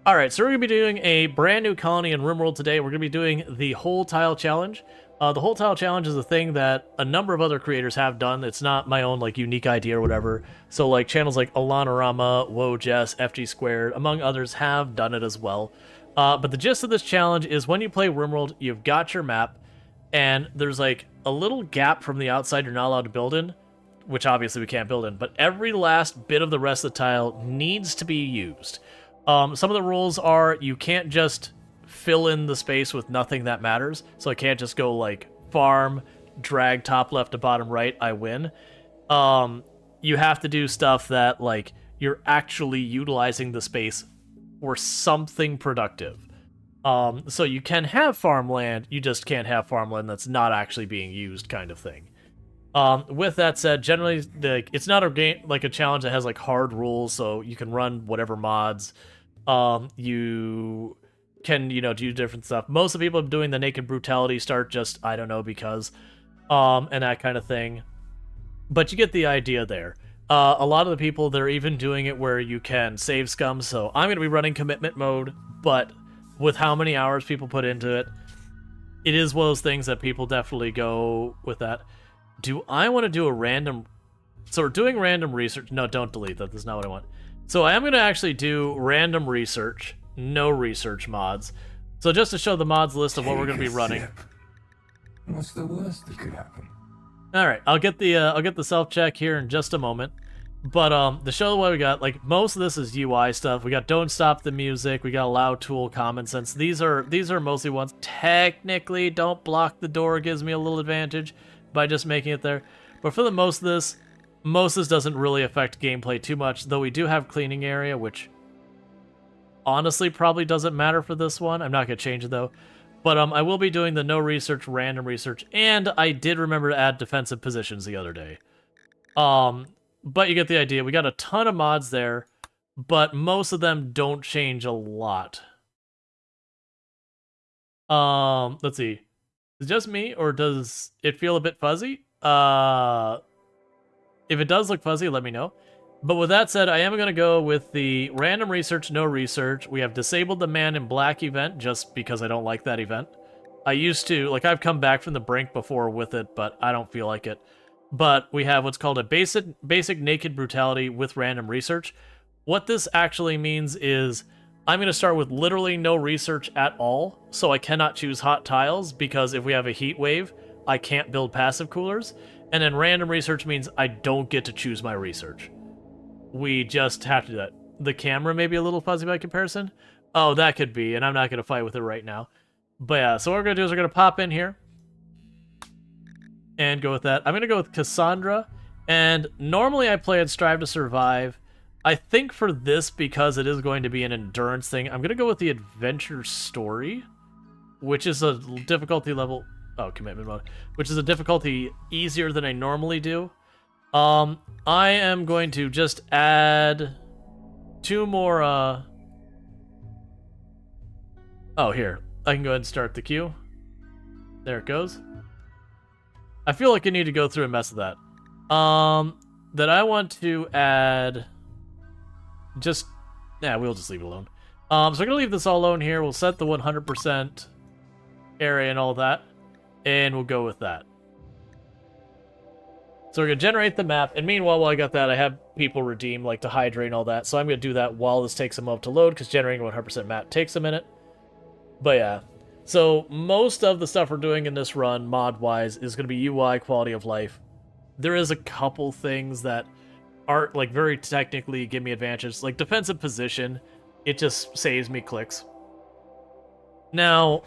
Alright, so we're going to be doing a brand new colony in RimWorld today. We're going to be doing the Whole Tile Challenge. The Whole Tile Challenge is a thing that a number of other creators have done. It's not my own, like, unique idea or whatever. So, like, channels like Alanorama, Whoa Jess, FG Squared, among others, have done it as well. But the gist of this challenge is when you play RimWorld, you've got your map, and there's, like, a little gap from the outside you're not allowed to build in, which obviously we can't build in, but every last bit of the rest of the tile needs to be used. Some of the rules are you can't just fill in the space with nothing that matters. So I can't just go like farm, drag top left to bottom right, I win. You have to do stuff that like you're actually utilizing the space for something productive. So you can have farmland, you just can't have farmland that's not actually being used, kind of thing. With that said, generally, it's not a game like a challenge that has like hard rules, so you can run whatever mods. You can, do different stuff. Most of the people doing the naked brutality start just, I don't know, because, and that kind of thing. But you get the idea there. A lot of the people, they're even doing it where you can save scum, so I'm going to be running commitment mode, but with how many hours people put into it, it is one of those things that people definitely go with that. Do I want to do a random... So we're doing random research. No, don't delete that. That's not what I want. So I am going to actually do random research, no research mods. So just to show the mods list of what we're going to be running. What's the worst that could happen? All right, I'll get the self check here in just a moment. But to show what we got, like most of this is UI stuff. We got don't stop the music. We got allow tool, common sense. These are mostly ones. Technically, don't block the door gives me a little advantage by just making it there. But for the most of this doesn't really affect gameplay too much, though we do have cleaning area, which honestly probably doesn't matter for this one. I'm not going to change it, though. But I will be doing the no research, random research, and I did remember to add defensive positions the other day. But you get the idea. We got a ton of mods there, but most of them don't change a lot. Let's see. Is it just me, or does it feel a bit fuzzy? If it does look fuzzy, let me know. But with that said, I am going to go with the random research, no research. We have disabled the Man in Black event, just because I don't like that event. I used to, like, I've come back from the brink before with it, but I don't feel like it. But we have what's called a basic naked brutality with random research. What this actually means is I'm going to start with literally no research at all, so I cannot choose hot tiles, because if we have a heat wave, I can't build passive coolers. And then random research means I don't get to choose my research. We just have to do that. The camera may be a little fuzzy by comparison. Oh, that could be, and I'm not going to fight with it right now. But yeah, so what we're going to do is we're going to pop in here and go with that. I'm going to go with Cassandra, and normally I play at Strive to Survive. I think for this, because it is going to be an endurance thing, I'm going to go with the Adventure Story, which is a difficulty level... Oh, commitment mode. Which is a difficulty easier than I normally do. I am going to just add 2 more, Oh, here. I can go ahead and start the queue. There it goes. I feel like I need to go through and mess with that. That I want to add... Just... Yeah, we'll just leave it alone. So we're going to leave this all alone here. We'll set the 100% area and all that. And we'll go with that. So we're going to generate the map. And meanwhile, while I got that, I have people redeem, like to hydrate and all that. So I'm going to do that while this takes a moment to load, because generating 100% map takes a minute. But yeah. So most of the stuff we're doing in this run, mod-wise, is going to be UI, quality of life. There is a couple things that aren't, like, very technically give me advantages. Like defensive position, it just saves me clicks. Now...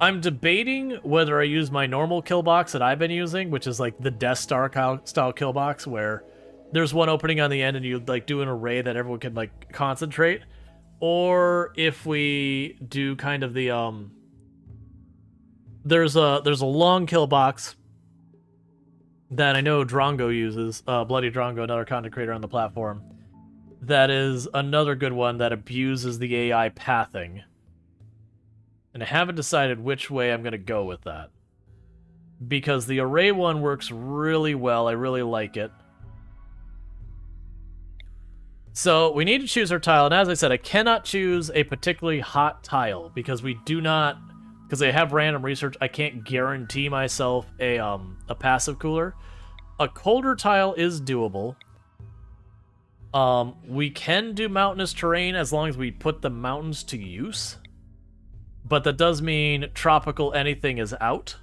I'm debating whether I use my normal kill box that I've been using, which is like the Death Star style kill box, where there's one opening on the end and you like do an array that everyone can like concentrate, or if we do kind of the there's a long kill box that I know Drongo uses, Bloody Drongo, another content creator on the platform. That is another good one that abuses the AI pathing. And I haven't decided which way I'm going to go with that. Because the array one works really well. I really like it. So we need to choose our tile, and as I said, I cannot choose a particularly hot tile because we do not, because they have random research. I can't guarantee myself a passive cooler. A colder tile is doable. We can do mountainous terrain as long as we put the mountains to use, but that does mean tropical anything is out.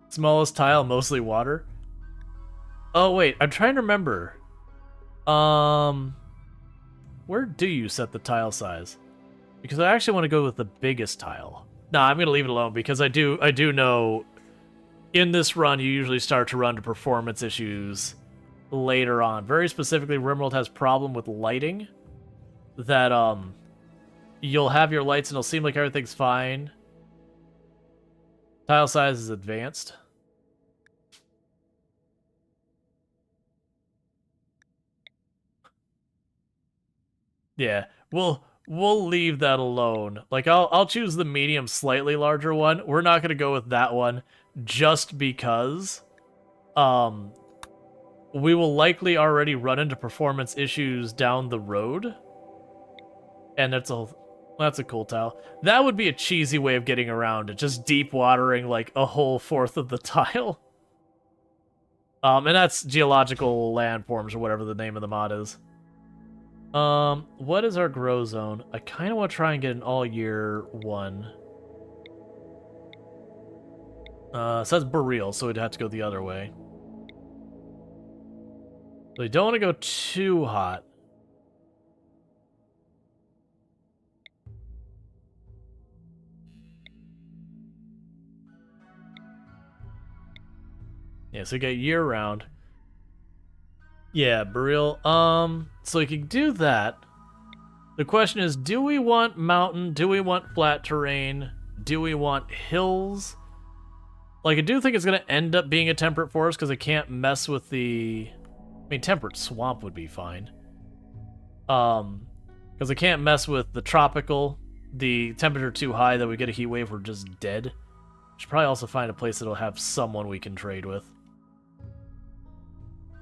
Smallest tile, mostly water. Oh wait, I'm trying to remember. Where do you set the tile size? Because I actually want to go with the biggest tile. Nah, I'm gonna leave it alone because I do know in this run you usually start to run to performance issues later on. Very specifically, RimWorld has problem with lighting. That you'll have your lights and it'll seem like everything's fine. Tile size is advanced. Yeah, we'll leave that alone. Like I'll choose the medium, slightly larger one. We're not gonna go with that one just because we will likely already run into performance issues down the road. And that's a cool tile. That would be a cheesy way of getting around it, just deep watering like a whole fourth of the tile. And that's geological landforms or whatever the name of the mod is. What is our grow zone? I kind of want to try and get an all-year one. It says Boreal, so we'd have to go the other way. We don't want to go too hot. Yeah, so we got year-round. Yeah, Boreal. So we can do that. The question is, do we want mountain? Do we want flat terrain? Do we want hills? Like, I do think it's going to end up being a temperate forest because I can't mess with the... I mean, temperate swamp would be fine. Because I can't mess with the tropical. The temperature too high that we get a heat wave, we're just dead. Should probably also find a place that'll have someone we can trade with.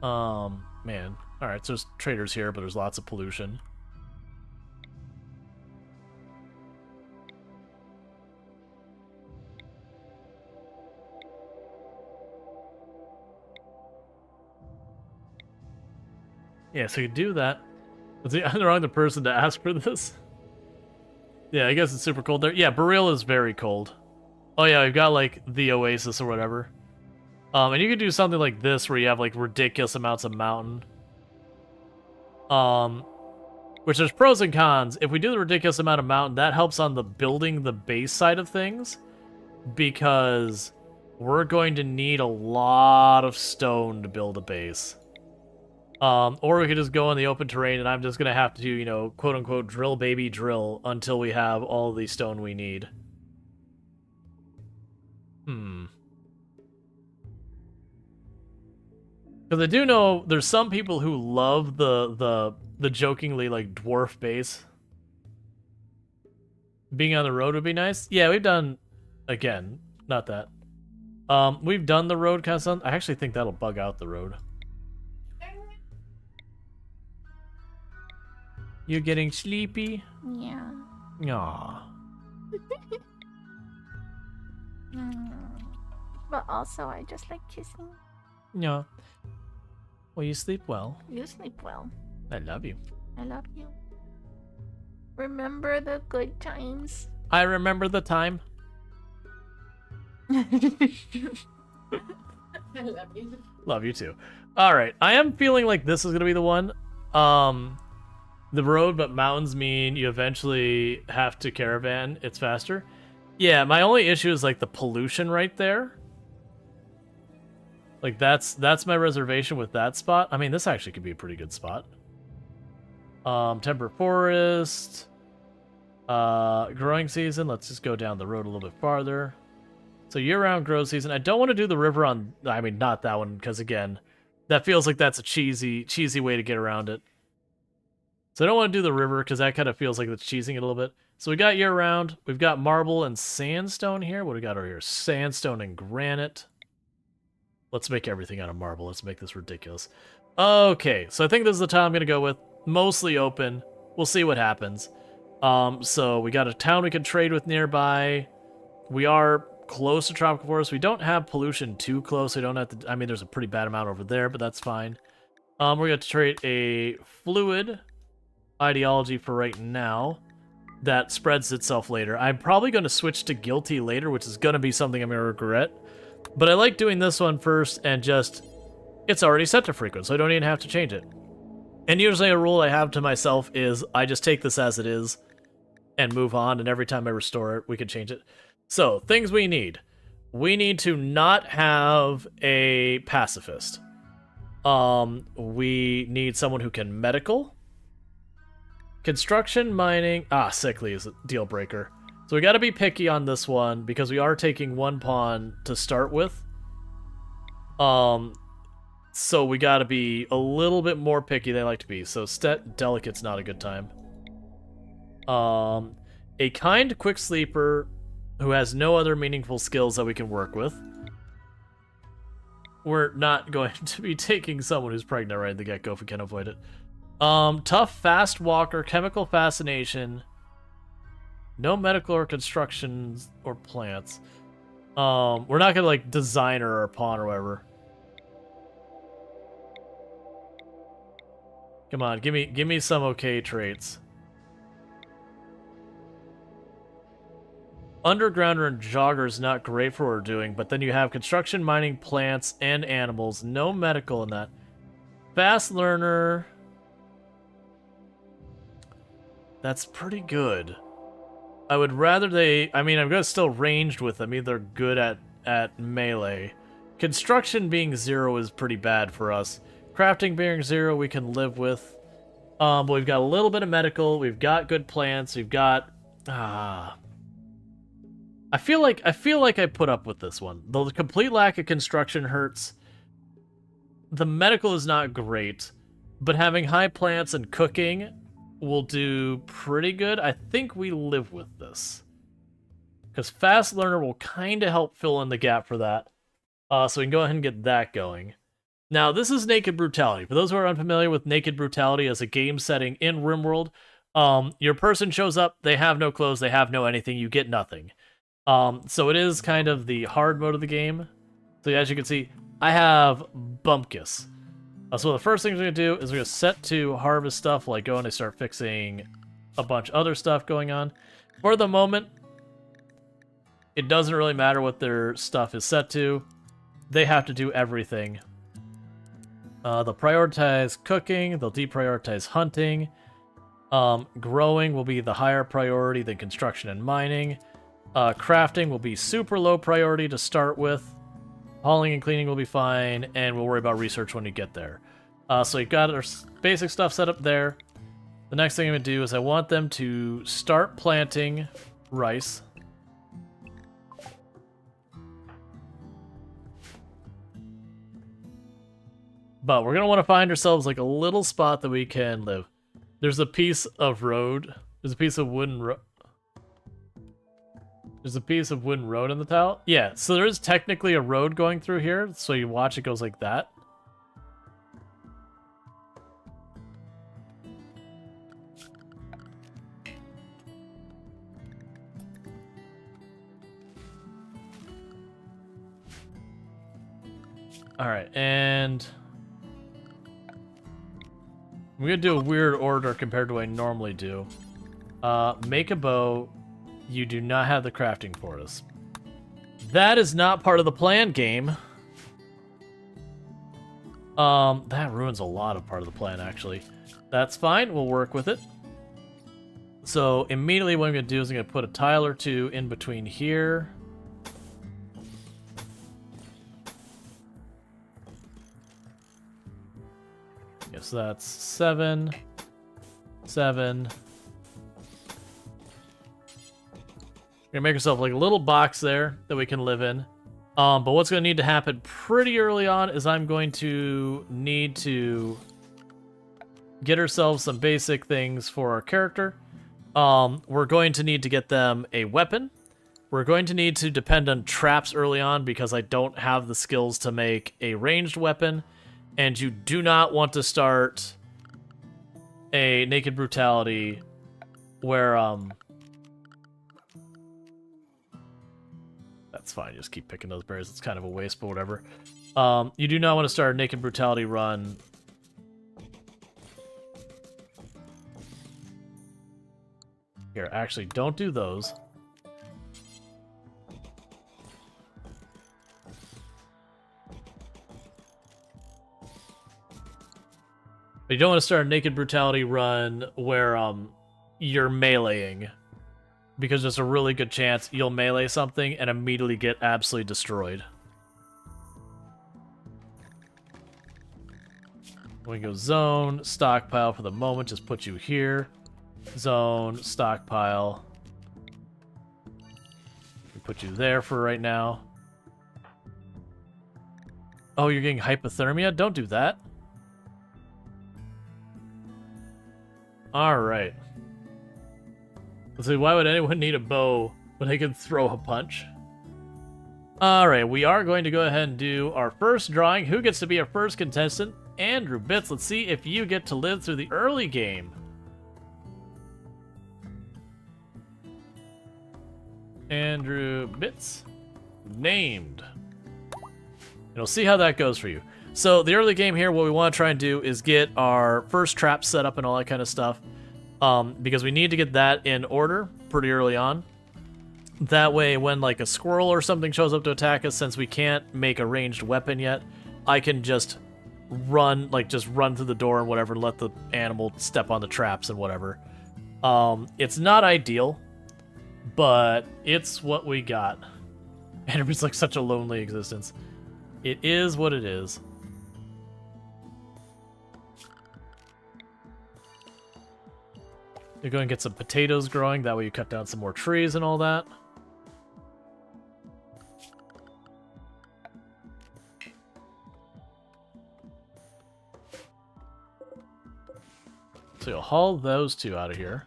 Man. Alright, so there's traders here, but there's lots of pollution. Yeah, so you do that. I'm the wrong person to ask for this. Yeah, I guess it's super cold there. Yeah, Boreal is very cold. Oh yeah, we've got like the Oasis or whatever. And you could do something like this where you have like ridiculous amounts of mountain. Which there's pros and cons. If we do the ridiculous amount of mountain, that helps on the building the base side of things. Because we're going to need a lot of stone to build a base. Or we could just go in the open terrain and I'm just going to have to, you know, quote unquote, drill baby drill until we have all the stone we need. Because I do know there's some people who love the jokingly like dwarf base. Being on the road would be nice. Yeah, we've done, again, not that. We've done the road kind of stuff. I actually think that'll bug out the road. You getting sleepy? Yeah. Aww. But also, I just like kissing. Yeah. Well, you sleep well. You sleep well. I love you. I love you. Remember the good times. I remember the time. I love you. Love you too. Alright, I am feeling like this is going to be the one. The road, but mountains mean you eventually have to caravan. It's faster. Yeah, my only issue is like the pollution right there. Like that's my reservation with that spot. I mean, this actually could be a pretty good spot. Temperate forest. Growing season. Let's just go down the road a little bit farther. So year-round grow season. I don't want to do the river on... I mean, not that one, because again, that feels like that's a cheesy way to get around it. So I don't want to do the river, because that kind of feels like it's cheesing it a little bit. So we got year-round. We've got marble and sandstone here. What do we got over here? Sandstone and granite. Let's make everything out of marble. Let's make this ridiculous. Okay, so I think this is the town I'm going to go with. Mostly open. We'll see what happens. So we got a town we can trade with nearby. We are close to tropical forest. We don't have pollution too close. We don't have to... I mean, there's a pretty bad amount over there, but that's fine. We're going to trade a fluid ideology for right now that spreads itself later. I'm probably going to switch to guilty later, which is going to be something I'm going to regret. But I like doing this one first and just... It's already set to frequent, so I don't even have to change it. And usually a rule I have to myself is I just take this as it is and move on, and every time I restore it, we can change it. So, things we need. We need to not have a pacifist. We need someone who can medical. Construction, mining... sickly is a deal breaker. So we gotta be picky on this one, because we are taking one pawn to start with. So we gotta be a little bit more picky than I like to be. So delicate's not a good time. A kind quick sleeper who has no other meaningful skills that we can work with. We're not going to be taking someone who's pregnant right at the get-go if we can avoid it. Tough, fast walker, chemical fascination. No medical or construction or plants. We're not gonna like designer or pawn or whatever. Come on, give me some okay traits. Undergrounder and jogger is not great for what we're doing, but then you have construction, mining, plants, and animals. No medical in that. Fast learner. That's pretty good. I would rather they... I mean, I'm going to still ranged with them. Either good at melee. Construction being 0 is pretty bad for us. Crafting being 0 we can live with. But we've got a little bit of medical. We've got good plants. We've got... I feel like I put up with this one. The complete lack of construction hurts. The medical is not great, but having high plants and cooking will do pretty good. I think we live with this. Because fast learner will kind of help fill in the gap for that. So we can go ahead and get that going. Now, this is Naked Brutality. For those who are unfamiliar with Naked Brutality as a game setting in RimWorld, your person shows up, they have no clothes, they have no anything, you get nothing. So it is kind of the hard mode of the game. So as you can see, I have Bumpkus. So the first thing we're going to do is we're going to set to harvest stuff, like go and start fixing a bunch of other stuff going on. For the moment, it doesn't really matter what their stuff is set to. They have to do everything. They'll prioritize cooking, they'll deprioritize hunting. Growing will be the higher priority than construction and mining. Crafting will be super low priority to start with. Hauling and cleaning will be fine, and we'll worry about research when we get there. So we've got our basic stuff set up there. The next thing I'm going to do is I want them to start planting rice. But we're going to want to find ourselves like a little spot that we can live. There's a piece of road. There's a piece of wooden road. There's a piece of wooden road in the tile. Yeah, so there is technically a road going through here. So you watch, it goes like that. Alright, and... I'm gonna do a weird order compared to what I normally do. Make a bow. You do not have the crafting for us. That is not part of the plan, game. That ruins a lot of part of the plan, actually. That's fine, we'll work with it. So, immediately what I'm going to do is I'm going to put a tile or two in between here. Yes, that's 7, 7. We're gonna make ourselves like a little box there that we can live in. But what's gonna need to happen pretty early on is I'm going to need to get ourselves some basic things for our character. We're going to need to get them a weapon. We're going to need to depend on traps early on because I don't have the skills to make a ranged weapon, and you do not want to start a naked brutality where that's fine, just keep picking those berries. It's kind of a waste, but whatever. You do not want to start a naked brutality run here. Actually, don't do those. But you don't want to start a naked brutality run where you're meleeing, because there's a really good chance you'll melee something and immediately get absolutely destroyed. We can go zone, stockpile for the moment, just put you here. Zone, stockpile. We put you there for right now. Oh, you're getting hypothermia? Don't do that. Alright. Let's see, why would anyone need a bow when they can throw a punch? Alright, we are going to go ahead and do our first drawing. Who gets to be our first contestant? Andrew Bits. Let's see if you get to live through the early game. Andrew Bits. Named. And we'll see how that goes for you. So the early game here, what we want to try and do is get our first trap set up and all that kind of stuff. Because we need to get that in order pretty early on. That way, when like a squirrel or something shows up to attack us, since we can't make a ranged weapon yet, I can just run through the door and whatever, let the animal step on the traps and whatever. It's not ideal, but it's what we got. And it's like such a lonely existence. It is what it is. You're going to get some potatoes growing, that way you cut down some more trees and all that. So you'll haul those two out of here.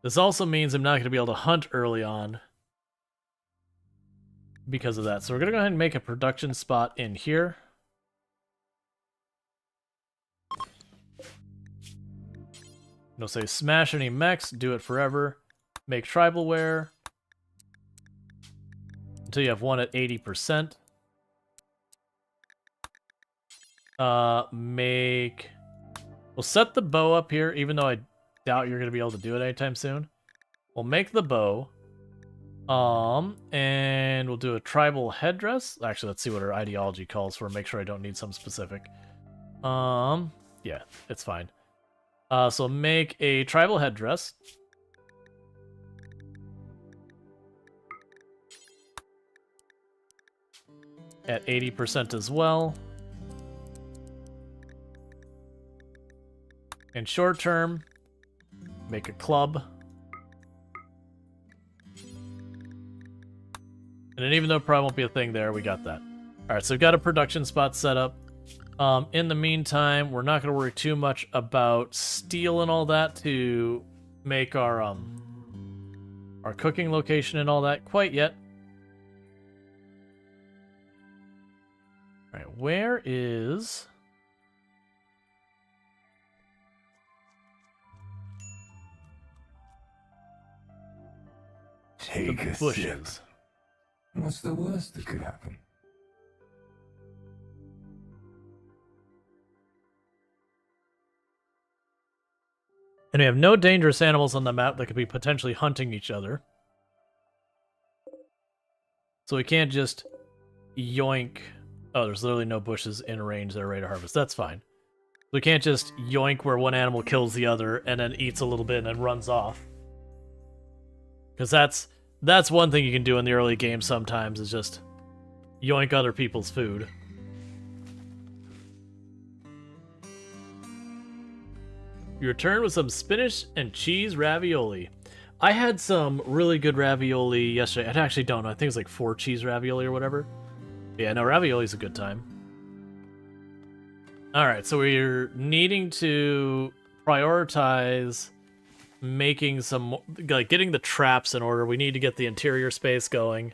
This also means I'm not going to be able to hunt early on because of that. So we're going to go ahead and make a production spot in here. It'll say smash any mechs, do it forever. Make tribalware until you have one at 80%. We'll set the bow up here, even though I doubt you're going to be able to do it anytime soon. We'll make the bow. And we'll do a tribal headdress. Actually, let's see what our ideology calls for. Make sure I don't need some specific. Yeah, it's fine. So make a tribal headdress. At 80% as well. And short term, make a club. And then even though it probably won't be a thing there, we got that. Alright, so we've got a production spot set up. In the meantime, we're not going to worry too much about steel and all that to make our cooking location and all that quite yet. Alright, where is... Take the a bushes? sip. What's the worst that could happen? And we have no dangerous animals on the map that could be potentially hunting each other. So we can't just yoink... Oh, there's literally no bushes in range that are ready to harvest. That's fine. We can't just yoink where one animal kills the other and then eats a little bit and then runs off. Because that's one thing you can do in the early game sometimes, is just yoink other people's food. You return with some spinach and cheese ravioli. I had some really good ravioli yesterday. I actually don't know. I think it's like 4 cheese ravioli or whatever. Yeah, no, ravioli's a good time. Alright, so we're needing to prioritize making some, like, getting the traps in order. We need to get the interior space going.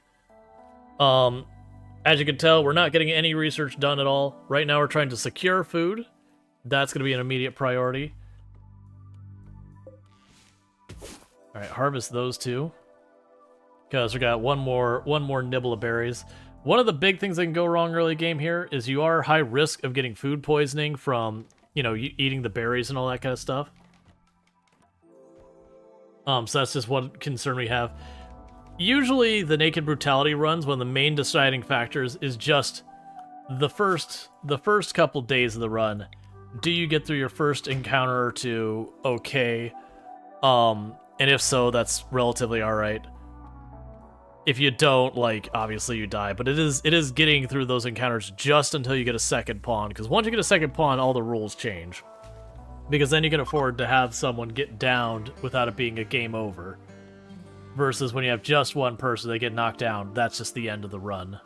As you can tell, we're not getting any research done at all. Right now we're trying to secure food. That's going to be an immediate priority. Alright, harvest those two. Because we got one more nibble of berries. One of the big things that can go wrong early game here is you are high risk of getting food poisoning from, you know, eating the berries and all that kind of stuff. So that's just one concern we have. Usually the Naked Brutality runs, one of the main deciding factors is just the first couple days of the run. Do you get through your first encounter or two okay? And if so, that's relatively alright. If you don't, like, obviously you die, but it is getting through those encounters just until you get a second pawn, because once you get a second pawn, all the rules change. Because then you can afford to have someone get downed without it being a game over. Versus when you have just one person, they get knocked down, that's just the end of the run.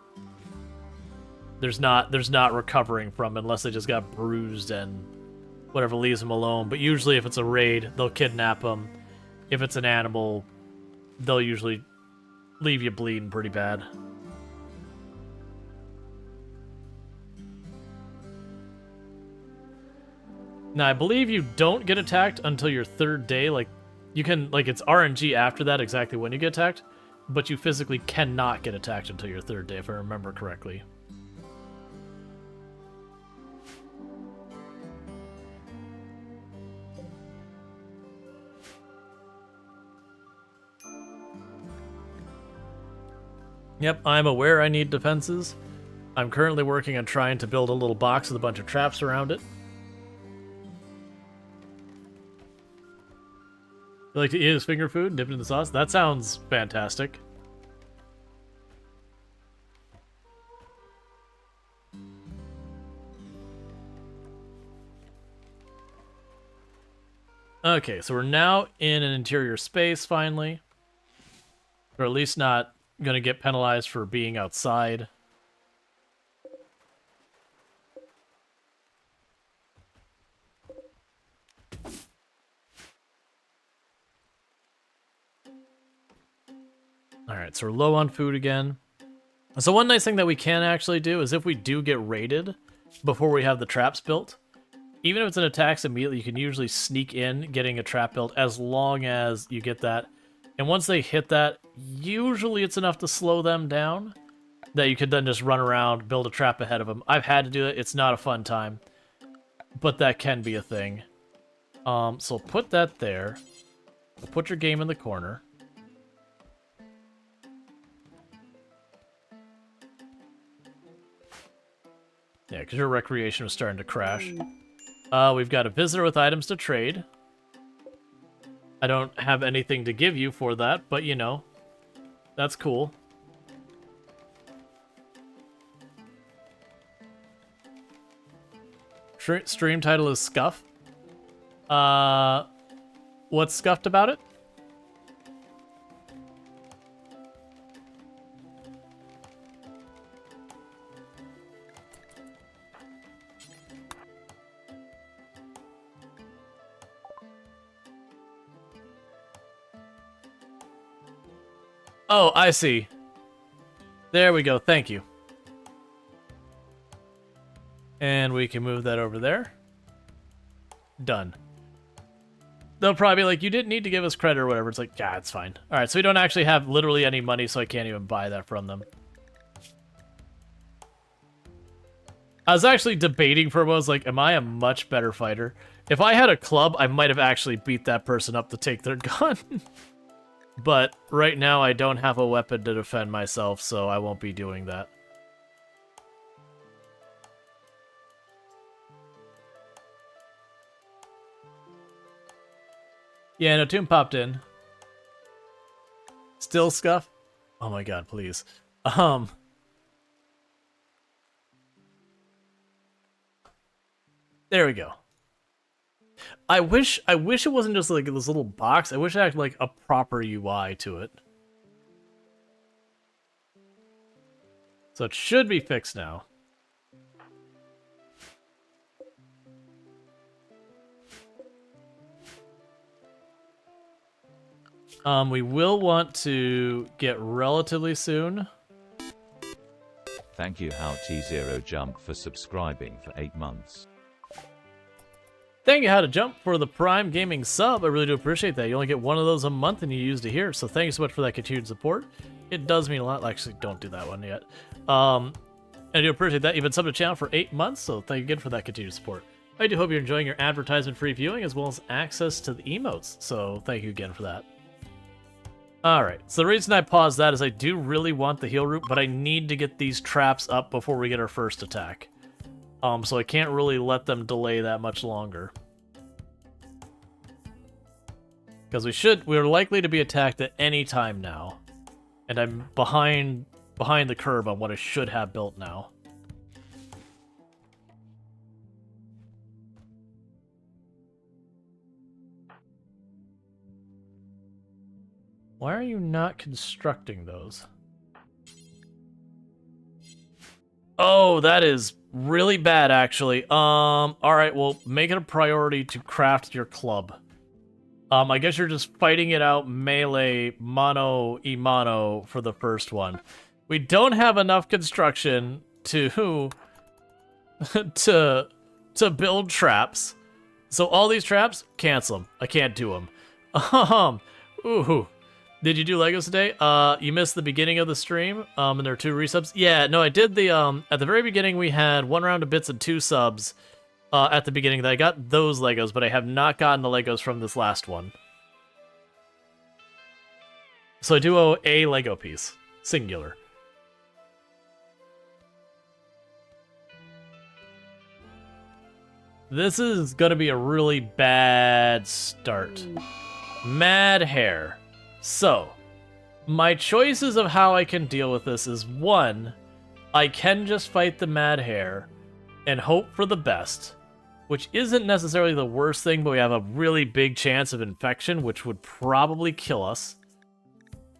There's not recovering from it unless they just got bruised and whatever leaves them alone. But usually if it's a raid, they'll kidnap them. If it's an animal, they'll usually leave you bleeding pretty bad. Now, I believe you don't get attacked until your third day. Like, you can, like, it's RNG after that exactly when you get attacked, but you physically cannot get attacked until your third day, if I remember correctly. Yep, I'm aware I need defenses. I'm currently working on trying to build a little box with a bunch of traps around it. You like to eat his finger food and dip it in the sauce? That sounds fantastic. Okay, so we're now in an interior space, finally. Or at least not gonna get penalized for being outside. Alright, so we're low on food again. So one nice thing that we can actually do is if we do get raided before we have the traps built, even if it's an attacks immediately, you can usually sneak in getting a trap built as long as you get that. And once they hit that, usually it's enough to slow them down that you could then just run around, build a trap ahead of them. I've had to do it. It's not a fun time, but that can be a thing. So put that there. Put your game in the corner. Yeah, because your recreation was starting to crash. We've got a visitor with items to trade. I don't have anything to give you for that, but you know, that's cool. Stream title is Scuff. What's scuffed about it? Oh, I see. There we go. Thank you. And we can move that over there. Done. They'll probably be like, you didn't need to give us credit or whatever. It's like, yeah, it's fine. All right, so we don't actually have literally any money, so I can't even buy that from them. I was actually debating for a moment. I was like, am I a much better fighter? If I had a club, I might have actually beat that person up to take their gun. But right now, I don't have a weapon to defend myself, so I won't be doing that. Yeah, no, Tomb popped in. Still Scuff? Oh my god, please. There we go. I wish it wasn't just like this little box. I wish it had like a proper UI to it. So it should be fixed now. We will want to get relatively soon. Thank you How T0 Jump for subscribing for 8 months. Thank you, How to Jump, for the Prime Gaming sub. I really do appreciate that. You only get one of those a month and you used it here, so thank you so much for that continued support. It does mean a lot. Actually, don't do that one yet. I do appreciate that. You've been subbed to the channel for 8 months, so thank you again for that continued support. I do hope you're enjoying your advertisement-free viewing as well as access to the emotes, so thank you again for that. Alright, so the reason I paused that is I do really want the heal route, but I need to get these traps up before we get our first attack. So I can't really let them delay that much longer. Because we're likely to be attacked at any time now. And I'm behind the curve on what I should have built now. Why are you not constructing those? Oh, that is really bad, actually. Alright, well, make it a priority to craft your club. I guess you're just fighting it out melee, mano for the first one. We don't have enough construction to to build traps. So all these traps, cancel them. I can't do them. Ooh. Did you do Legos today? You missed the beginning of the stream, and there are 2 resubs. Yeah, no, I did the, at the very beginning we had 1 round of bits and 2 subs, at the beginning. That I got those Legos, but I have not gotten the Legos from this last one. So I do owe a Lego piece. Singular. This is gonna be a really bad start. Mad hair. So, my choices of how I can deal with this is 1, I can just fight the mad hare and hope for the best, which isn't necessarily the worst thing, but we have a really big chance of infection, which would probably kill us.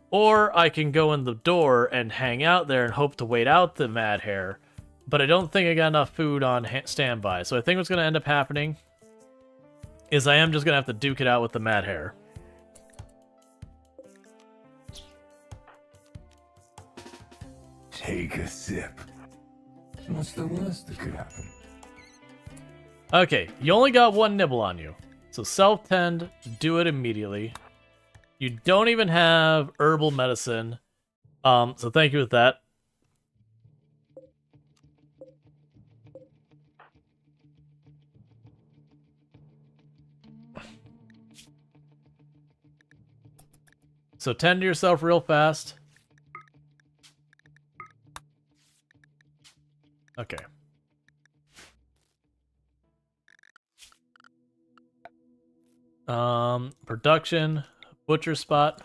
Or I can go in the door and hang out there and hope to wait out the mad hare, but I don't think I got enough food on standby. So I think what's going to end up happening is I am just going to have to duke it out with the mad hare. Take a sip. What's the worst that could happen? Okay, you only got 1 nibble on you. So self-tend, do it immediately. You don't even have herbal medicine. So thank you with that. So tend to yourself real fast. Okay. Production, butcher spot.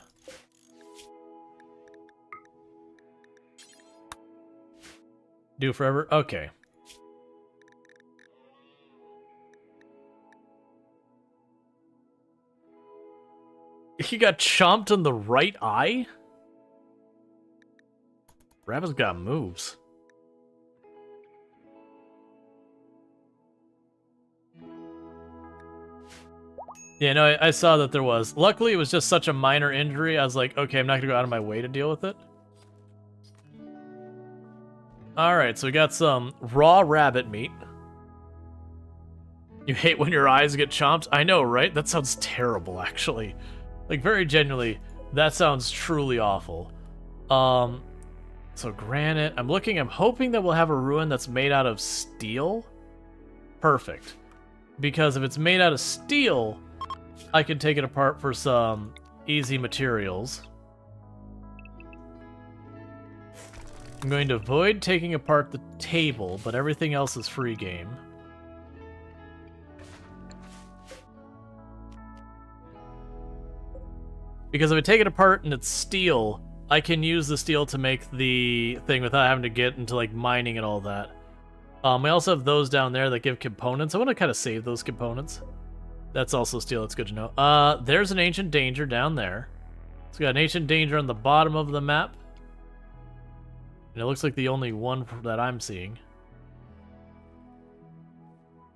Do forever? Okay. He got chomped in the right eye? Rabbit's got moves. Yeah, no, I saw that there was. Luckily, it was just such a minor injury. I was like, okay, I'm not gonna go out of my way to deal with it. Alright, so we got some raw rabbit meat. You hate when your eyes get chomped? I know, right? That sounds terrible, actually. Like, very genuinely, that sounds truly awful. So granite. I'm hoping that we'll have a ruin that's made out of steel. Perfect. Because if it's made out of steel, I can take it apart for some easy materials. I'm going to avoid taking apart the table, but everything else is free game. Because if I take it apart and it's steel, I can use the steel to make the thing without having to get into like mining and all that. We also have those down there that give components. I want to kind of save those components. That's also steel. That's good to know. There's an ancient danger down there. So we got an ancient danger on the bottom of the map. And it looks like the only one that I'm seeing.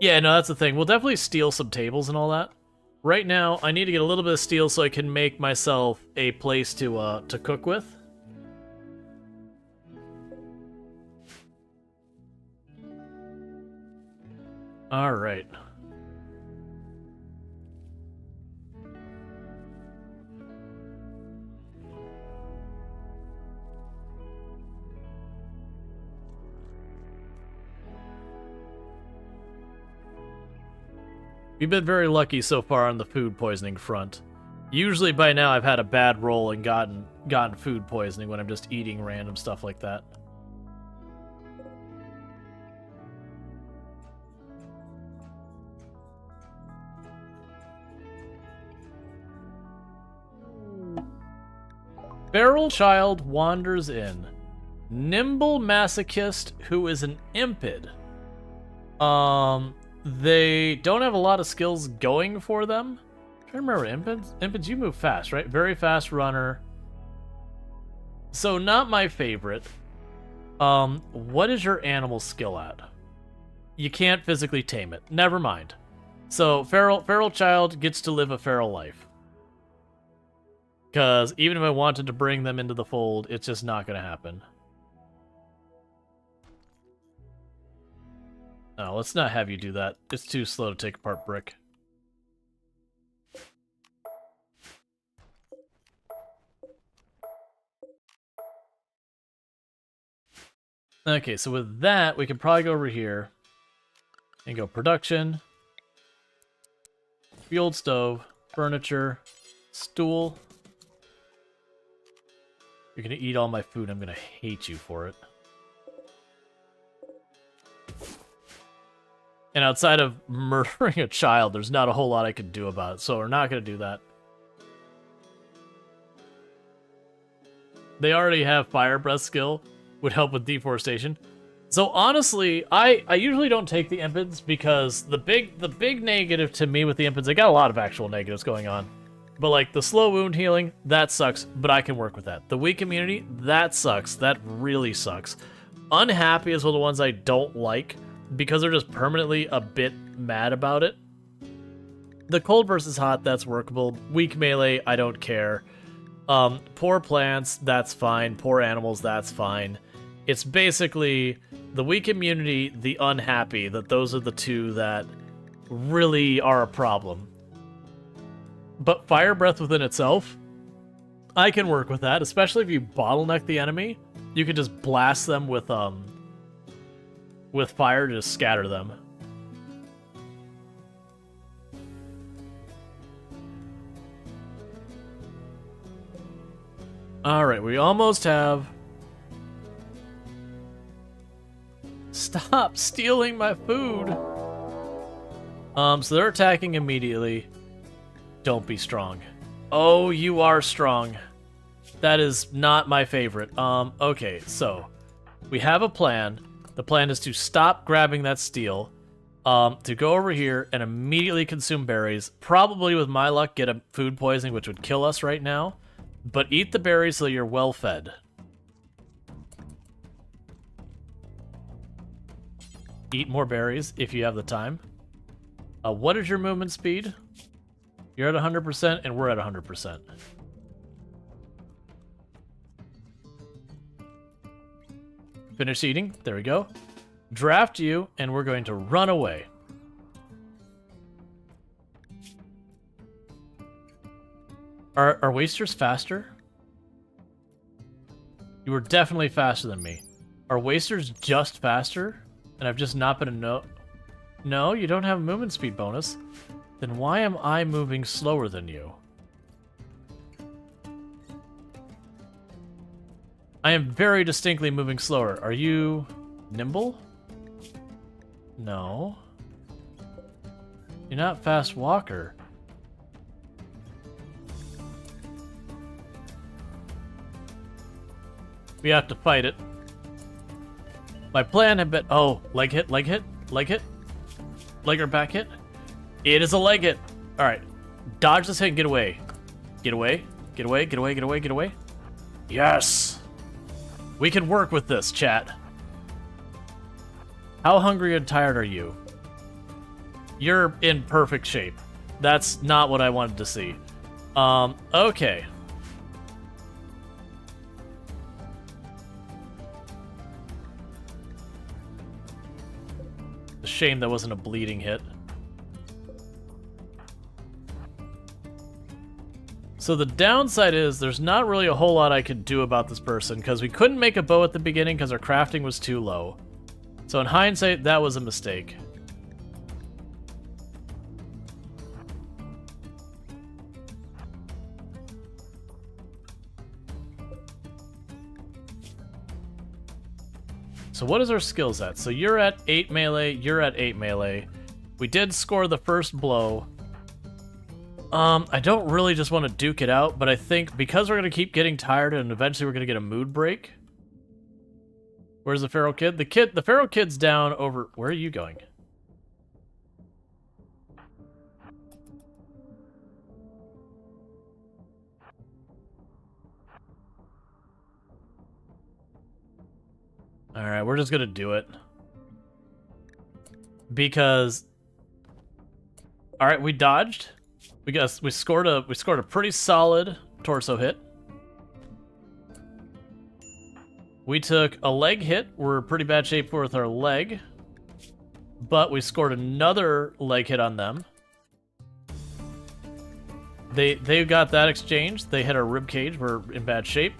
Yeah, no, that's the thing. We'll definitely steal some tables and all that. Right now, I need to get a little bit of steel so I can make myself a place to cook with. All right. We've been very lucky so far on the food poisoning front. Usually by now I've had a bad roll and gotten food poisoning when I'm just eating random stuff like that. Feral child wanders in. Nimble masochist who is an impid. They don't have a lot of skills going for them. I remember impids. Impids, you move fast, right? Very fast runner. So not my favorite. What is your animal skill at? You can't physically tame it. Never mind. So feral child gets to live a feral life. Because even if I wanted to bring them into the fold, it's just not going to happen. No, let's not have you do that. It's too slow to take apart brick. Okay, so with that, we can probably go over here and go production, fueled stove, furniture, stool. You're gonna eat all my food. I'm gonna hate you for it. And outside of murdering a child, there's not a whole lot I can do about it, so we're not going to do that. They already have fire breath skill, would help with deforestation. So honestly, I usually don't take the impids because the big negative to me with the impids, I got a lot of actual negatives going on. But like the slow wound healing, that sucks, but I can work with that. The weak immunity, that sucks. That really sucks. Unhappy is one of the ones I don't like, because they're just permanently a bit mad about it. The cold versus hot, that's workable. Weak melee, I don't care. Poor plants, that's fine. Poor animals, that's fine. It's basically the weak immunity, the unhappy, that those are the two that really are a problem. But fire breath within itself, I can work with that, especially if you bottleneck the enemy. You can just blast them with fire to just scatter them. Alright, we almost have... Stop stealing my food! So they're attacking immediately. Don't be strong. Oh, you are strong. That is not my favorite. Okay, so we have a plan. The plan is to stop grabbing that steel, to go over here and immediately consume berries. Probably, with my luck, get a food poisoning, which would kill us right now. But eat the berries so you're well fed. Eat more berries if you have the time. What is your movement speed? You're at 100% and we're at 100%. Finish eating. There we go. Draft you, and we're going to run away. Are wasters faster? You were definitely faster than me. Are wasters just faster? And I've just not been a no... No, you don't have a movement speed bonus. Then why am I moving slower than you? I am very distinctly moving slower. Are you nimble? No. You're not fast walker. We have to fight it. My plan had been... Oh, leg hit, leg hit, leg hit. Leg or back hit. It is a leg hit. Alright. Dodge this hit and get away. Get away. Get away, get away, get away, get away. Yes! We can work with this, chat. How hungry and tired are you? You're in perfect shape. That's not what I wanted to see. Okay. A shame that wasn't a bleeding hit. So the downside is there's not really a whole lot I could do about this person because we couldn't make a bow at the beginning because our crafting was too low. So in hindsight, that was a mistake. So what is our skills at? So you're at 8 melee, you're at 8 melee. We did score the first blow. I don't really just want to duke it out, but I think because we're going to keep getting tired and eventually we're going to get a mood break. Where's the feral kid? The feral kid's down over... Where are you going? Alright, we're just going to do it. Because... Alright, we dodged. We scored a pretty solid torso hit. We took a leg hit. We're in pretty bad shape with our leg. But we scored another leg hit on them. They got that exchange. They hit our rib cage. We're in bad shape.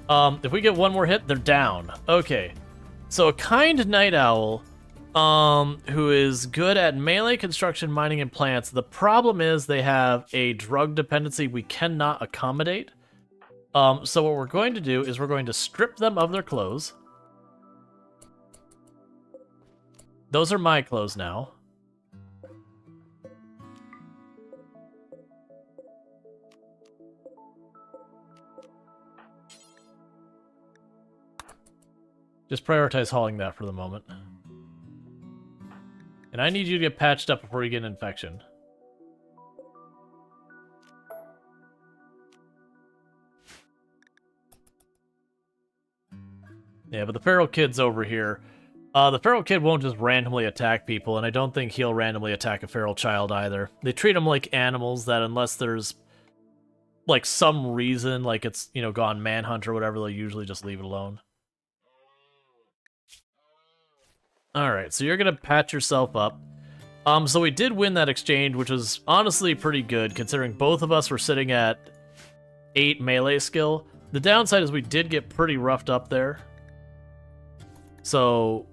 If we get one more hit, they're down. Okay. So a kind night owl who is good at melee, construction, mining, and plants. The problem is they have a drug dependency we cannot accommodate. So what we're going to do is we're going to strip them of their clothes. Those are my clothes now. Just prioritize hauling that for the moment. And I need you to get patched up before you get an infection. Yeah, but the feral kid's over here. The feral kid won't just randomly attack people, and I don't think he'll randomly attack a feral child either. They treat them like animals that unless there's, like, some reason, like it's, you know, gone manhunt or whatever, they'll usually just leave it alone. Alright, so you're gonna patch yourself up. So we did win that exchange, which was honestly pretty good, considering both of us were sitting at 8 melee skill. The downside is we did get pretty roughed up there. So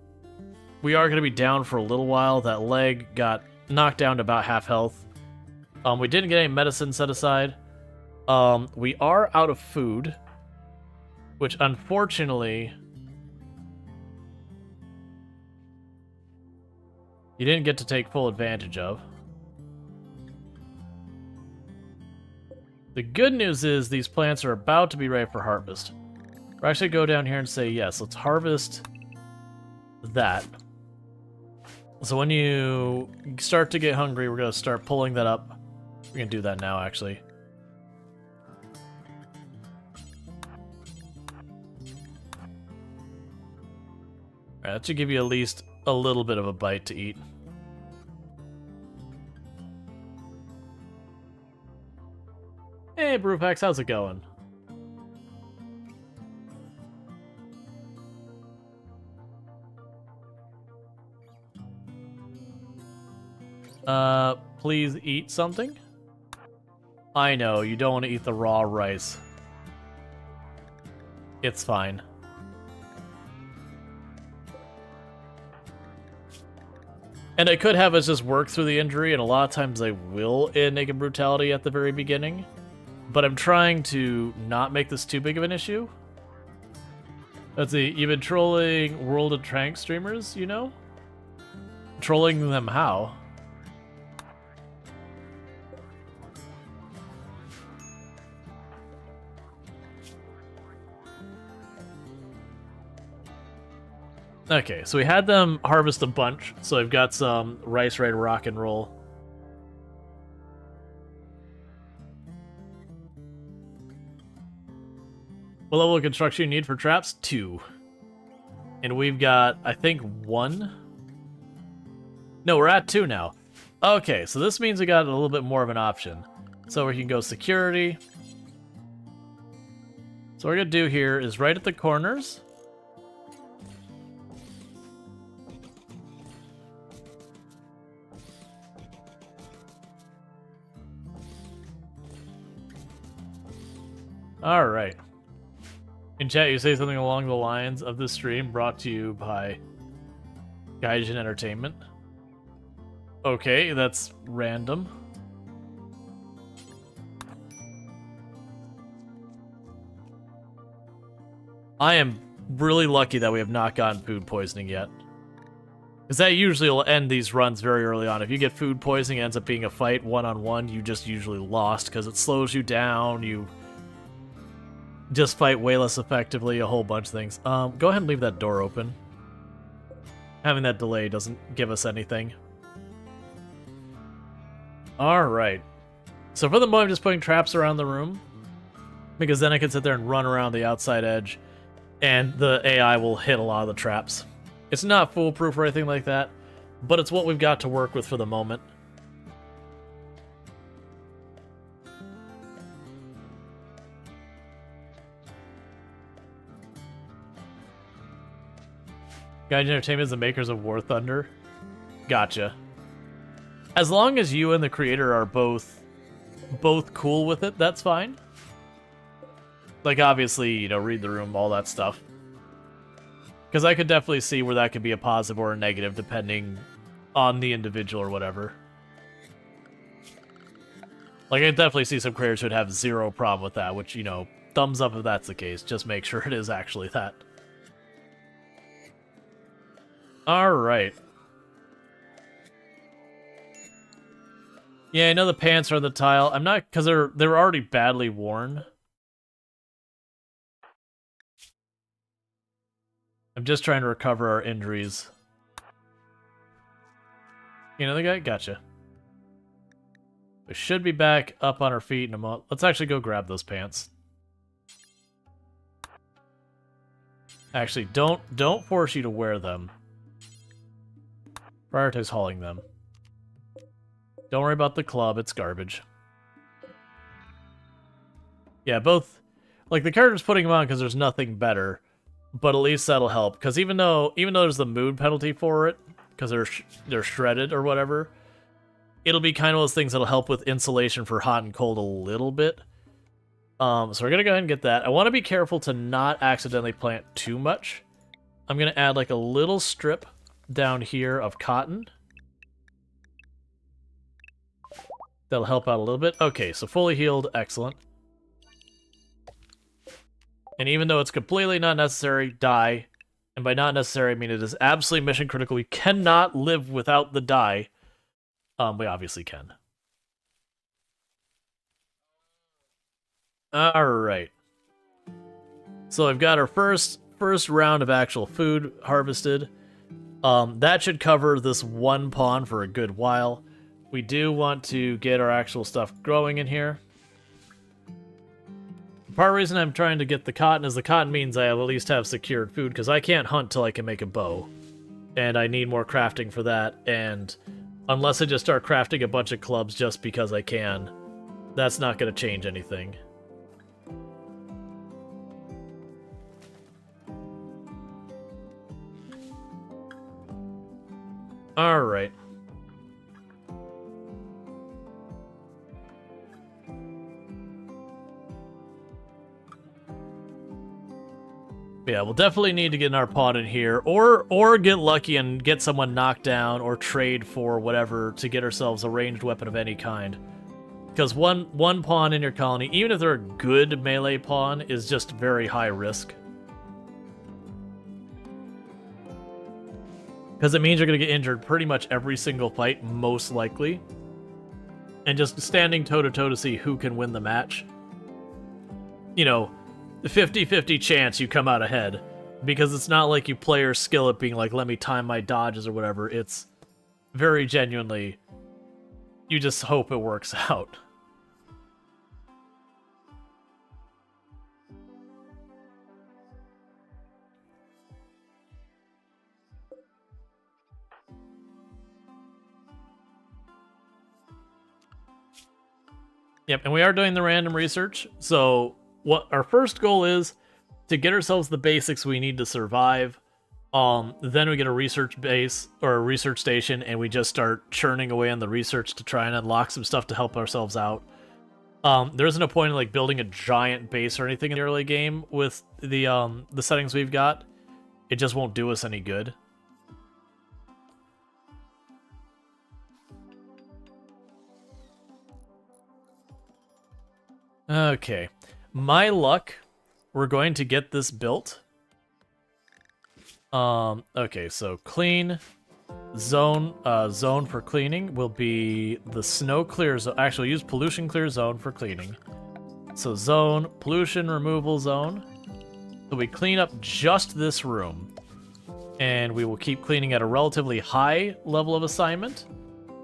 we are gonna be down for a little while. That leg got knocked down to about half health. We didn't get any medicine set aside. We are out of food, which unfortunately... you didn't get to take full advantage of. The good news is these plants are about to be ready for harvest. We're actually go down here and say, yes, let's harvest that. So when you start to get hungry, we're going to start pulling that up. We're going to do that now, actually. Alright, that should give you at least a little bit of a bite to eat. Hey, Brewpax, how's it going? Please eat something? I know, you don't want to eat the raw rice. It's fine. And I could have us just work through the injury, and a lot of times I will in Naked Brutality at the very beginning. But I'm trying to not make this too big of an issue. Let's see, you've been trolling World of Trank streamers, you know? Trolling them how? Okay, so we had them harvest a bunch, so I've got some rice ready to rock and roll. What level of construction you need for traps? 2. And we've got, I think, 1? No, we're at 2 now. Okay, so this means we got a little bit more of an option. So we can go security. So what we're gonna do here is right at the corners. All right. In chat, you say something along the lines of this stream brought to you by Gaijin Entertainment. Okay, that's random. I am really lucky that we have not gotten food poisoning yet. Because that usually will end these runs very early on. If you get food poisoning, it ends up being a fight one-on-one, you just usually lost because it slows you down, you just fight way less effectively, a whole bunch of things. Go ahead and leave that door open. Having that delay doesn't give us anything. Alright. So for the moment, I'm just putting traps around the room, because then I can sit there and run around the outside edge, and the AI will hit a lot of the traps. It's not foolproof or anything like that, but it's what we've got to work with for the moment. Gaijin Entertainment is the makers of War Thunder. Gotcha. As long as you and the creator are both cool with it, that's fine. Like, obviously, you know, read the room, all that stuff. Because I could definitely see where that could be a positive or a negative, depending on the individual or whatever. Like, I could definitely see some creators who'd have zero problem with that, which, you know, thumbs up if that's the case. Just make sure it is actually that. Alright. Yeah, I know the pants are on the tile. I'm not, because they're already badly worn. I'm just trying to recover our injuries. You know the guy? Gotcha. We should be back up on our feet in a moment. Let's actually go grab those pants. Actually, don't force you to wear them. Prioritize hauling them. Don't worry about the club, it's garbage. Yeah, both... Like, the character's putting them on because there's nothing better, but at least that'll help. Because even though there's the mood penalty for it, because they're shredded or whatever, it'll be kind of those things that'll help with insulation for hot and cold a little bit. So we're gonna go ahead and get that. I want to be careful to not accidentally plant too much. I'm gonna add like a little strip down here of cotton. That'll help out a little bit. Okay, so fully healed, excellent. And even though it's completely not necessary, die. And by not necessary, I mean it is absolutely mission critical. We cannot live without the dye. We obviously can. Alright. So I've got our first round of actual food harvested. That should cover this one pawn for a good while. We do want to get our actual stuff growing in here. Part of the reason I'm trying to get the cotton is the cotton means I at least have secured food, because I can't hunt till I can make a bow. And I need more crafting for that, and unless I just start crafting a bunch of clubs just because I can, that's not going to change anything. Alright. Yeah, we'll definitely need to get our pawn in here, or get lucky and get someone knocked down, or trade for whatever to get ourselves a ranged weapon of any kind. Because one pawn in your colony, even if they're a good melee pawn, is just very high risk. Because it means you're going to get injured pretty much every single fight, most likely. And just standing toe-to-toe to see who can win the match. You know, the 50-50 chance you come out ahead. Because it's not like you play your skill at being like, let me time my dodges or whatever. It's very genuinely, you just hope it works out. Yep, and we are doing the random research. So what our first goal is to get ourselves the basics we need to survive. Then we get a research base or a research station, and we just start churning away on the research to try and unlock some stuff to help ourselves out. There isn't a point in like building a giant base or anything in the early game with the settings we've got. It just won't do us any good. Okay, my luck, we're going to get this built. Okay, so clean zone, zone for cleaning will be the snow clear zone. Actually, use pollution clear zone for cleaning. So zone, pollution removal zone. So we clean up just this room. And we will keep cleaning at a relatively high level of assignment,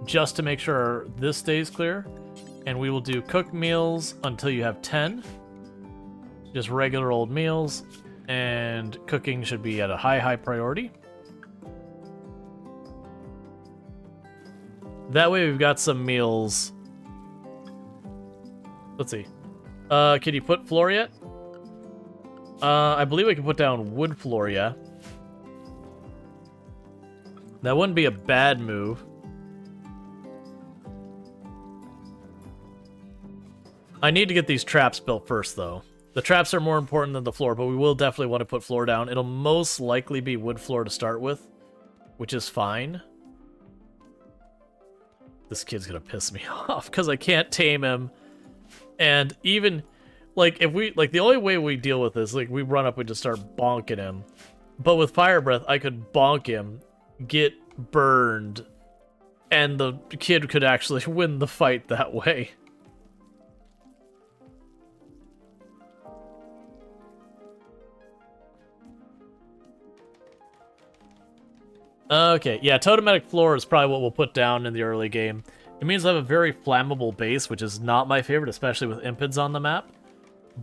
just to make sure this stays clear. And we will do cooked meals until you have 10. Just regular old meals. And cooking should be at a high priority. That way we've got some meals. Let's see. Can you put floor yet? I believe we can put down wood floor, yeah. That wouldn't be a bad move. I need to get these traps built first, though. The traps are more important than the floor, but we will definitely want to put floor down. It'll most likely be wood floor to start with, which is fine. This kid's gonna piss me off because I can't tame him. And even, like, if we, like, the only way we deal with this, like, we run up and just start bonking him. But with Fire Breath, I could bonk him, get burned, and the kid could actually win the fight that way. Okay, yeah, Totemetic Floor is probably what we'll put down in the early game. It means I have a very flammable base, which is not my favorite, especially with impids on the map.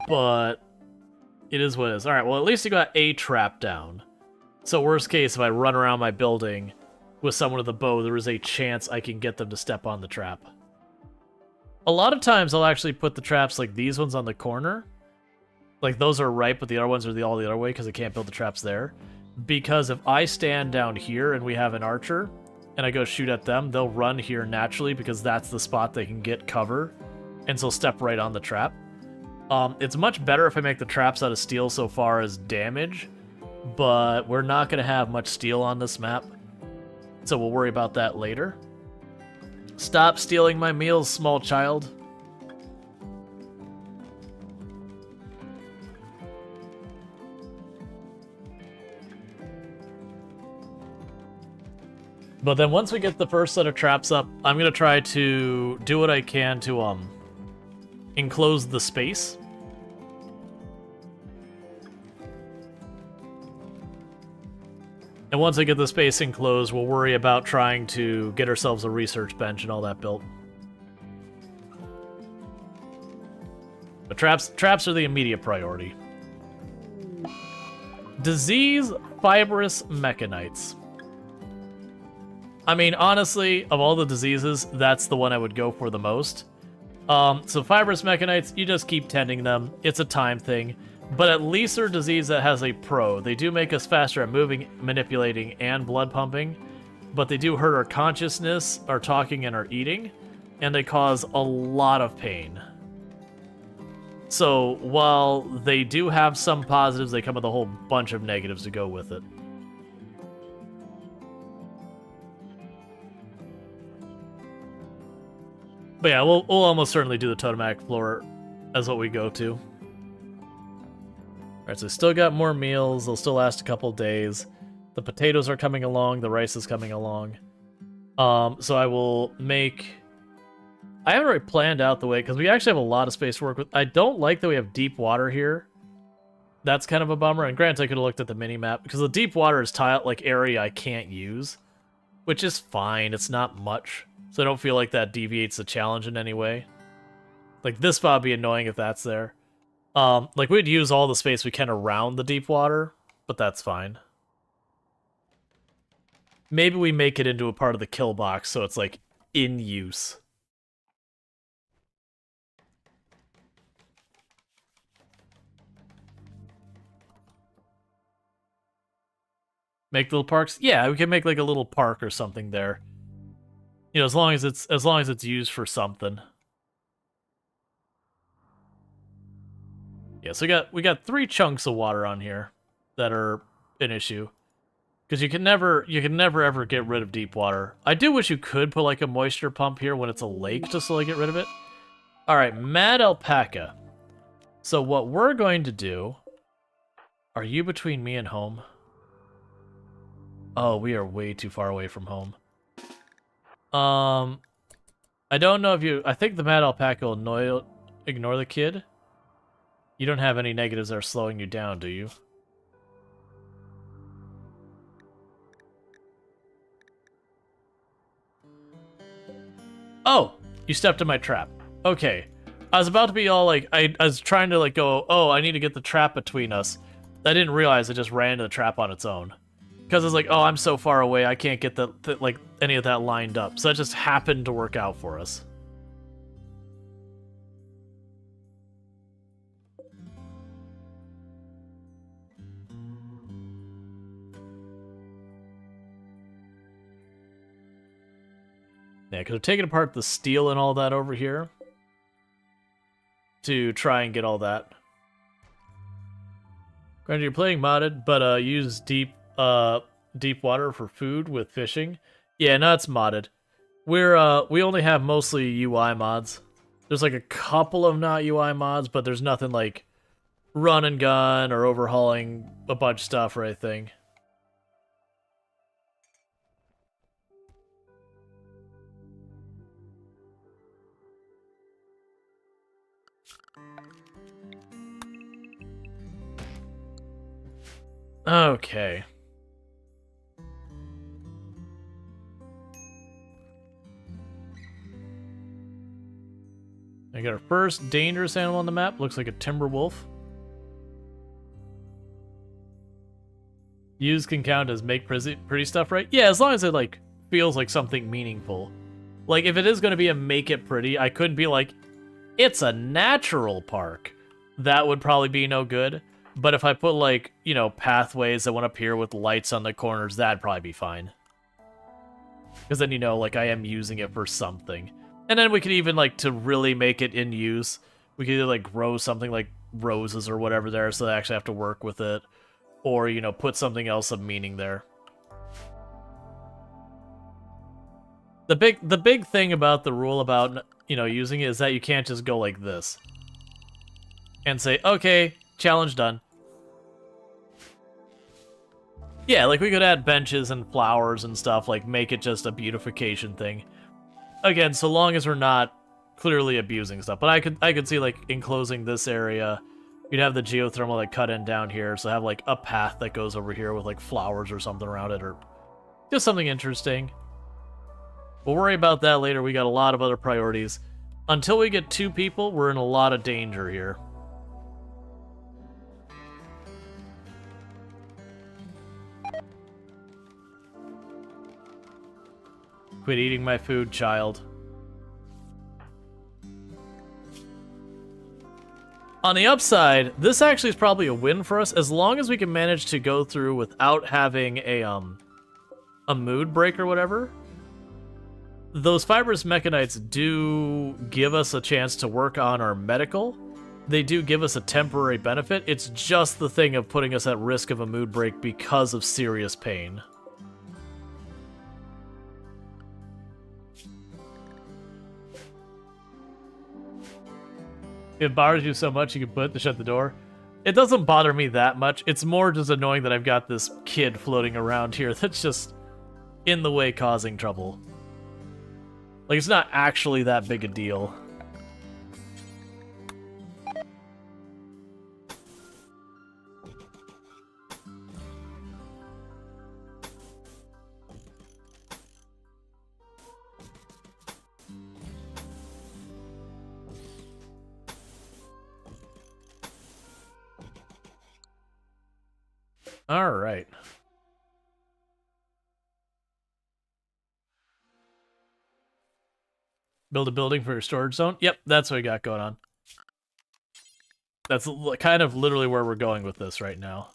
But it is what it is. Alright, well, at least you got a trap down. So worst case, if I run around my building with someone with a bow, there is a chance I can get them to step on the trap. A lot of times I'll actually put the traps like these ones on the corner. Like those are right, but the other ones are all the other way because I can't build the traps there. Because if I stand down here and we have an archer, and I go shoot at them, they'll run here naturally because that's the spot they can get cover, and so step right on the trap. It's much better if I make the traps out of steel so far as damage, but we're not going to have much steel on this map, so we'll worry about that later. Stop stealing my meals, small child. But then once we get the first set of traps up, I'm going to try to do what I can to enclose the space. And once I get the space enclosed, we'll worry about trying to get ourselves a research bench and all that built. But traps are the immediate priority. Disease fibrous mechanites. I mean, honestly, of all the diseases, that's the one I would go for the most. So fibrous mechanites, you just keep tending them. It's a time thing. But at least they're a disease that has a pro. They do make us faster at moving, manipulating, and blood pumping. But they do hurt our consciousness, our talking, and our eating. And they cause a lot of pain. So while they do have some positives, they come with a whole bunch of negatives to go with it. But yeah, we'll almost certainly do the Totemetic Floor as what we go to. Alright, so still got more meals. They'll still last a couple days. The potatoes are coming along. The rice is coming along. So I will make... I haven't really planned out the way, because we actually have a lot of space to work with. I don't like that we have deep water here. That's kind of a bummer. And granted, I could have looked at the mini-map, because the deep water is area I can't use. Which is fine. It's not much. So I don't feel like that deviates the challenge in any way. Like, this spot would be annoying if that's there. Like, we'd use all the space we can around the deep water, but that's fine. Maybe we make it into a part of the kill box so it's, like, in use. Make little parks? Yeah, we can make like a little park or something there. You know, as long as it's used for something. Yeah, so we got 3 chunks of water on here that are an issue. Because you can never ever get rid of deep water. I do wish you could put like a moisture pump here when it's a lake to slowly get rid of it. Alright, Mad Alpaca. So what we're going to do... Are you between me and home? Oh, we are way too far away from home. I don't know if you... I think the Mad Alpaca will ignore the kid. You don't have any negatives that are slowing you down, do you? Oh! You stepped in my trap. Okay. I was about to be all like... I was trying to like go, oh, I need to get the trap between us. I didn't realize it just ran into the trap on its own. Because it's like, oh, I'm so far away, I can't get like any of that lined up. So that just happened to work out for us. Yeah, because we're taking apart the steel and all that over here to try and get all that. Granted, you're playing modded, but use deep water for food with fishing. Yeah, no, it's modded. We only have mostly UI mods. There's like a couple of not UI mods, but there's nothing like run and gun or overhauling a bunch of stuff or anything. Okay. I got our first dangerous animal on the map. Looks like a timber wolf. Use can count as make pretty stuff, right? Yeah, as long as it like feels like something meaningful. Like if it is going to be a make it pretty, I couldn't be like, it's a natural park. That would probably be no good. But if I put, like, you know, pathways that went up here with lights on the corners, that'd probably be fine. Because then, you know, like, I am using it for something. And then we could even, like, to really make it in use, we could either, like, grow something like roses or whatever there so they actually have to work with it. Or, you know, put something else of meaning there. The big thing about the rule about, you know, using it is that you can't just go like this. And say, okay, challenge done. Yeah, like we could add benches and flowers and stuff, like make it just a beautification thing. Again, so long as we're not clearly abusing stuff. But I could see like enclosing this area. You'd have the geothermal that cut in down here, so have like a path that goes over here with like flowers or something around it, or just something interesting. We'll worry about that later. We got a lot of other priorities. Until we get 2 people, we're in a lot of danger here. Quit eating my food, child. On the upside, this actually is probably a win for us, as long as we can manage to go through without having a mood break or whatever. Those fibrous mechanites do give us a chance to work on our medical. They do give us a temporary benefit. It's just the thing of putting us at risk of a mood break because of serious pain. It bothers you so much you can put it to shut the door. It doesn't bother me that much. It's more just annoying that I've got this kid floating around here that's just in the way causing trouble. Like, it's not actually that big a deal. All right. Build a building for your storage zone? Yep, that's what we got going on. That's kind of literally where we're going with this right now.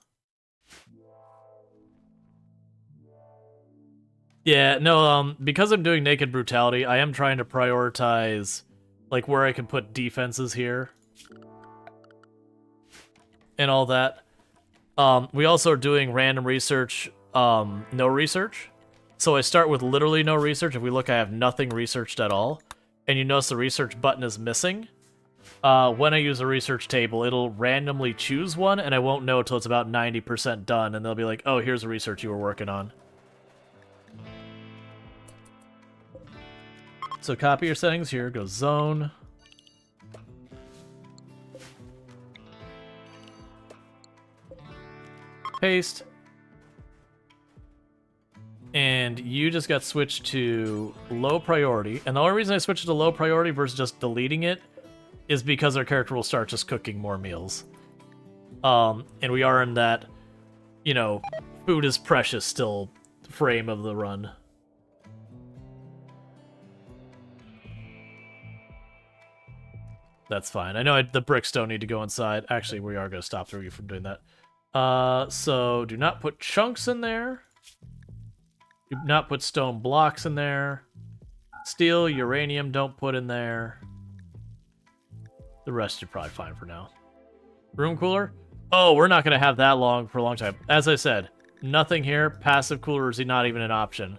Yeah, no, because I'm doing Naked Brutality, I am trying to prioritize, like, where I can put defenses here. And all that. We also are doing random research, no research. So I start with literally no research. If we look, I have nothing researched at all. And you notice the research button is missing. When I use a research table, it'll randomly choose one, and I won't know until it's about 90% done, and they'll be like, oh, here's the research you were working on. So copy your settings here, go zone. Paste. And you just got switched to low priority. And the only reason I switched to low priority versus just deleting it is because our character will start just cooking more meals. And we are in that, you know, food is precious still frame of the run. That's fine. I know the bricks don't need to go inside. Actually, we are going to stop you from doing that. So do not put chunks in there. Do not put stone blocks in there. Steel, uranium, don't put in there. The rest you're probably fine for now. Room cooler? Oh, we're not going to have that long for a long time. As I said, nothing here. Passive cooler is not even an option.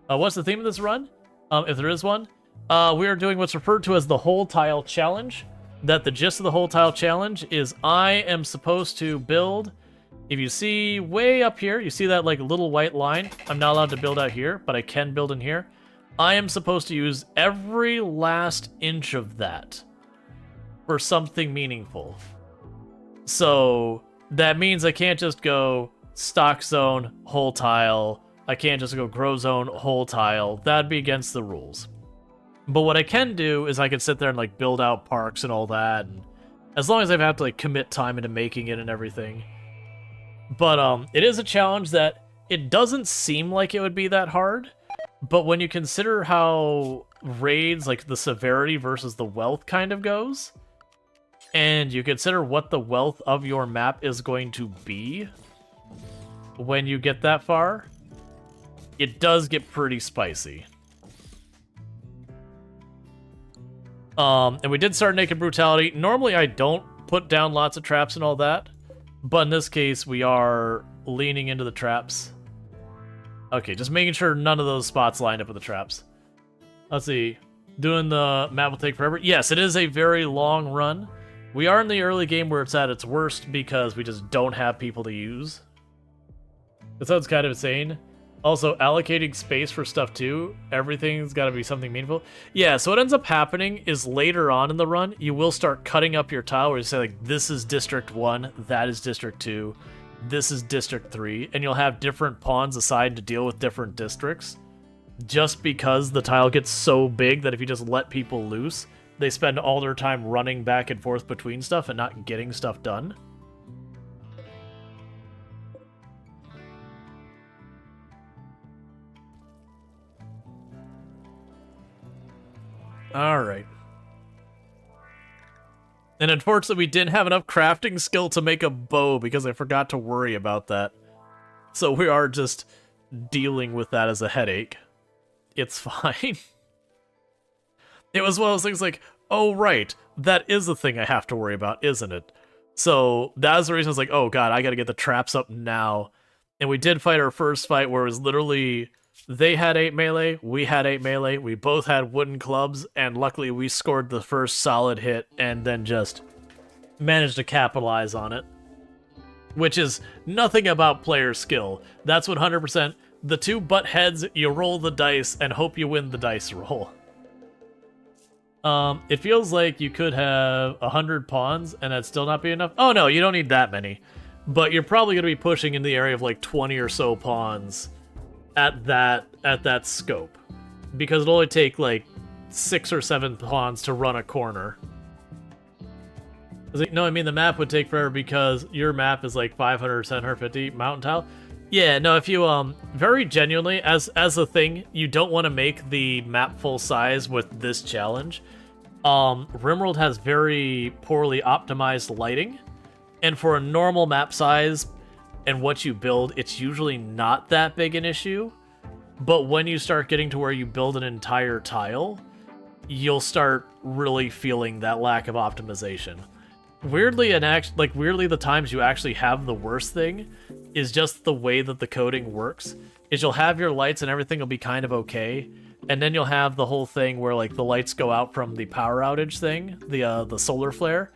What's the theme of this run? If there is one? We are doing what's referred to as the Whole Tile Challenge. That the gist of the Whole Tile Challenge is I am supposed to build... If you see way up here, you see that like little white line? I'm not allowed to build out here, but I can build in here. I am supposed to use every last inch of that for something meaningful. So that means I can't just go stock zone, whole tile. I can't just go grow zone, whole tile. That'd be against the rules. But what I can do is I can sit there and like build out parks and all that. And as long as I have to like commit time into making it and everything. But it is a challenge that it doesn't seem like it would be that hard. But when you consider how raids, like the severity versus the wealth kind of goes, and you consider what the wealth of your map is going to be when you get that far, it does get pretty spicy. And we did start Naked Brutality. Normally I don't put down lots of traps and all that, but in this case we are leaning into the traps. Okay, just making sure none of those spots line up with the traps. Let's see. Doing the map will take forever. Yes, it is a very long run. We are in the early game where it's at its worst because we just don't have people to use. That sounds kind of insane. Also, allocating space for stuff too. Everything's got to be something meaningful. Yeah, so what ends up happening is later on in the run, you will start cutting up your tile where you say, like, this is District 1, that is District 2, this is District 3, and you'll have different pawns assigned to deal with different districts. Just because the tile gets so big that if you just let people loose, they spend all their time running back and forth between stuff and not getting stuff done. Alright. And unfortunately, we didn't have enough crafting skill to make a bow because I forgot to worry about that. So we are just dealing with that as a headache. It's fine. It was one of those things like, oh, right, that is a thing I have to worry about, isn't it? So that was the reason I was like, oh, God, I gotta get the traps up now. And we did fight our first fight where it was literally... They had 8 melee, we had 8 melee, we both had wooden clubs, and luckily we scored the first solid hit and then just managed to capitalize on it. Which is nothing about player skill. That's 100%. The two butt heads, you roll the dice and hope you win the dice roll. It feels like you could have 100 pawns and that'd still not be enough. Oh no, you don't need that many. But you're probably going to be pushing in the area of like 20 or so pawns at that scope, because it'll only take like 6 or 7 pawns to run a corner. No, I mean the map would take forever because your map is like 500 or 750 mountain tile. Yeah, no, if you very genuinely as a thing, you don't want to make the map full size with this challenge. RimWorld has very poorly optimized lighting, and for a normal map size and what you build, it's usually not that big an issue. But when you start getting to where you build an entire tile, you'll start really feeling that lack of optimization. Weirdly, weirdly, the times you actually have the worst thing is just the way that the coding works. Is you'll have your lights and everything will be kind of okay, and then you'll have the whole thing where like the lights go out from the power outage thing, the solar flare,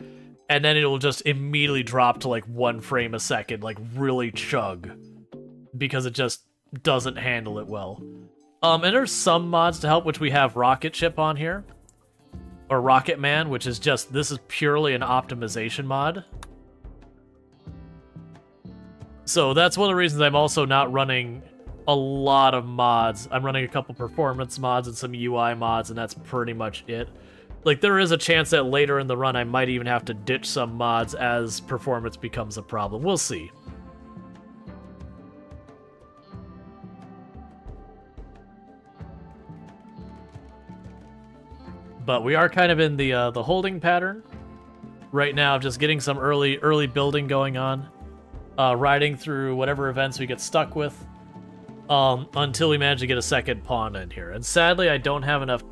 and then it'll just immediately drop to like 1 frame a second, like really chug, because it just doesn't handle it well. And there's some mods to help, which we have Rocket Ship on here, or Rocket Man, which is just, this is purely an optimization mod. So that's one of the reasons I'm also not running a lot of mods. I'm running a couple performance mods and some UI mods, and that's pretty much it. Like, there is a chance that later in the run I might even have to ditch some mods as performance becomes a problem. We'll see. But we are kind of in the holding pattern right now, just getting some early building going on, riding through whatever events we get stuck with, until we manage to get a second pawn in here. And sadly, I don't have enough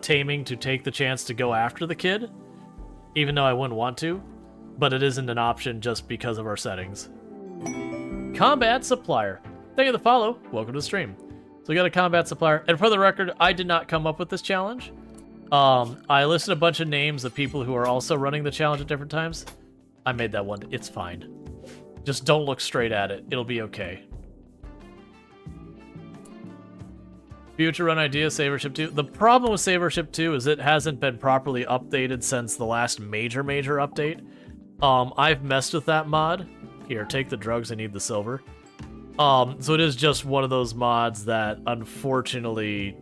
taming to take the chance to go after the kid, even though I wouldn't want to, but it isn't an option just because of our settings. Combat Supplier. Thank you for the follow. Welcome to the stream. So we got a combat supplier, and for the record, I did not come up with this challenge. I listed a bunch of names of people who are also running the challenge at different times. I made that one. It's fine. Just don't look straight at it. It'll be okay. Future run idea, Sabership 2. The problem with Sabership 2 is it hasn't been properly updated since the last major update. I've messed with that mod. Here, take the drugs, I need the silver. So it is just one of those mods that unfortunately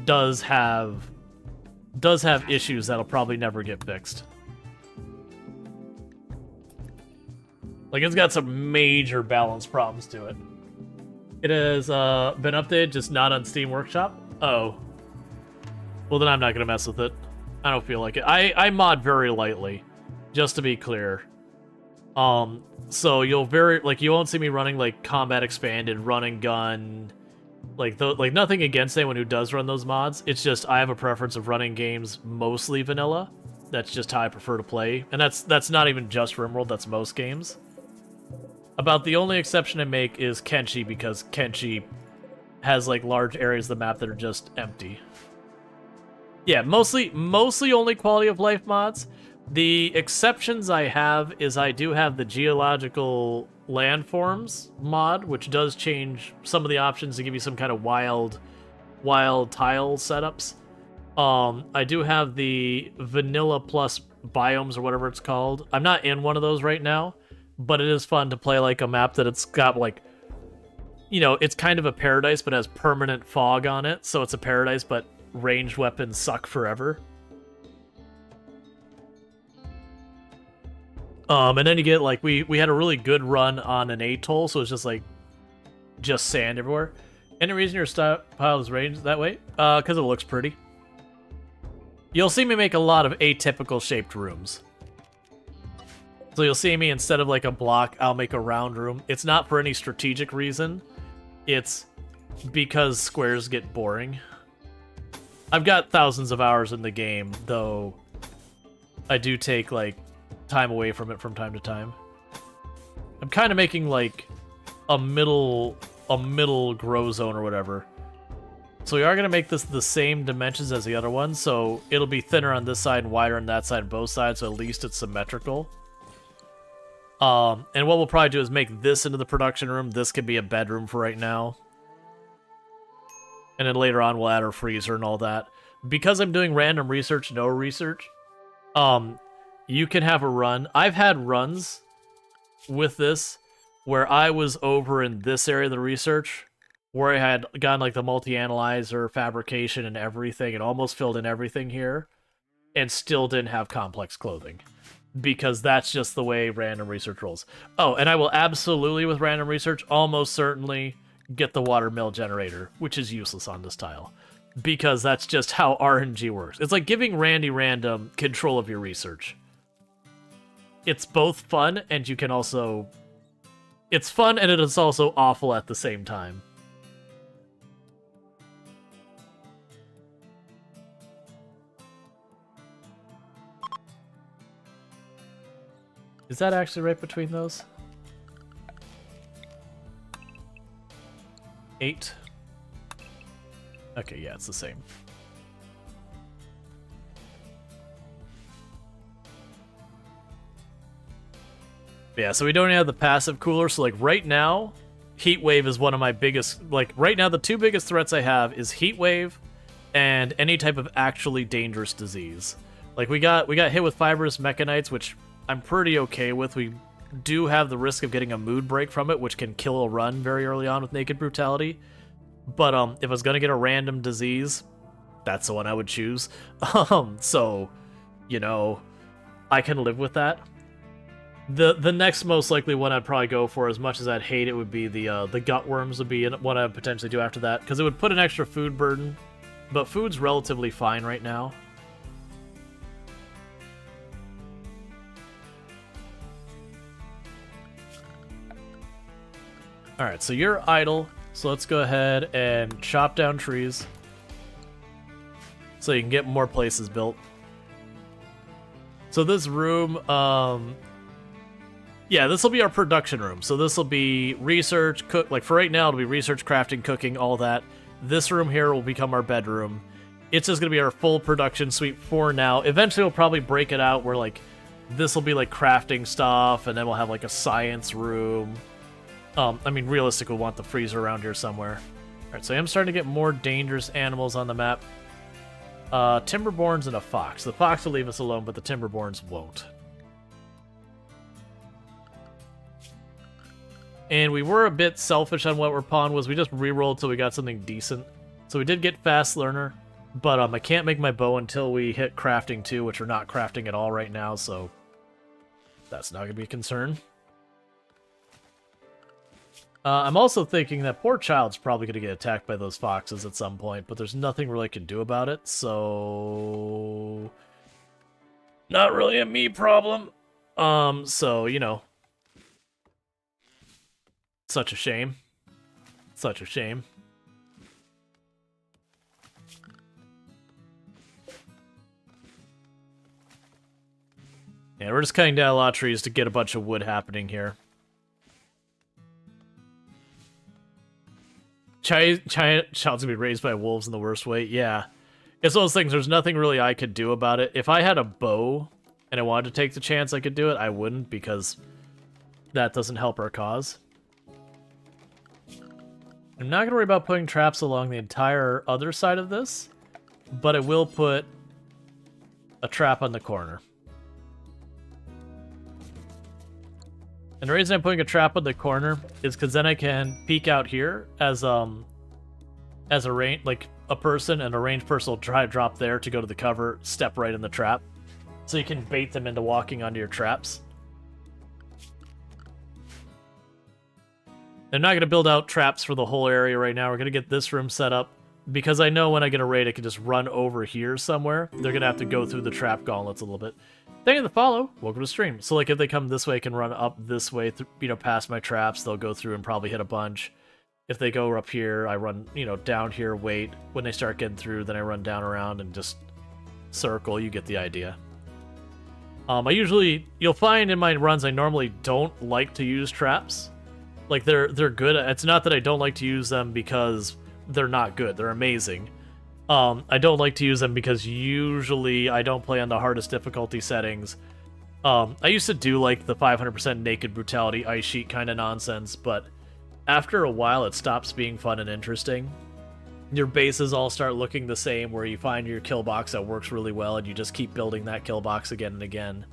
does have issues that'll probably never get fixed. Like, it's got some major balance problems to it. It has been updated, just not on Steam Workshop. Oh. Well, then I'm not gonna mess with it. I don't feel like it. I mod very lightly, just to be clear. So you won't see me running like Combat Expanded, Run and Gun, like nothing against anyone who does run those mods. It's just I have a preference of running games mostly vanilla. That's just how I prefer to play, and that's not even just RimWorld. That's most games. About the only exception I make is Kenshi, because Kenshi has like large areas of the map that are just empty. Yeah, mostly only quality of life mods. The exceptions I have is I do have the geological landforms mod, which does change some of the options to give you some kind of wild tile setups. I do have the vanilla plus biomes, or whatever it's called. I'm not in one of those right now, but it is fun to play like a map that it's got like, you know, it's kind of a paradise but has permanent fog on it, so it's a paradise but ranged weapons suck forever. And then you get like, we had a really good run on an atoll, so it's just sand everywhere. Any reason your stockpile is ranged that way? Because it looks pretty. You'll see me make a lot of atypical shaped rooms. So you'll see me, instead of like a block, I'll make a round room. It's not for any strategic reason. It's because squares get boring. I've got thousands of hours in the game, though I do take like time away from it from time to time. I'm kind of making like a middle grow zone or whatever. So we are going to make this the same dimensions as the other one, so it'll be thinner on this side and wider on that side, both sides, so at least it's symmetrical. And what we'll probably do is make this into the production room. This could be a bedroom for right now. And then later on we'll add our freezer and all that. Because I'm doing random research, no research, you can have a run. I've had runs with this where I was over in this area of the research, where I had gotten like the multi-analyzer, fabrication, and everything, and almost filled in everything here, and still didn't have complex clothing. Because that's just the way random research rolls. Oh, and I will absolutely, with random research, almost certainly get the water mill generator, which is useless on this tile. Because that's just how RNG works. It's like giving Randy Random control of your research. It's both fun, and you can also... It's fun, and it is also awful at the same time. Is that actually right between those? 8. Okay, yeah, it's the same. Yeah, so we don't have the passive cooler, so like right now, heat wave is one of my biggest, like right now the two biggest threats I have is heat wave and any type of actually dangerous disease. Like we got hit with fibrous mechanites, which I'm pretty okay with. We do have the risk of getting a mood break from it, which can kill a run very early on with naked brutality. But if I was gonna get a random disease, that's the one I would choose. So, you know, I can live with that. The next most likely one I'd probably go for, as much as I'd hate it, would be the gut worms would be what I'd potentially do after that, because it would put an extra food burden, but food's relatively fine right now. Alright, so you're idle, so let's go ahead and chop down trees so you can get more places built. So this room, yeah, this will be our production room. So this will be research, cook, like for right now, it'll be research, crafting, cooking, all that. This room here will become our bedroom. It's just going to be our full production suite for now. Eventually, we'll probably break it out where, like, this will be, like, crafting stuff, and then we'll have, like, a science room. I mean, realistically, we'll want the freezer around here somewhere. Alright, so I am starting to get more dangerous animals on the map. Timberborns and a fox. The fox will leave us alone, but the Timberborns won't. And we were a bit selfish on what our pawn was. We just re-rolled till we got something decent. So we did get Fast Learner, but I can't make my bow until we hit crafting 2, which we're not crafting at all right now, so that's not going to be a concern. I'm also thinking that poor child's probably going to get attacked by those foxes at some point, but there's nothing really I can do about it, so not really a me problem. So, you know, such a shame. Such a shame. Yeah, we're just cutting down a lot of trees to get a bunch of wood happening here. Child's gonna be raised by wolves in the worst way. Yeah. It's one of those things, there's nothing really I could do about it. If I had a bow and I wanted to take the chance I could do it, I wouldn't, because that doesn't help our cause. I'm not gonna worry about putting traps along the entire other side of this, but I will put a trap on the corner. And the reason I'm putting a trap on the corner is because then I can peek out here as a range, like a person, and a ranged person will try to drop there to go to the cover, step right in the trap. So you can bait them into walking onto your traps. I'm not going to build out traps for the whole area right now. We're going to get this room set up, because I know when I get a raid, I can just run over here somewhere. They're going to have to go through the trap gauntlets a little bit. Thank you for the follow. Welcome to the stream. So, like, if they come this way, I can run up this way, you know, past my traps. They'll go through and probably hit a bunch. If they go up here, I run, you know, down here, wait. When they start getting through, then I run down around and just circle. You get the idea. You'll find in my runs, I normally don't like to use traps. Like, they're good. It's not that I don't like to use them because they're not good. They're amazing. I don't like to use them because usually I don't play on the hardest difficulty settings. I used to do like the 500% naked brutality ice sheet kind of nonsense, but after a while it stops being fun and interesting. Your bases all start looking the same, where you find your kill box that works really well and you just keep building that kill box again and again.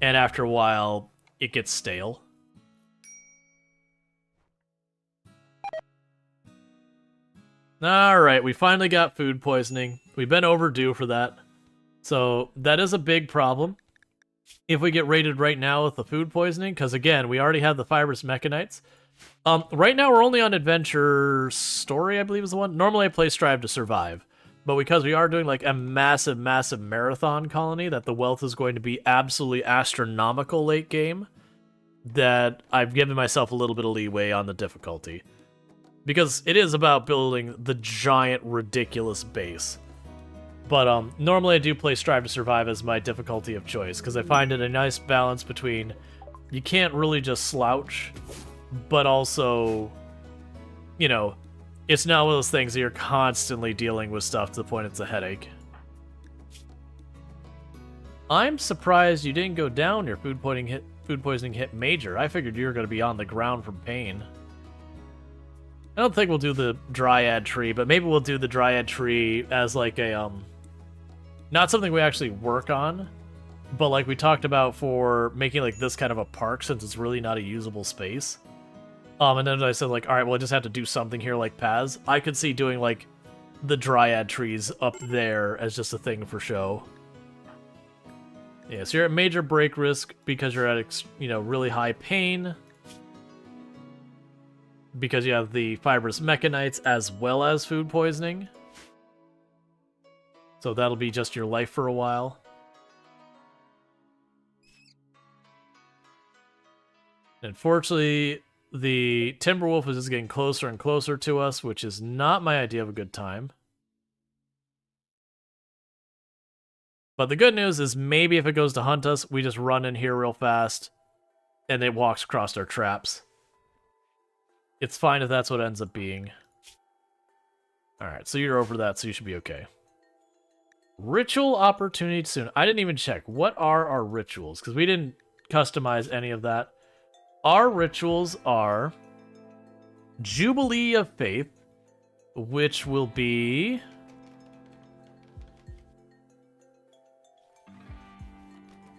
And after a while, it gets stale. Alright, we finally got food poisoning. We've been overdue for that. So, that is a big problem. If we get raided right now with the food poisoning, because again, we already have the fibrous mechanites. Right now we're only on Adventure Story, I believe is the one. Normally I play Strive to Survive. But because we are doing like a massive, massive marathon colony, that the wealth is going to be absolutely astronomical late game, that I've given myself a little bit of leeway on the difficulty. Because it is about building the giant, ridiculous base. But normally I do play Strive to Survive as my difficulty of choice, because I find it a nice balance between you can't really just slouch, but also, you know, it's not one of those things that you're constantly dealing with stuff to the point it's a headache. I'm surprised you didn't go down. Your food poisoning hit major. I figured you were going to be on the ground from pain. I don't think we'll do the Dryad tree, but maybe we'll do the Dryad tree as like a, not something we actually work on, but like we talked about for making like this kind of a park, since it's really not a usable space. And then I said like, all right, well I just have to do something here like paths. I could see doing like the Dryad trees up there as just a thing for show. Yeah, so you're at major break risk because you're at, you know, really high pain. Because you have the fibrous mechanites as well as food poisoning. So that'll be just your life for a while. Unfortunately, the Timberwolf is just getting closer and closer to us, which is not my idea of a good time. But the good news is maybe if it goes to hunt us, we just run in here real fast and it walks across our traps. It's fine if that's what it ends up being. Alright, so you're over that, so you should be okay. Ritual opportunity soon. I didn't even check. What are our rituals? Because we didn't customize any of that. Our rituals are Jubilee of Faith, which will be...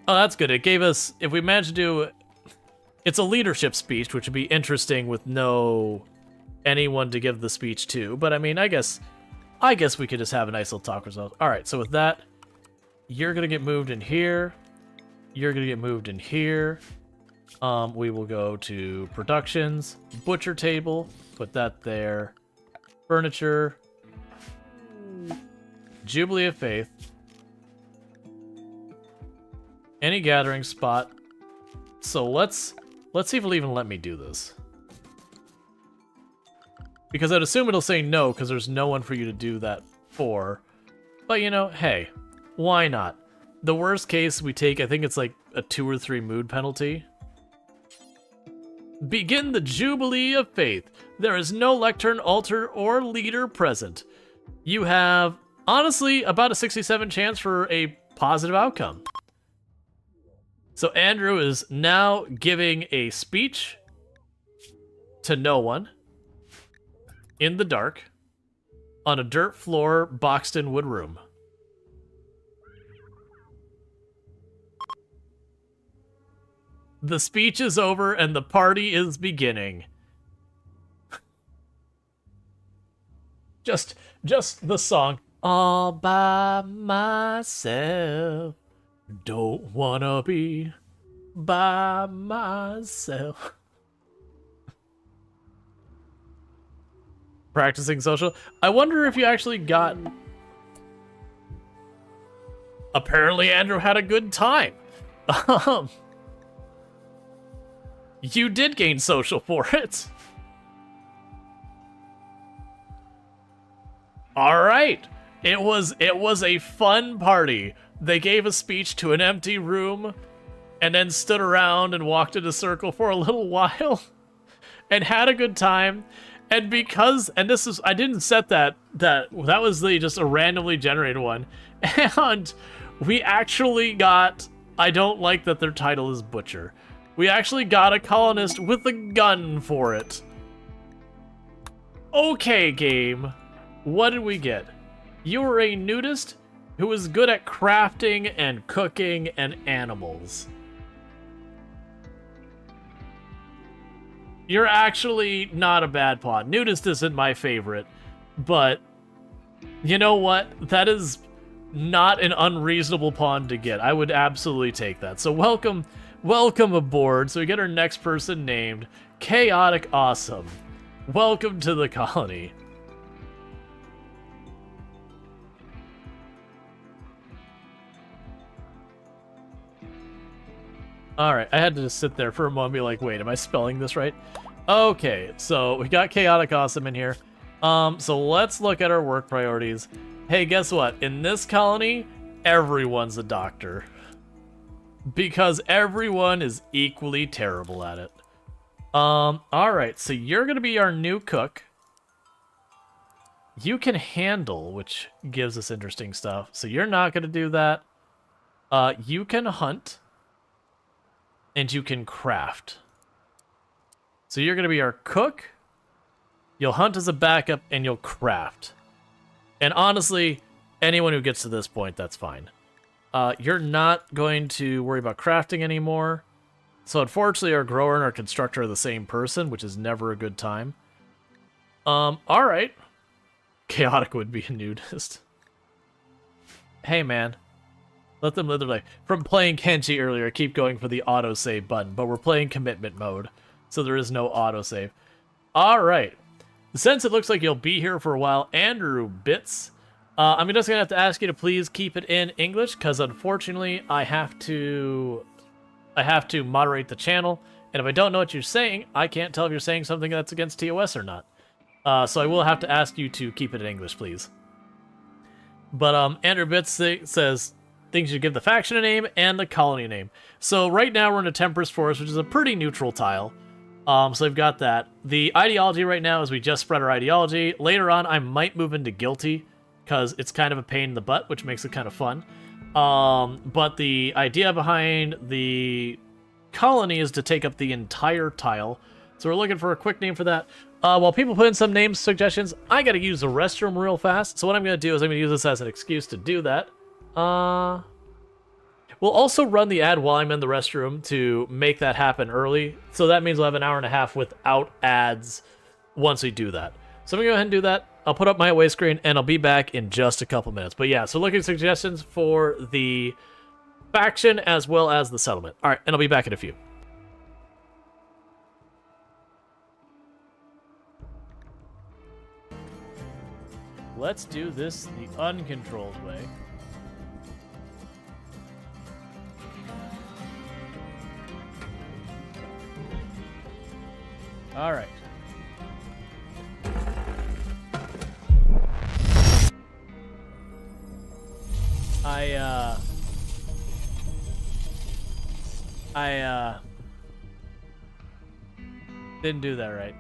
Oh, that's good. It gave us... If we manage to do... It's a leadership speech, which would be interesting with no anyone to give the speech to. But I mean, I guess we could just have a nice little talk ourselves. All right, so with that, you're gonna get moved in here. You're gonna get moved in here. We will go to productions, butcher table, put that there. Furniture, Jubilee of Faith, any gathering spot. So let's see if it'll even let me do this. Because I'd assume it'll say no, because there's no one for you to do that for. But, you know, hey, why not? The worst case we take, I think it's like a 2 or 3 mood penalty. Begin the Jubilee of Faith. There is no lectern, altar, or leader present. You have, honestly, about a 67 chance for a positive outcome. So Andrew is now giving a speech to no one in the dark on a dirt floor boxed in wood room. The speech is over and the party is beginning. just the song. All by myself. Don't wanna be by myself. Practicing social. I wonder if you actually got... Apparently Andrew had a good time. You did gain social for it. All right. It was a fun party. They gave a speech to an empty room and then stood around and walked in a circle for a little while and had a good time. And because, and this is, I didn't set that was just a randomly generated one. And we actually got, I don't like that their title is Butcher. We actually got a colonist with a gun for it. Okay, game. What did we get? You were a nudist who was good at crafting and cooking and animals. You're actually not a bad pawn. Nudist isn't my favorite, but you know what? That is not an unreasonable pawn to get. I would absolutely take that. So welcome aboard. So we get our next person named Chaotic Awesome. Welcome to the colony. Alright, I had to just sit there for a moment and be like, wait, am I spelling this right? Okay, so we got Chaotic Awesome in here. So let's look at our work priorities. Hey, guess what? In this colony, everyone's a doctor. Because everyone is equally terrible at it. Alright, so you're gonna be our new cook. You can handle, which gives us interesting stuff. So you're not gonna do that. You can hunt. And you can craft. So you're gonna be our cook. You'll hunt as a backup, and you'll craft. And honestly, anyone who gets to this point, that's fine. You're not going to worry about crafting anymore. So unfortunately, our grower and our constructor are the same person, which is never a good time. Alright. Chaotic would be a nudist. Hey, man. Let them live their life. From playing Kenshi earlier, I keep going for the autosave button, but we're playing commitment mode, so there is no autosave. Alright. Since it looks like you'll be here for a while, Andrew Bits, I'm just going to have to ask you to please keep it in English, because unfortunately, I have to moderate the channel, and if I don't know what you're saying, I can't tell if you're saying something that's against TOS or not. So I will have to ask you to keep it in English, please. But Andrew Bits says things you give the faction a name and the colony a name. So right now we're in a Temperance Forest, which is a pretty neutral tile. So I've got that. The ideology right now is we just spread our ideology. Later on, I might move into Guilty, because it's kind of a pain in the butt, which makes it kind of fun. But the idea behind the colony is to take up the entire tile. So we're looking for a quick name for that. While people put in some name suggestions, I gotta use the restroom real fast. So what I'm gonna do is I'm gonna use this as an excuse to do that. We'll also run the ad while I'm in the restroom to make that happen early. So that means we'll have an hour and a half without ads once we do that. So I'm gonna go ahead and do that. I'll put up my away screen and I'll be back in just a couple minutes. But yeah, so looking at suggestions for the faction as well as the settlement. All right, and I'll be back in a few. Let's do this the uncontrolled way. All right. I didn't do that right.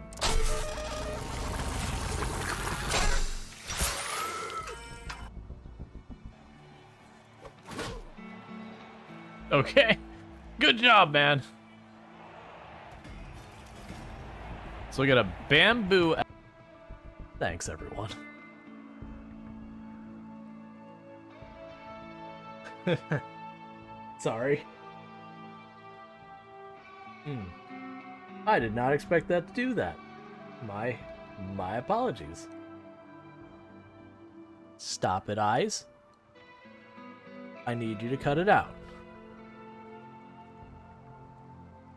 Okay. Good job, man. So we got a bamboo. Thanks, everyone. Sorry. I did not expect that to do that. My apologies. Stop it, eyes. I need you to cut it out.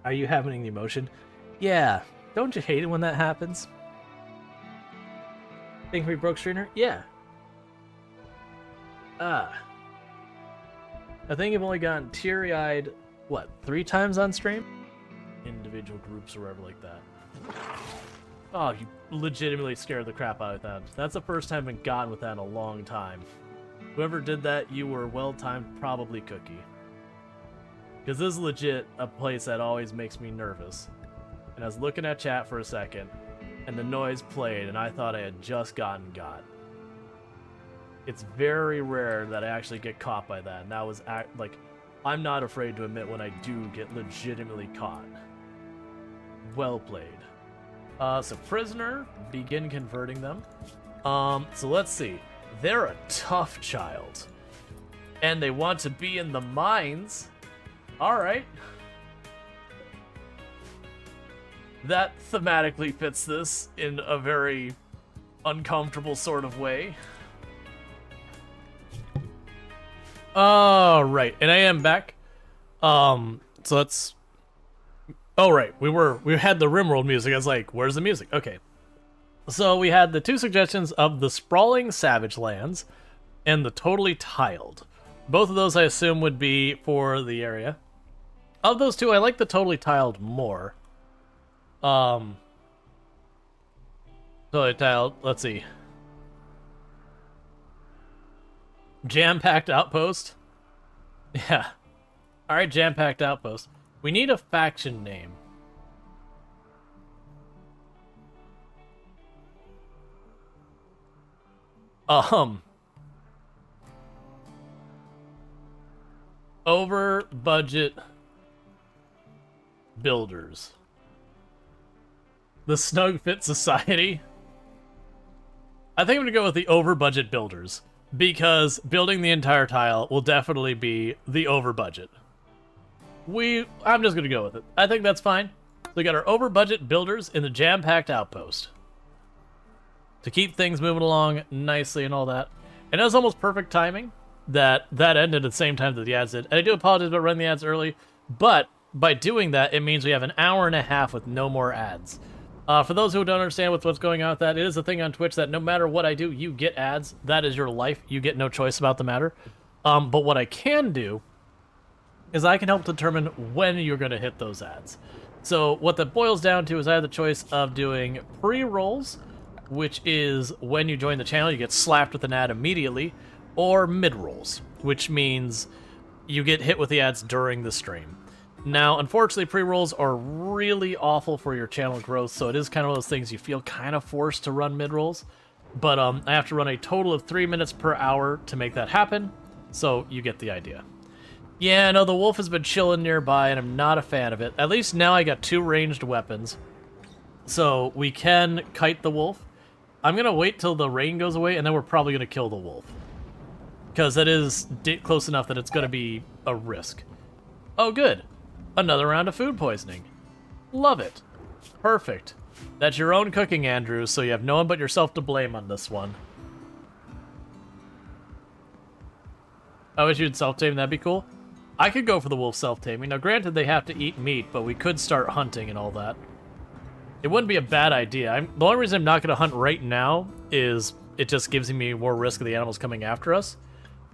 Are you having an emotion? Yeah. Don't you hate it when that happens? Think we broke Strainer? Yeah. I think I've only gotten teary-eyed, what, 3 times on stream? Individual groups or whatever like that. Oh, you legitimately scared the crap out of that. That's the first time I've been gotten with that in a long time. Whoever did that, you were well-timed, probably Cookie. Because this is legit a place that always makes me nervous. And I was looking at chat for a second, and the noise played, and I thought I had just gotten got. It's very rare that I actually get caught by that, and that was, like, I'm not afraid to admit when I do get legitimately caught. Well played. So prisoner, begin converting them. So let's see. They're a tough child. And they want to be in the mines. Alright. That thematically fits this in a very uncomfortable sort of way. Alright, and I am back. So let's... Oh, right, we had the RimWorld music. I was like, where's the music? Okay. So we had the 2 suggestions of the Sprawling Savage Lands and the Totally Tiled. Both of those I assume would be for the area. Of those 2, I like the Totally Tiled more. So Toilet tile, let's see. Jam-packed outpost? Yeah. Alright, jam-packed outpost. We need a faction name. Over budget builders. The Snug Fit Society. I think I'm gonna go with the over budget builders because building the entire tile will definitely be the over budget. I'm just gonna go with it. I think that's fine. So we got our over budget builders in the jam-packed outpost to keep things moving along nicely and all that. And it was almost perfect timing that ended at the same time that the ads did. And I do apologize about running the ads early, but by doing that, it means we have an hour and a half with no more ads. For those who don't understand what's going on with that, it is a thing on Twitch that no matter what I do, you get ads. That is your life. You get no choice about the matter. But what I can do is I can help determine when you're going to hit those ads. So what that boils down to is I have the choice of doing pre-rolls, which is when you join the channel, you get slapped with an ad immediately, or mid-rolls, which means you get hit with the ads during the stream. Now, unfortunately, pre-rolls are really awful for your channel growth, so it is kind of one of those things you feel kind of forced to run mid-rolls. But I have to run a total of 3 minutes per hour to make that happen, so you get the idea. Yeah, no, the wolf has been chilling nearby, and I'm not a fan of it. At least now I got 2 ranged weapons, so we can kite the wolf. I'm going to wait till the rain goes away, and then we're probably going to kill the wolf. Because that is close enough that it's going to be a risk. Oh, good. Another round of food poisoning. Love it. Perfect. That's your own cooking, Andrew, so you have no one but yourself to blame on this one. I wish you'd self-tame, that'd be cool. I could go for the wolf self-taming. Now, granted, they have to eat meat, but we could start hunting and all that. It wouldn't be a bad idea. The only reason I'm not going to hunt right now is it just gives me more risk of the animals coming after us.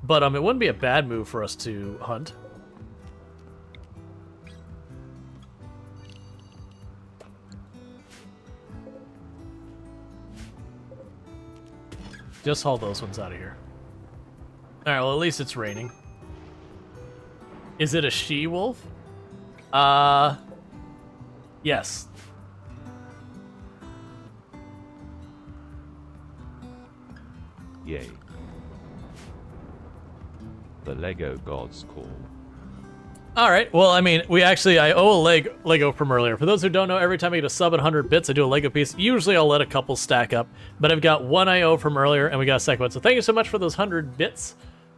But it wouldn't be a bad move for us to hunt. Just haul those ones out of here. Alright, well, at least it's raining. Is it a she-wolf? Yes. Yay. The Lego gods call. Alright, well, I mean, I owe a Lego from earlier. For those who don't know, every time I get a sub at 100 bits, I do a Lego piece. Usually I'll let a couple stack up, but I've got one I owe from earlier, and we got a second one. So thank you so much for those 100 bits,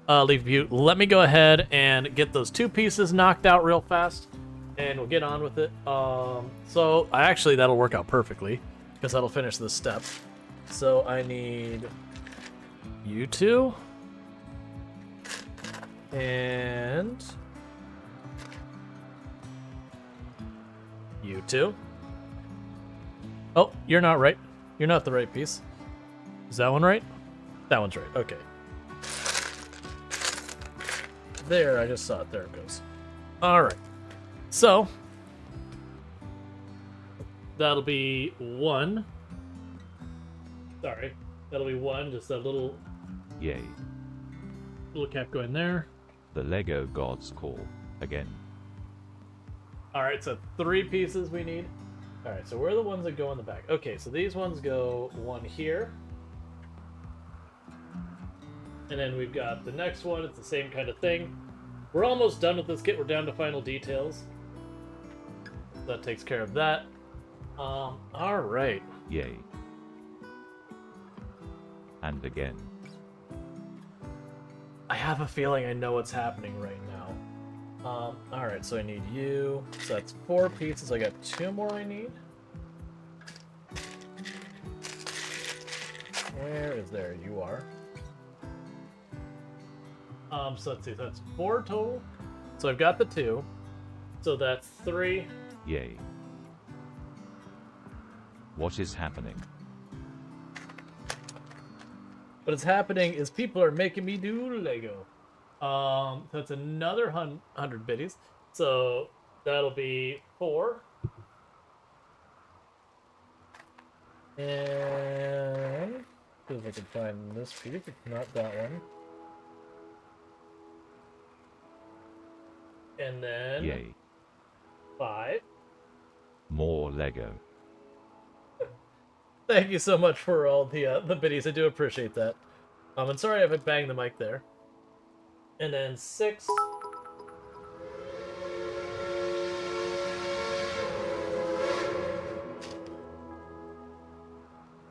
Leaf Butte. Let me go ahead and get those 2 pieces knocked out real fast, and we'll get on with it. So actually, that'll work out perfectly, because that'll finish this step. So I need you 2, and you 2. Oh, you're not right. You're not the right piece. Is that one right? That one's right. Okay. There, I just saw it. There it goes. All right. So, that'll be 1. Sorry. That'll be 1, just that little Yay. cap going there. The Lego gods call again. Alright, so 3 pieces we need. Alright, so where are the ones that go in the back? Okay, so these ones go 1 here. And then we've got the next one. It's the same kind of thing. We're almost done with this kit. We're down to final details. That takes care of that. Alright. Yay. And again. I have a feeling I know what's happening right now. Alright, so I need you. So that's 4 pieces. I got 2 more I need. Where is there? You are. So let's see. So that's 4 total. So I've got the 2. So that's 3. Yay. What is happening? What's happening is people are making me do Lego. That's another 100 biddies. So that'll be 4. And See if I can find this piece. It's not that one. And then Yay. 5. More Lego. Thank you so much for all the biddies. I do appreciate that. And sorry if I banged the mic there. And then 6.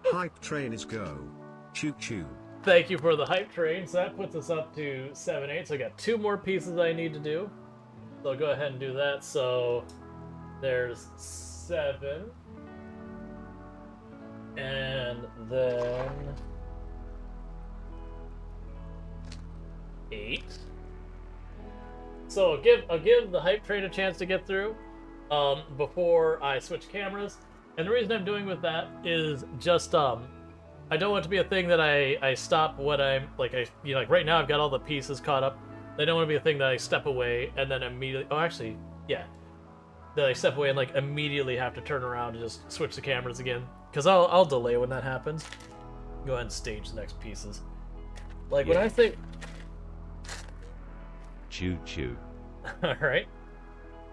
Hype train is go. Choo choo. Thank you for the hype train. So that puts us up to 7, 8. So I got 2 more pieces I need to do. So I'll go ahead and do that. So there's 7. And then 8. So I'll give the hype train a chance to get through before I switch cameras. And the reason I'm doing with that is just I don't want it to be a thing that I stop when I'm like like right now I've got all the pieces caught up. I don't want to be a thing that I step away and then immediately that I step away and like immediately have to turn around and just switch the cameras again. Because I'll delay when that happens. Go ahead and stage the next pieces. Like when I think Choo choo. alright.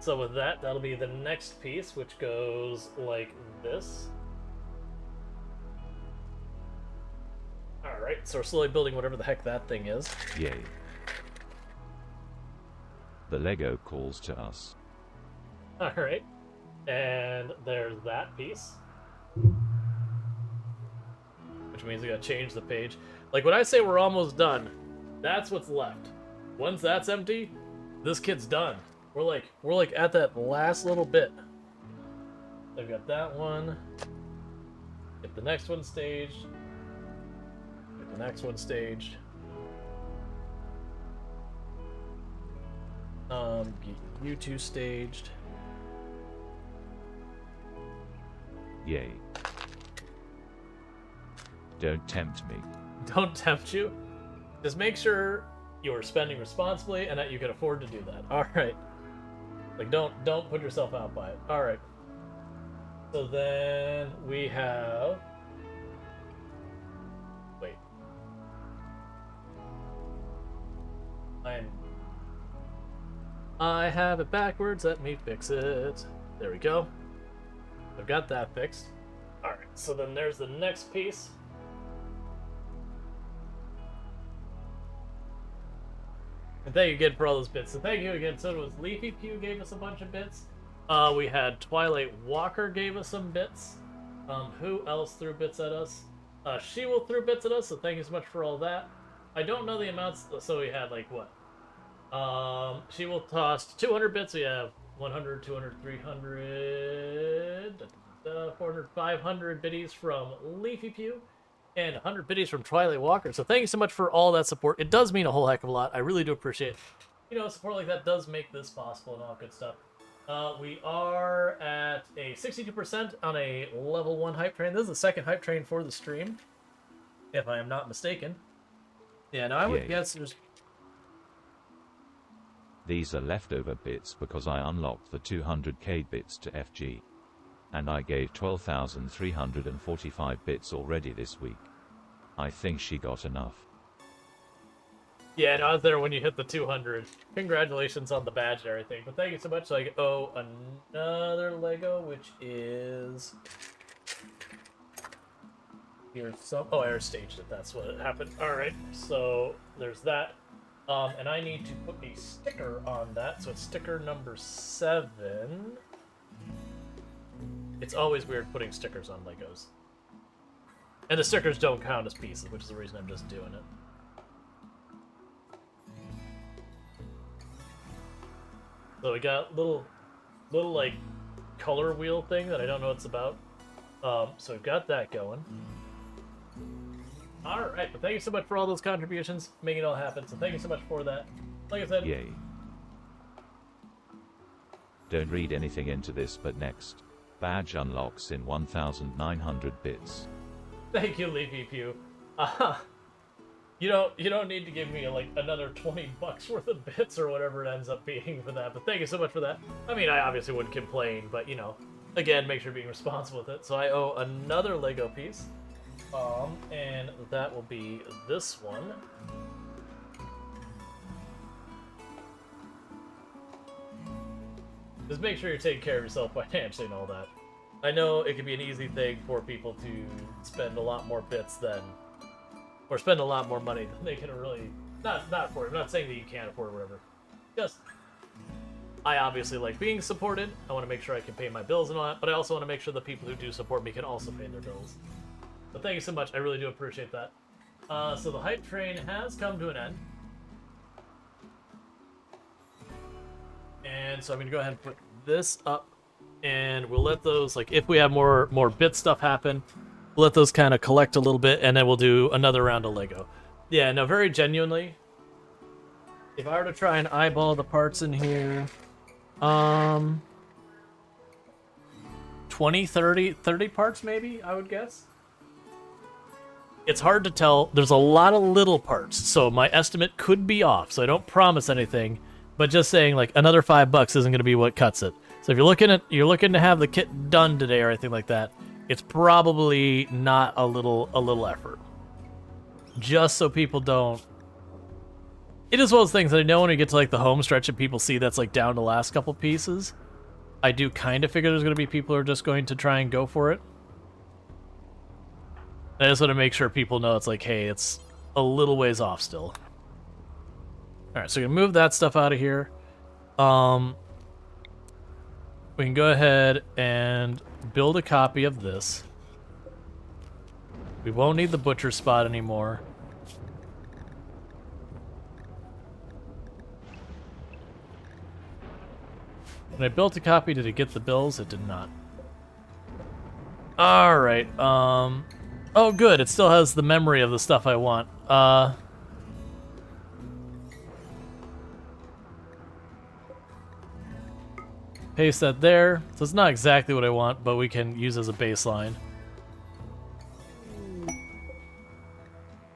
So with that, that'll be the next piece, which goes like this. Alright, so we're slowly building whatever the heck that thing is. Yay. The Lego calls to us. Alright. And there's that piece. Which means we gotta change the page. Like when I say we're almost done, that's what's left. Once that's empty, this kit's done. We're like at that last little bit. I've got that one. Get the next one staged. Get the next one staged. Get you 2 staged. Yay. Don't tempt me. Don't tempt you. Just make sure you're spending responsibly and that you can afford to do that. All right. Like don't put yourself out by it. All right. So then we have. Wait. I have it backwards. Let me fix it. There we go. I've got that fixed. All right. So then there's the next piece. And thank you again for all those bits. So thank you again. So it was Leafy Pew gave us a bunch of bits. We had Twilight Walker gave us some bits. Who else threw bits at us? She will threw bits at us, so thank you so much for all that. I don't know the amounts, so we had like what? She will tossed 200 bits. We have 100, 200, 300, 400, 500 biddies from Leafy Pew. And 100 biddies from Twilight Walker. So thank you so much for all that support. It does mean a whole heck of a lot. I really do appreciate it. Support like that does make this possible and all good stuff. We are at a 62% on a level 1 hype train. This is the second hype train for the stream, if I am not mistaken. Yeah, no, I would guess there's... These are leftover bits because I unlocked the 200k bits to FG. And I gave 12,345 bits already this week. I think she got enough. Yeah, no, I was there when you hit the 200. Congratulations on the badge and everything. But thank you so much. So I owe another Lego, which is... Here's some... Oh, I already staged it. That's what happened. Alright, so there's that. And I need to put a sticker on that. So it's sticker number 7. It's always weird putting stickers on Legos. And the stickers don't count as pieces, which is the reason I'm just doing it. So we got little like color wheel thing that I don't know what it's about. So we've got that going. Alright, but thank you so much for all those contributions, making it all happen. So thank you so much for that. Like I said, Yay. Don't read anything into this, but next. Badge unlocks in 1,900 bits. Thank you, Leafy Pew. You don't need to give me like another $20 worth of bits or whatever it ends up being for that. But thank you so much for that. I mean, I obviously wouldn't complain, but again, make sure you're being responsible with it. So I owe another Lego piece. And that will be this one. Just make sure you're taking care of yourself financially and all that. I know it can be an easy thing for people to spend a lot more bits than, or spend a lot more money than they can really, not afford. I'm not saying that you can't afford whatever. Just, I obviously like being supported. I want to make sure I can pay my bills and all that, but I also want to make sure the people who do support me can also pay their bills. But thank you so much. I really do appreciate that. So the hype train has come to an end. And so I'm going to go ahead and put this up. And we'll let those, like, if we have more bit stuff happen, we'll let those kind of collect a little bit, and then we'll do another round of Lego. Yeah, no, very genuinely, if I were to try and eyeball the parts in here, 20, 30 parts maybe, I would guess. It's hard to tell. There's a lot of little parts, so my estimate could be off, so I don't promise anything, but just saying, like, another $5 isn't going to be what cuts it. So if you're looking to have the kit done today or anything like that, it's probably not a little effort. Just so people don't. It is one of those things that I know when we get to like the home stretch and people see that's like down to the last couple pieces. I do kind of figure there's going to be people who are just going to try and go for it. I just want to make sure people know it's like, hey, it's a little ways off still. All right, so we can move that stuff out of here. We can go ahead and build a copy of this. We won't need the butcher spot anymore. When I built a copy, did it get the bills? It did not. Alright, oh good, it still has the memory of the stuff I want. Paste that there. So it's not exactly what I want, but we can use as a baseline.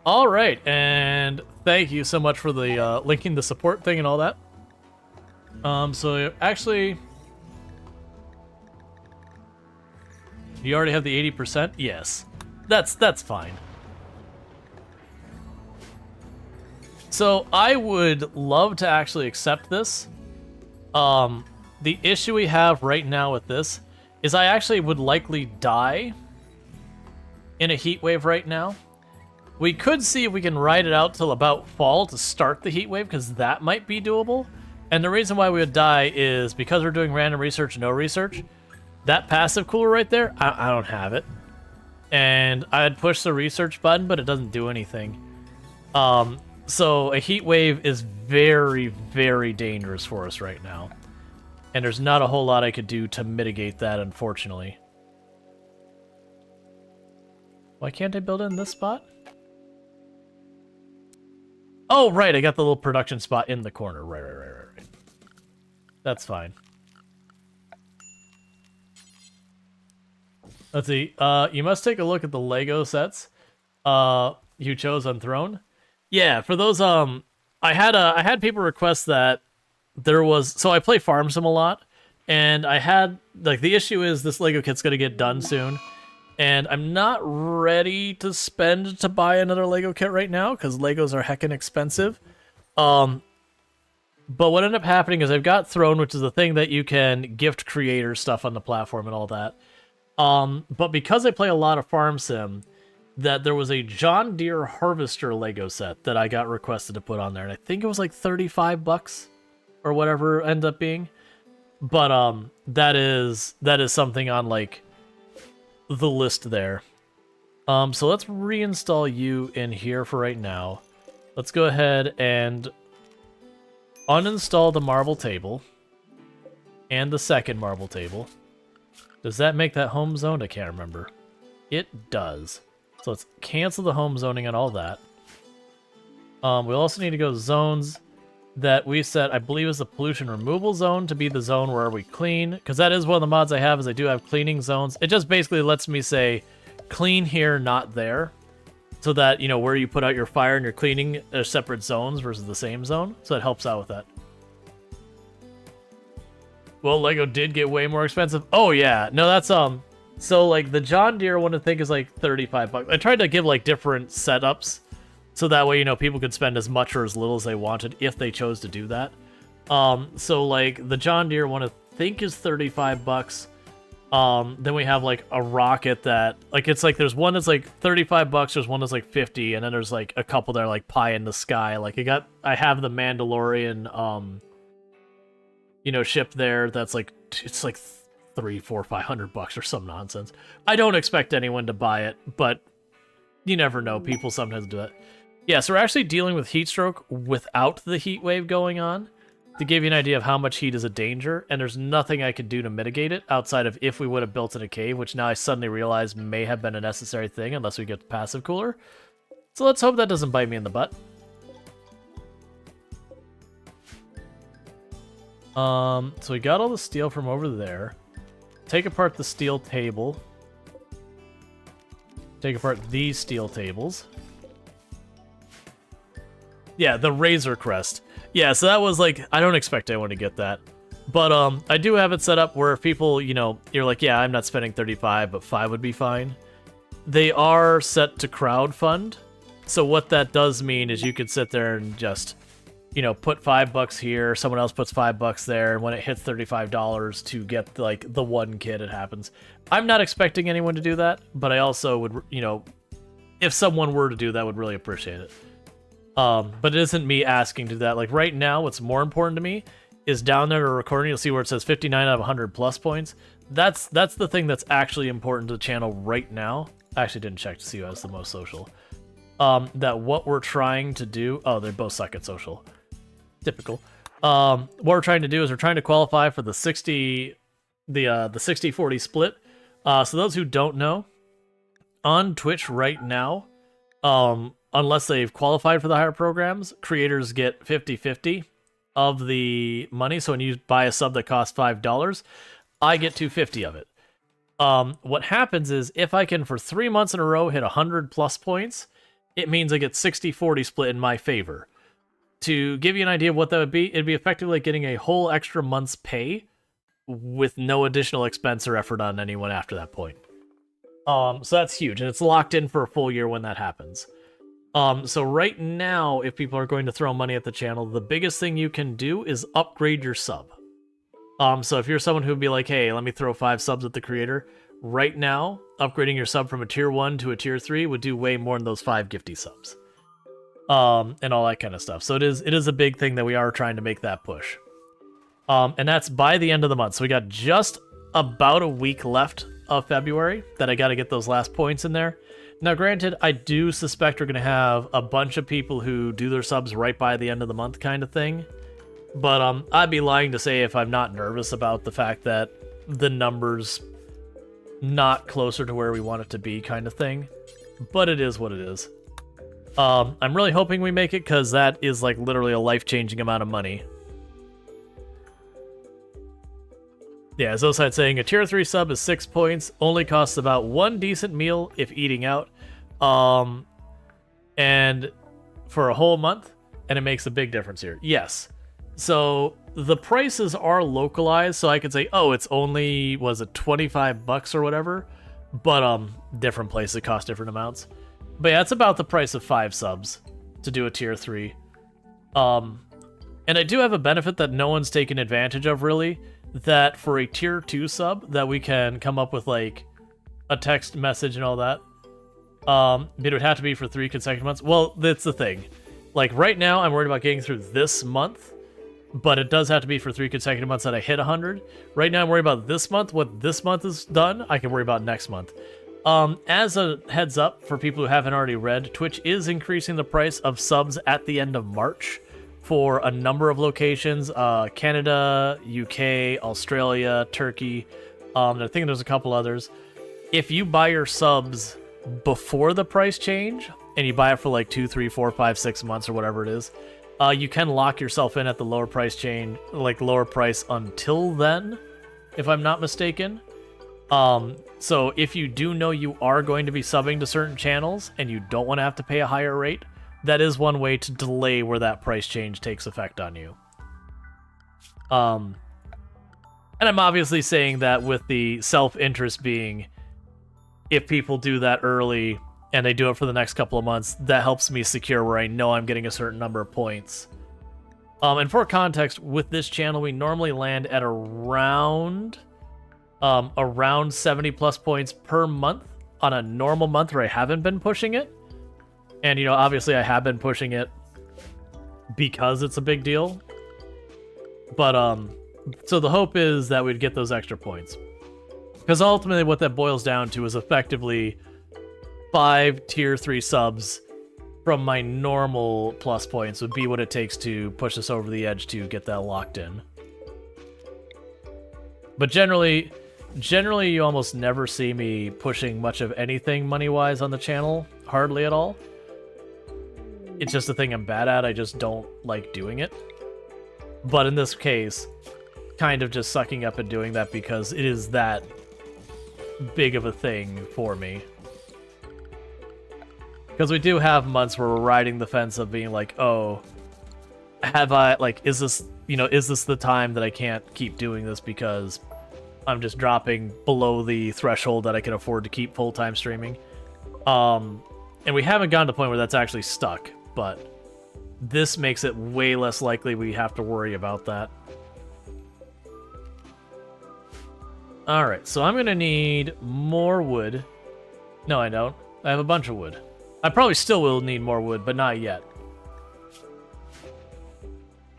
All right, and thank you so much for the linking the support thing and all that. So actually, you already have the 80%? Yes, that's fine. So I would love to actually accept this. The issue we have right now with this is I actually would likely die in a heat wave right now. We could see if we can ride it out till about fall to start the heat wave, because that might be doable. And the reason why we would die is because we're doing random research, no research. That passive cooler right there, I don't have it. And I'd push the research button, but it doesn't do anything. So a heat wave is very, very dangerous for us right now. And there's not a whole lot I could do to mitigate that, unfortunately. Why can't I build it in this spot? Oh, right, I got the little production spot in the corner. Right. That's fine. Let's see. You must take a look at the Lego sets you chose on Throne. Yeah, for those, I had people request that there was, so I play Farm Sim a lot, and I had, like, the issue is this Lego kit's gonna get done soon, and I'm not ready to spend to buy another Lego kit right now, because Legos are heckin' expensive. But what ended up happening is I've got Throne, which is the thing that you can gift creators stuff on the platform and all that. But because I play a lot of Farm Sim, that there was a John Deere Harvester Lego set that I got requested to put on there, and I think it was like $35 or whatever it ended up being. But that is something on like the list there. So let's reinstall you in here for right now. Let's go ahead and uninstall the marble table and the second marble table. Does that make that home zoned? I can't remember. It does. So let's cancel the home zoning and all that. We also need to go zones that we set, I believe, is the pollution removal zone to be the zone where we clean, because that is one of the mods I have, is I do have cleaning zones. It just basically lets me say clean here, not there, so that, you know, where you put out your fire and your cleaning are separate zones versus the same zone. So it helps out with that. Well, Lego did get way more expensive. Oh yeah, no, that's So like the John Deere one I think is like 35 bucks. I tried to give like different setups so that way, you know, people could spend as much or as little as they wanted if they chose to do that. So like the John Deere one I think is 35 bucks. Then we have like a rocket that like it's like there's one that's like 35 bucks, there's one that's like 50, and then there's like a couple that are like pie in the sky. Like I have the Mandalorian you know, ship there that's like it's like 300, 400, 500 bucks or some nonsense. I don't expect anyone to buy it, but you never know. People sometimes do it. Yeah, so we're actually dealing with heat stroke without the heat wave going on to give you an idea of how much heat is a danger, and there's nothing I could do to mitigate it outside of if we would have built in a cave, which now I suddenly realize may have been a necessary thing unless we get the passive cooler. So let's hope that doesn't bite me in the butt. So we got all the steel from over there. Take apart the steel table. Take apart these steel tables. Yeah, the Razor Crest. Yeah, so that was like, I don't expect anyone to get that. But I do have it set up where if people, you know, you're like, yeah, I'm not spending 35, but 5 would be fine. They are set to crowdfund. So what that does mean is you could sit there and just, you know, put $5 here, someone else puts $5 there, and when it hits $35 to get like the one kit, it happens. I'm not expecting anyone to do that, but I also would, you know, if someone were to do that, would really appreciate it. But it isn't me asking to do that. Like right now, what's more important to me is down there to recording. You'll see where it says 59 out of 100 plus points. That's the thing that's actually important to the channel right now. I actually didn't check to see who has the most social. That what we're trying to do. Oh, they both suck at social. Typical. What we're trying to do is we're trying to qualify for the 60-40 split. So those who don't know, on Twitch right now, unless they've qualified for the higher programs, creators get 50-50 of the money. So when you buy a sub that costs $5, I get $250 of it. What happens is if I can for 3 months in a row hit 100 plus points, it means I get 60-40 split in my favor. To give you an idea of what that would be, it'd be effectively like getting a whole extra month's pay with no additional expense or effort on anyone after that point. So that's huge, and it's locked in for a full year when that happens. So right now, if people are going to throw money at the channel, the biggest thing you can do is upgrade your sub. So if you're someone who'd be like, hey, let me throw 5 subs at the creator, right now, upgrading your sub from a tier 1 to a tier 3 would do way more than those 5 gifty subs. And all that kind of stuff. So it is a big thing that we are trying to make that push. And that's by the end of the month. So we got just about a week left of February that I got to get those last points in there. Now, granted, I do suspect we're going to have a bunch of people who do their subs right by the end of the month kind of thing. But I'd be lying to say if I'm not nervous about the fact that the number's not closer to where we want it to be kind of thing. But it is what it is. I'm really hoping we make it because that is like literally a life-changing amount of money. Yeah, as Oside saying, a tier 3 sub is 6 points, only costs about 1 decent meal if eating out, and for a whole month, and it makes a big difference here. Yes. So the prices are localized, so I could say, oh, it's only, was it $25 or whatever? But different places cost different amounts. But yeah, it's about the price of 5 subs to do a tier 3. And I do have a benefit that no one's taken advantage of, really, that for a tier 2 sub, that we can come up with, like, a text message and all that. It would have to be for 3 consecutive months. Well, that's the thing. Like, right now, I'm worried about getting through this month, but it does have to be for 3 consecutive months that I hit 100. Right now, I'm worried about this month. What this month is done, I can worry about next month. As a heads up for people who haven't already read, Twitch is increasing the price of subs at the end of March for a number of locations, Canada, UK, Australia, Turkey. I think there's a couple others. If you buy your subs before the price change, and you buy it for like 2, 3, 4, 5, 6 months or whatever it is, you can lock yourself in at the lower price change, like lower price until then, if I'm not mistaken. So if you do know you are going to be subbing to certain channels and you don't want to have to pay a higher rate, that is one way to delay where that price change takes effect on you. And I'm obviously saying that with the self-interest being, if people do that early and they do it for the next couple of months, that helps me secure where I know I'm getting a certain number of points. And for context, with this channel, we normally land at around 70 plus points per month on a normal month where I haven't been pushing it. And, you know, obviously I have been pushing it because it's a big deal. But, so the hope is that we'd get those extra points. Because ultimately what that boils down to is effectively 5 tier 3 subs from my normal plus points would be what it takes to push us over the edge to get that locked in. But generally you almost never see me pushing much of anything money-wise on the channel. Hardly at all. It's just a thing I'm bad at. I just don't like doing it. But in this case, kind of just sucking up and doing that because it is that big of a thing for me. Because we do have months where we're riding the fence of being like, oh, have I, like, is this the time that I can't keep doing this because I'm just dropping below the threshold that I can afford to keep full-time streaming? And we haven't gotten to the point where that's actually stuck, but this makes it way less likely we have to worry about that. Alright, so I'm gonna need more wood. No, I don't. I have a bunch of wood. I probably still will need more wood, but not yet.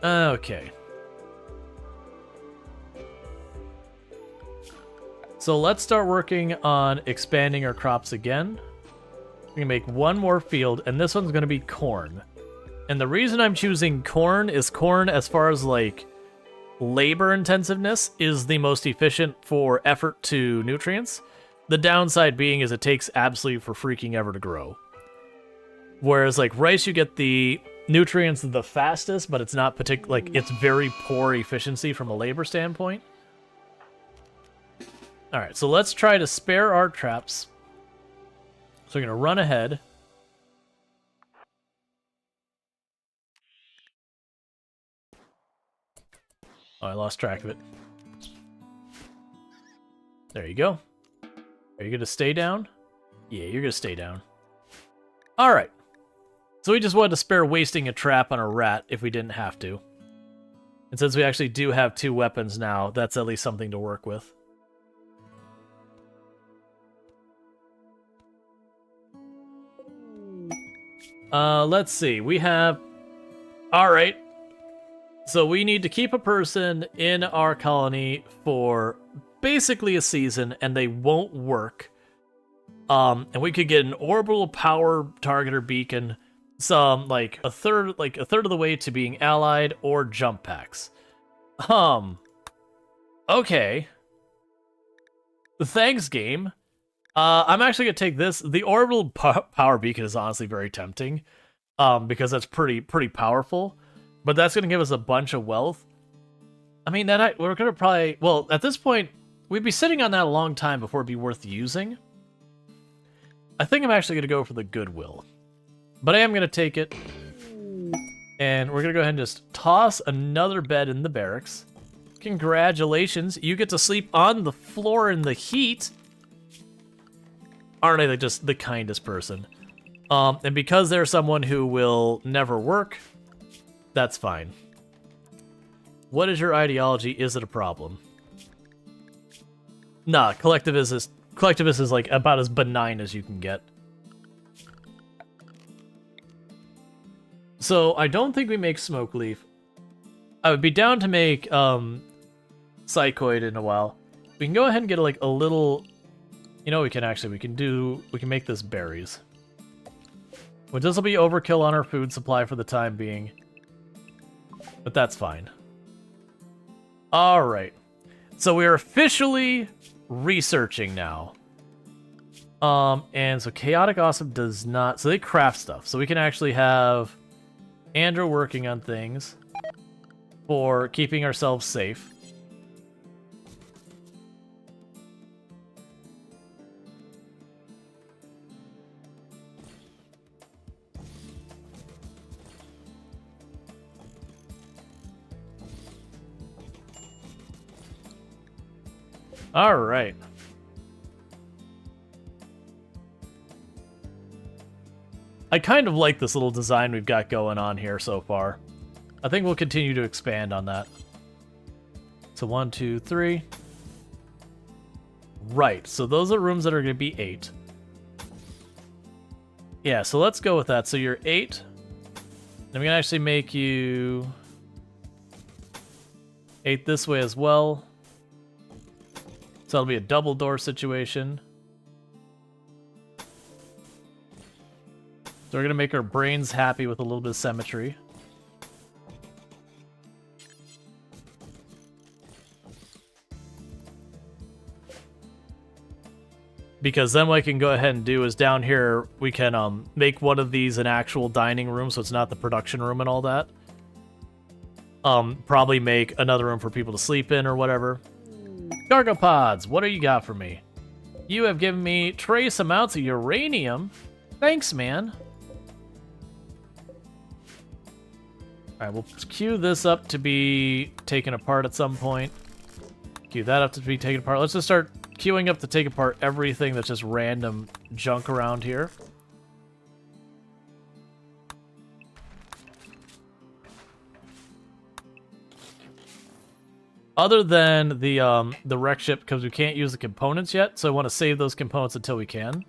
Okay. So let's start working on expanding our crops again. We're gonna make one more field, and this one's gonna be corn. And the reason I'm choosing corn is corn, as far as like labor intensiveness, is the most efficient for effort to nutrients. The downside being is it takes absolutely for freaking ever to grow. Whereas like rice, you get the nutrients the fastest, but it's not like it's very poor efficiency from a labor standpoint. All right, so let's try to spare our traps. So we're gonna run ahead. Oh, I lost track of it. There you go. Are you gonna stay down? Yeah, you're gonna stay down. All right. So we just wanted to spare wasting a trap on a rat if we didn't have to. And since we actually do have 2 weapons now, that's at least something to work with. Let's see. We have... Alright. So we need to keep a person in our colony for basically a season, and they won't work. And we could get an orbital power targeter beacon, some like a third of the way to being allied, or jump packs. Okay. Thanks, game. I'm actually gonna take this. The orbital power beacon is honestly very tempting, because that's pretty powerful. But that's gonna give us a bunch of wealth. I mean, we're gonna probably, well, at this point, we'd be sitting on that a long time before it'd be worth using. I think I'm actually gonna go for the goodwill, but I am gonna take it, and we're gonna go ahead and just toss another bed in the barracks. Congratulations, you get to sleep on the floor in the heat. Aren't I just the kindest person? And because they're someone who will never work, that's fine. What is your ideology? Is it a problem? Nah, collectivist is like about as benign as you can get. So I don't think we make smoke leaf. I would be down to make psychoid in a while. We can go ahead and get like a little. You know, we can make this berries. Well, this will be overkill on our food supply for the time being, but that's fine. All right, so we are officially researching now. And so Chaotic Awesome does not, so they craft stuff. So we can actually have Andrew working on things for keeping ourselves safe. All right. I kind of like this little design we've got going on here so far. I think we'll continue to expand on that. So 1, 2, 3. Right, so those are rooms that are going to be 8. Yeah, so let's go with that. So you're 8. Then we can actually make you 8 this way as well. So it'll be a double door situation. So we're going to make our brains happy with a little bit of symmetry. Because then what I can go ahead and do is down here, we can make one of these an actual dining room, so it's not the production room and all that. Probably make another room for people to sleep in or whatever. Cargo pods, what do you got for me? You have given me trace amounts of uranium. Thanks, man. Alright, we'll queue this up to be taken apart at some point. Queue that up to be taken apart. Let's just start queuing up to take apart everything that's just random junk around here. Other than the wreck ship, because we can't use the components yet, so I want to save those components until we can.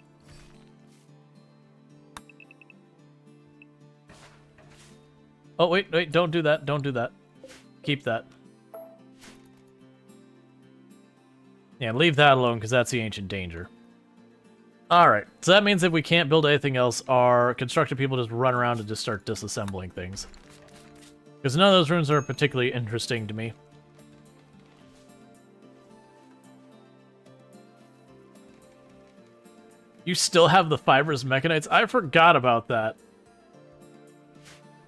Oh, wait, don't do that, don't do that. Keep that. Yeah, leave that alone, because that's the ancient danger. Alright, so that means if we can't build anything else, our constructed people just run around and just start disassembling things. Because none of those rooms are particularly interesting to me. You still have the fibrous mechanites? I forgot about that.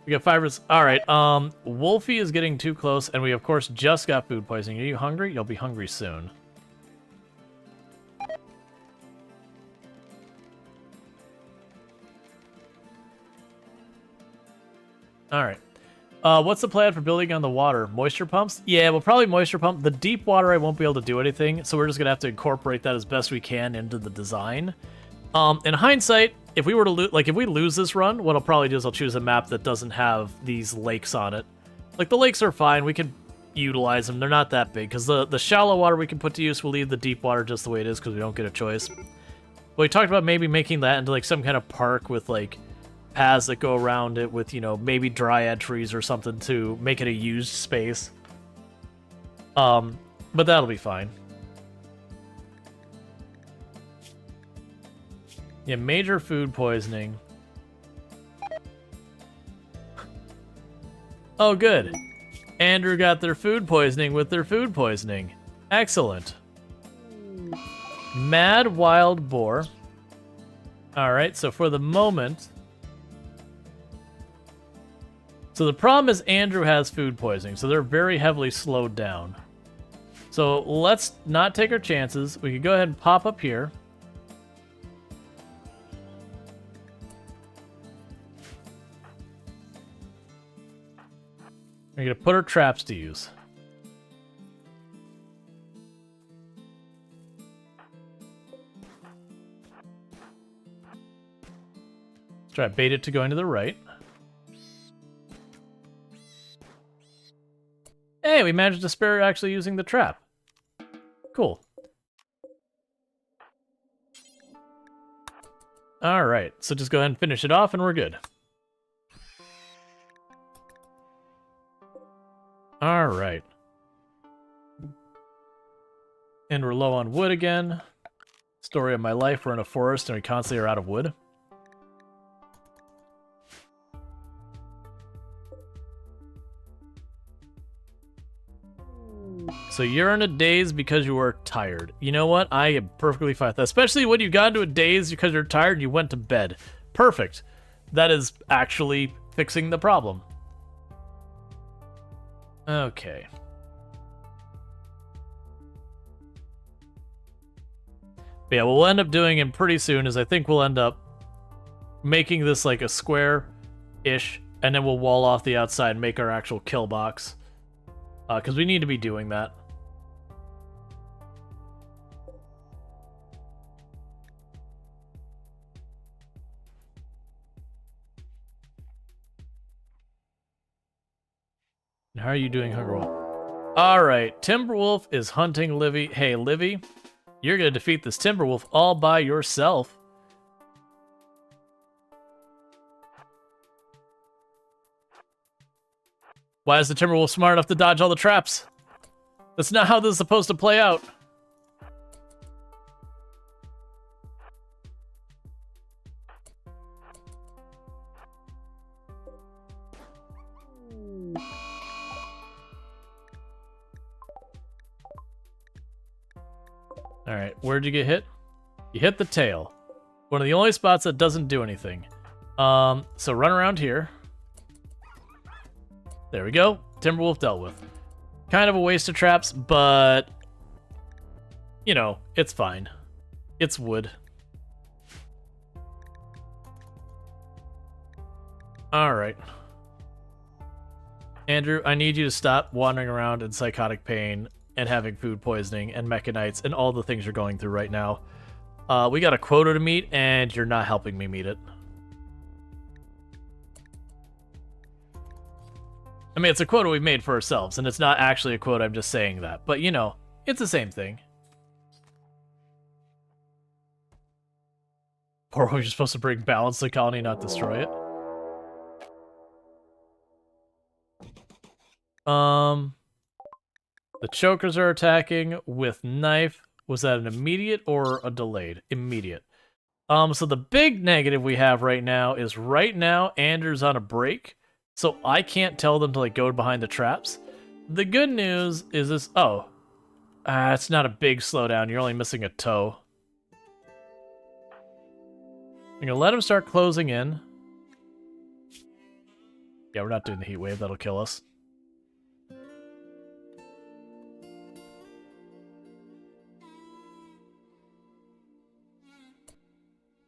We got fibers. Alright, Wolfie is getting too close, and we of course just got food poisoning. Are you hungry? You'll be hungry soon. Alright. What's the plan for building on the water? Moisture pumps? Yeah, we'll probably moisture pump. The deep water I won't be able to do anything, so we're just gonna have to incorporate that as best we can into the design. In hindsight, if we were to if we lose this run, what I'll probably do is I'll choose a map that doesn't have these lakes on it. Like, the lakes are fine, we can utilize them, they're not that big, because the shallow water we can put to use, we'll leave the deep water just the way it is, because we don't get a choice. But we talked about maybe making that into, like, some kind of park with, like, paths that go around it with, you know, maybe dryad trees or something to make it a used space. But that'll be fine. Yeah, major food poisoning. Oh, good. Andrew got their food poisoning with their food poisoning. Excellent. Mad wild boar. Alright, so for the moment... So the problem is Andrew has food poisoning, so they're very heavily slowed down. So let's not take our chances. We can go ahead and pop up here. We're going to put our traps to use. Let's try to bait it to go into the right. Hey, we managed to spare actually using the trap. Cool. Alright, so just go ahead and finish it off and we're good. Alright. And we're low on wood again. Story of my life, we're in a forest and we constantly are out of wood. So you're in a daze because you were tired. You know what? I am perfectly fine with that. Especially when you got into a daze because you're tired and you went to bed. Perfect. That is actually fixing the problem. Okay. But yeah, what we'll end up doing and pretty soon is I think we'll end up making this like a square-ish, and then we'll wall off the outside and make our actual kill box. Because we need to be doing that. And how are you doing, Hunger Wolf? Alright, Timberwolf is hunting Livy. Hey, Livy, you're gonna defeat this Timberwolf all by yourself. Why is the Timberwolf smart enough to dodge all the traps? That's not how this is supposed to play out. Alright, where'd you get hit? You hit the tail. One of the only spots that doesn't do anything. So run around here. There we go. Timberwolf dealt with. Kind of a waste of traps, but... you know, it's fine. It's wood. Alright. Andrew, I need you to stop wandering around in psychotic pain and having food poisoning and mechanites and all the things you're going through right now. We got a quota to meet, and you're not helping me meet it. I mean, it's a quota we made for ourselves, and it's not actually a quota, I'm just saying that. But, you know, it's the same thing. Or we're supposed to bring balance to the colony, not destroy it. The chokers are attacking with knife. Was that an immediate or a delayed? Immediate. So the big negative we have right now is right now Andrew's on a break, so I can't tell them to like go behind the traps. The good news is this. Oh, it's not a big slowdown. You're only missing a toe. I'm gonna let him start closing in. Yeah, we're not doing the heat wave. That'll kill us.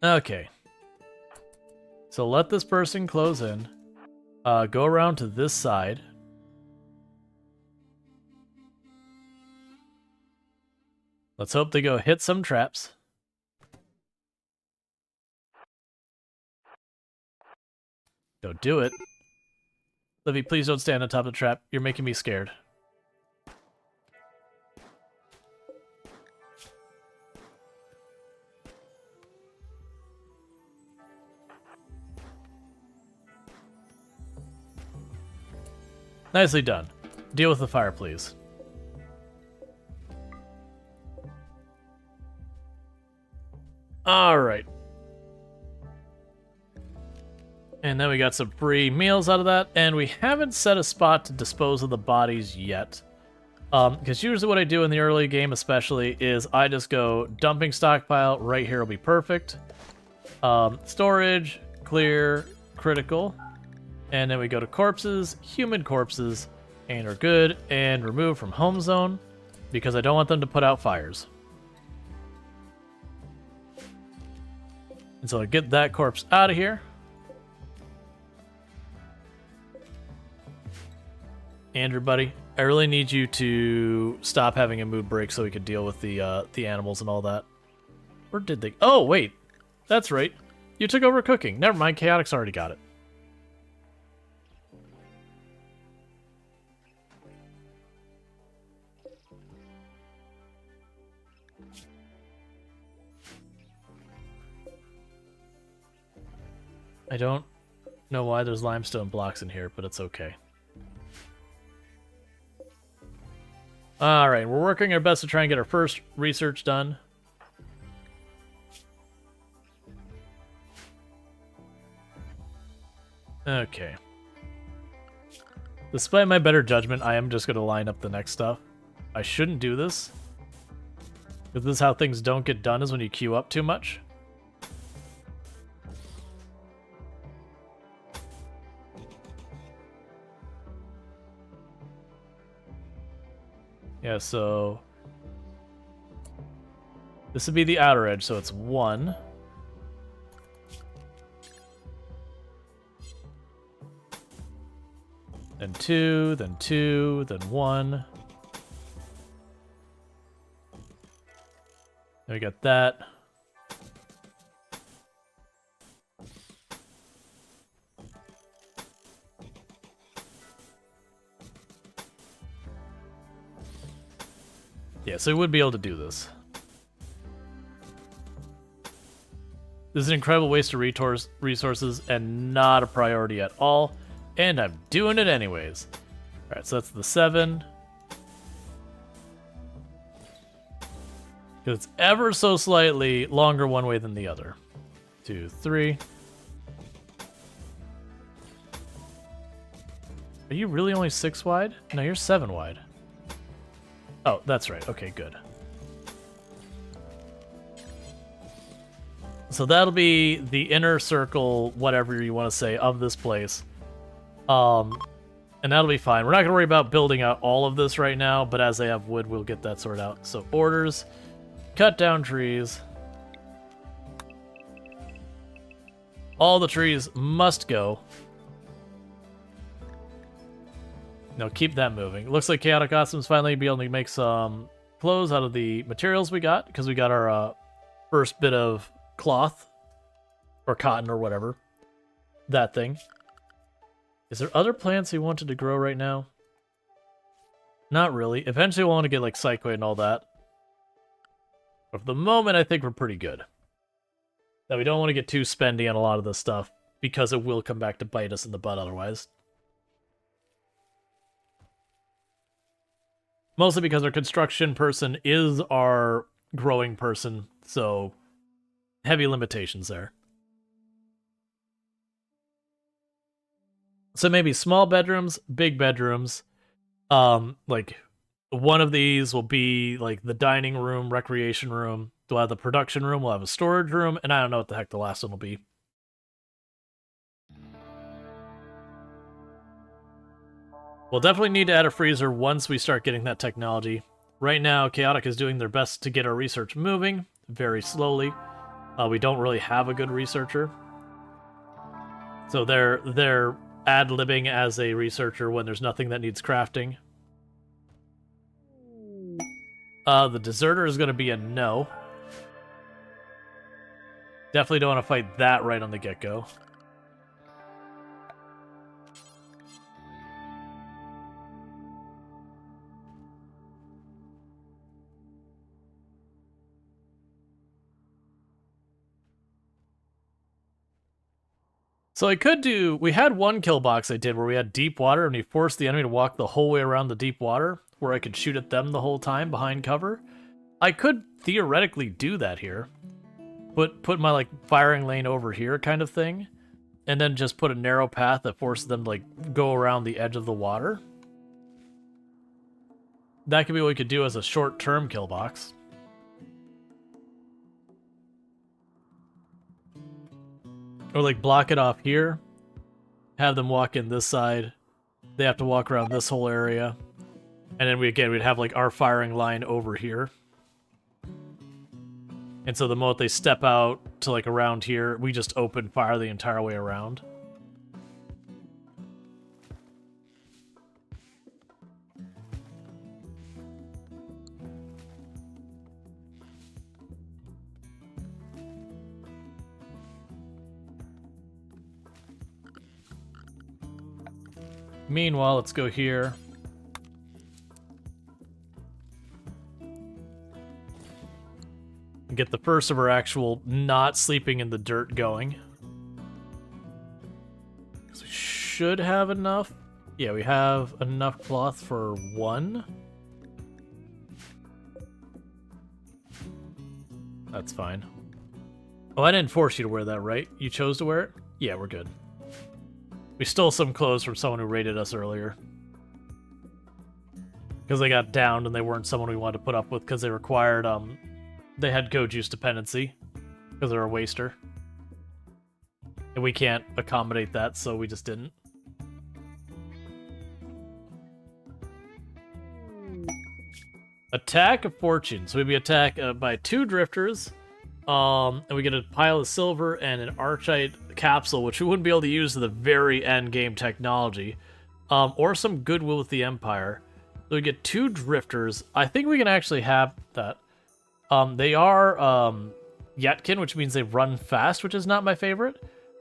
Okay. So let this person close in. Go around to this side. Let's hope they go hit some traps. Don't do it. Livy, please don't stand on top of the trap. You're making me scared. Nicely done. Deal with the fire, please. Alright. And then we got some free meals out of that, and we haven't set a spot to dispose of the bodies yet. Because usually what I do in the early game especially is I just go dumping stockpile, right here will be perfect. Storage, clear, critical. And then we go to corpses, human corpses, and are good, and remove from home zone, because I don't want them to put out fires. And so I get that corpse out of here. Andrew, buddy, I really need you to stop having a mood break so we could deal with the animals and all that. Or did they? Oh, wait. That's right. You took over cooking. Never mind, Chaotic's already got it. I don't know why there's limestone blocks in here, but it's okay. Alright, we're working our best to try and get our first research done. Okay. Despite my better judgment, I am just going to line up the next stuff. I shouldn't do this. Because this is how things don't get done, is when you queue up too much. Yeah, so this would be the outer edge, so it's 1. Then 2, then 2, then 1. Then we got that. Yeah, so we would be able to do this. This is an incredible waste of resources and not a priority at all. And I'm doing it anyways. Alright, so that's the 7. Because it's ever so slightly longer one way than the other. 2, 3. Are you really only 6 wide? No, you're 7 wide. Oh, that's right. Okay, good. So that'll be the inner circle, whatever you want to say, of this place. And that'll be fine. We're not going to worry about building out all of this right now, but as they have wood, we'll get that sorted out. So borders, cut down trees. All the trees must go. No, keep that moving. Looks like Chaotic Awesome's finally be able to make some clothes out of the materials we got, because we got our first bit of cloth, or cotton, or whatever. That thing. Is there other plants he wanted to grow right now? Not really. Eventually we'll want to get like cycloid and all that. But for the moment, I think we're pretty good. Now we don't want to get too spendy on a lot of this stuff, because it will come back to bite us in the butt otherwise. Mostly because our construction person is our growing person, so heavy limitations there. So maybe small bedrooms, big bedrooms. Like one of these will be like the dining room, recreation room. We'll have the production room, we'll have a storage room, and I don't know what the heck the last one will be. We'll definitely need to add a freezer once we start getting that technology. Right now, Chaotic is doing their best to get our research moving, very slowly. We don't really have a good researcher. So they're ad-libbing as a researcher when there's nothing that needs crafting. The deserter is going to be a no. Definitely don't want to fight that right on the get-go. So I could do... We had one kill box I did where we had deep water and we forced the enemy to walk the whole way around the deep water, where I could shoot at them the whole time behind cover. I could theoretically do that here. Put my like firing lane over here kind of thing, and then just put a narrow path that forces them to like go around the edge of the water. That could be what we could do as a short-term kill box. Or like block it off here, have them walk in this side, they have to walk around this whole area, and then we'd have like our firing line over here. And so the moment they step out to like around here, we just open fire the entire way around. Meanwhile, let's go here. And get the first of our actual not sleeping in the dirt going. 'Cause we should have enough. Yeah, we have enough cloth for one. That's fine. Oh, I didn't force you to wear that, right? You chose to wear it? Yeah, we're good. We stole some clothes from someone who raided us earlier. Because they got downed and they weren't someone we wanted to put up with because they required, they had go juice dependency. Because they're a waster. And we can't accommodate that, so we just didn't. Attack of Fortune. So we'd be attacked by 2 drifters. And we get a pile of silver and an Archite capsule, which we wouldn't be able to use to the very end game technology. Or some goodwill with the Empire. So we get 2 drifters. I think we can actually have that. They are Yetkin, which means they run fast, which is not my favorite.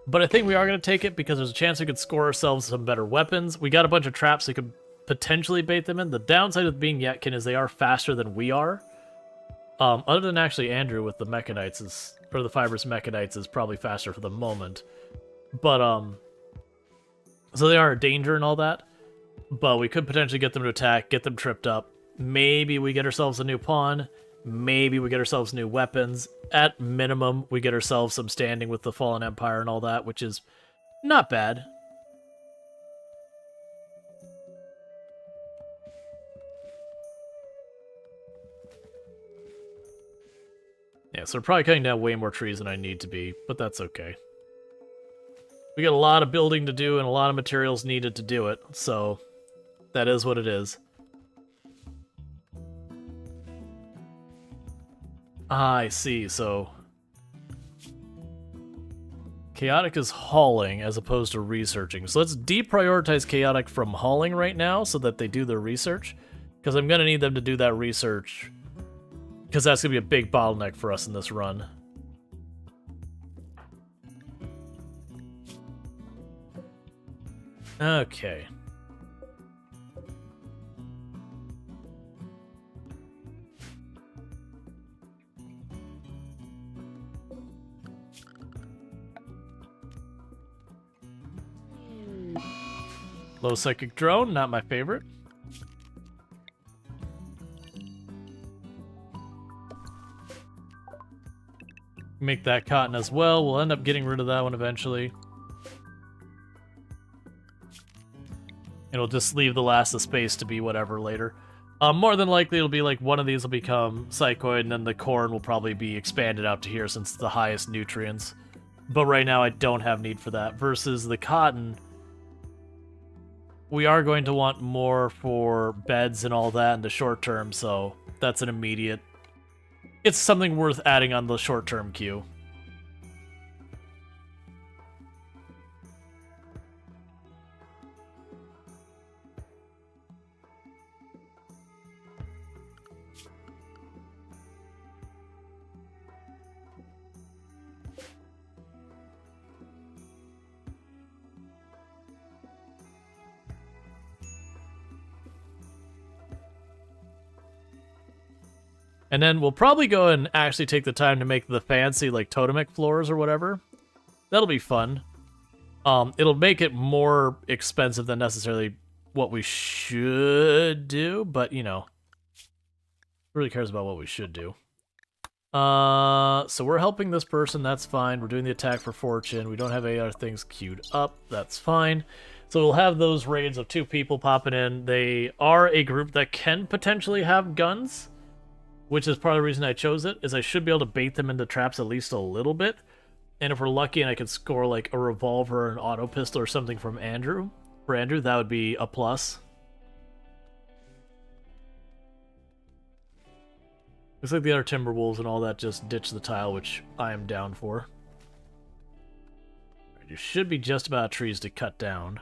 But I think we are going to take it because there's a chance we could score ourselves some better weapons. We got a bunch of traps we could potentially bait them in. The downside of being Yetkin is they are faster than we are. Other than actually Andrew with the Mechanites or the Fibrous Mechanites is probably faster for the moment. But, so they are a danger and all that. But we could potentially get them to attack, get them tripped up. Maybe we get ourselves a new pawn. Maybe we get ourselves new weapons. At minimum, we get ourselves some standing with the Fallen Empire and all that, which is not bad. Yeah, so we're probably cutting down way more trees than I need to be, but that's okay. We got a lot of building to do and a lot of materials needed to do it, so that is what it is. I see, so Chaotic is hauling as opposed to researching. So let's deprioritize Chaotic from hauling right now so that they do their research, because I'm going to need them to do that research, because that's going to be a big bottleneck for us in this run. Okay. Low Psychic Drone, not my favorite. Make that cotton as well. We'll end up getting rid of that one eventually. And we'll just leave the last of space to be whatever later. More than likely it'll be like one of these will become Psychoid and then the corn will probably be expanded out to here since it's the highest nutrients. But right now I don't have need for that. Versus the cotton, we are going to want more for beds and all that in the short term, so that's an immediate... It's something worth adding on the short-term queue. And then we'll probably go and actually take the time to make the fancy, like, totemic floors or whatever. That'll be fun. It'll make it more expensive than necessarily what we should do, but, you know, who really cares about what we should do? So we're helping this person, that's fine. We're doing the attack for fortune. We don't have any other things queued up, that's fine. So we'll have those raids of 2 people popping in. They are a group that can potentially have guns, which is part of the reason I chose it, is I should be able to bait them into traps at least a little bit. And if we're lucky and I could score like a revolver or an auto pistol or something from Andrew, that would be a plus. Looks like the other Timberwolves and all that just ditch the tile, which I am down for. You should be just about trees to cut down.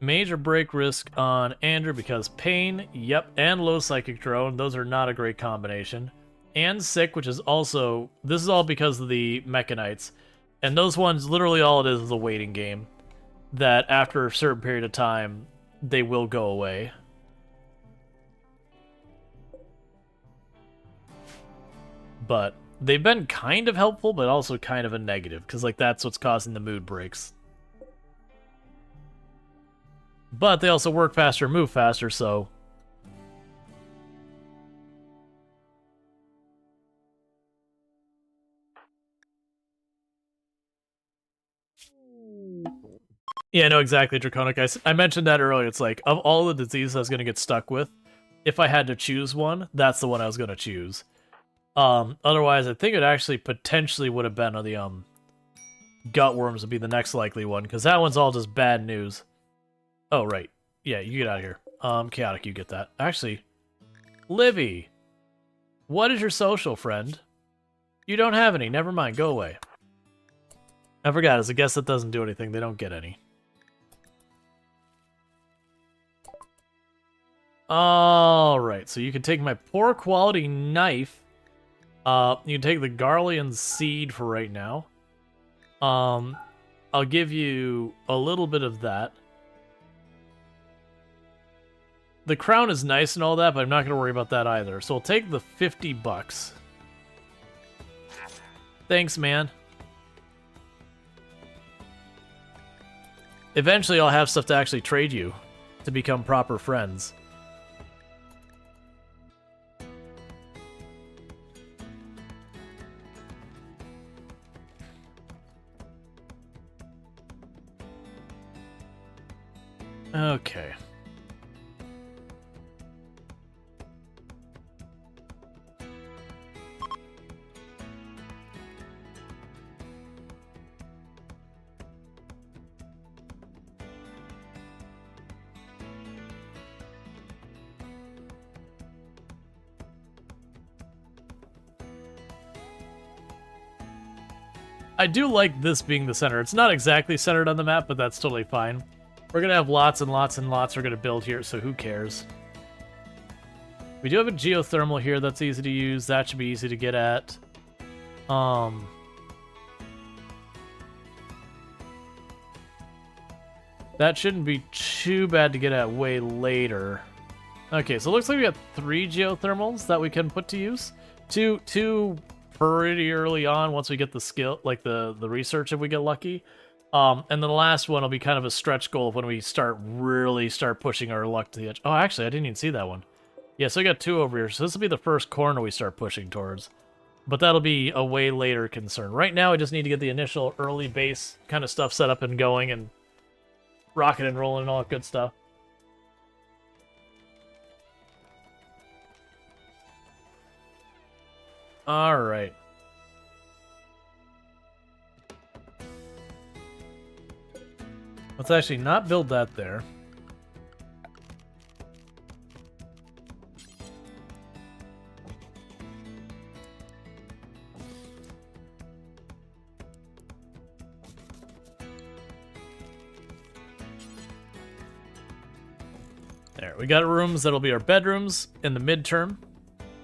Major break risk on Andrew because pain, yep, and low psychic drone. Those are not a great combination. And sick, which is also... This is all because of the Mechanites. And those ones, literally all it is a waiting game. That after a certain period of time, they will go away. But they've been kind of helpful, but also kind of a negative. Because like that's what's causing the mood breaks. But they also work faster, move faster, so... Yeah, no, exactly, Draconic. I mentioned that earlier. It's like, of all the diseases I was going to get stuck with, if I had to choose one, that's the one I was going to choose. Otherwise, I think it actually potentially would have been the gut worms would be the next likely one, because that one's all just bad news. Oh, right. Yeah, you get out of here. Chaotic, you get that. Actually, Livy, what is your social, friend? You don't have any. Never mind. Go away. I forgot. As a guest that doesn't do anything, they don't get any. Alright, so you can take my poor quality knife You can take the Garlean seed for right now. I'll give you a little bit of that. The crown is nice and all that, but I'm not going to worry about that either. So I'll take the 50 bucks. Thanks, man. Eventually, I'll have stuff to actually trade you to become proper friends. Okay. I do like this being the center. It's not exactly centered on the map, but that's totally fine. We're going to have lots and lots and lots we're going to build here, so who cares? We do have a geothermal here that's easy to use. That should be easy to get at. That shouldn't be too bad to get at way later. Okay, so it looks like we got 3 geothermals that we can put to use. Two pretty early on once we get the skill, like the research if we get lucky. And then the last one will be kind of a stretch goal when we really start pushing our luck to the edge. Oh, actually, I didn't even see that one. Yeah, so I got 2 over here. So this will be the first corner we start pushing towards. But that'll be a way later concern. Right now, I just need to get the initial early base kind of stuff set up and going and rocking and rolling and all that good stuff. All right. Let's actually not build that there. There, we got rooms that'll be our bedrooms in the midterm,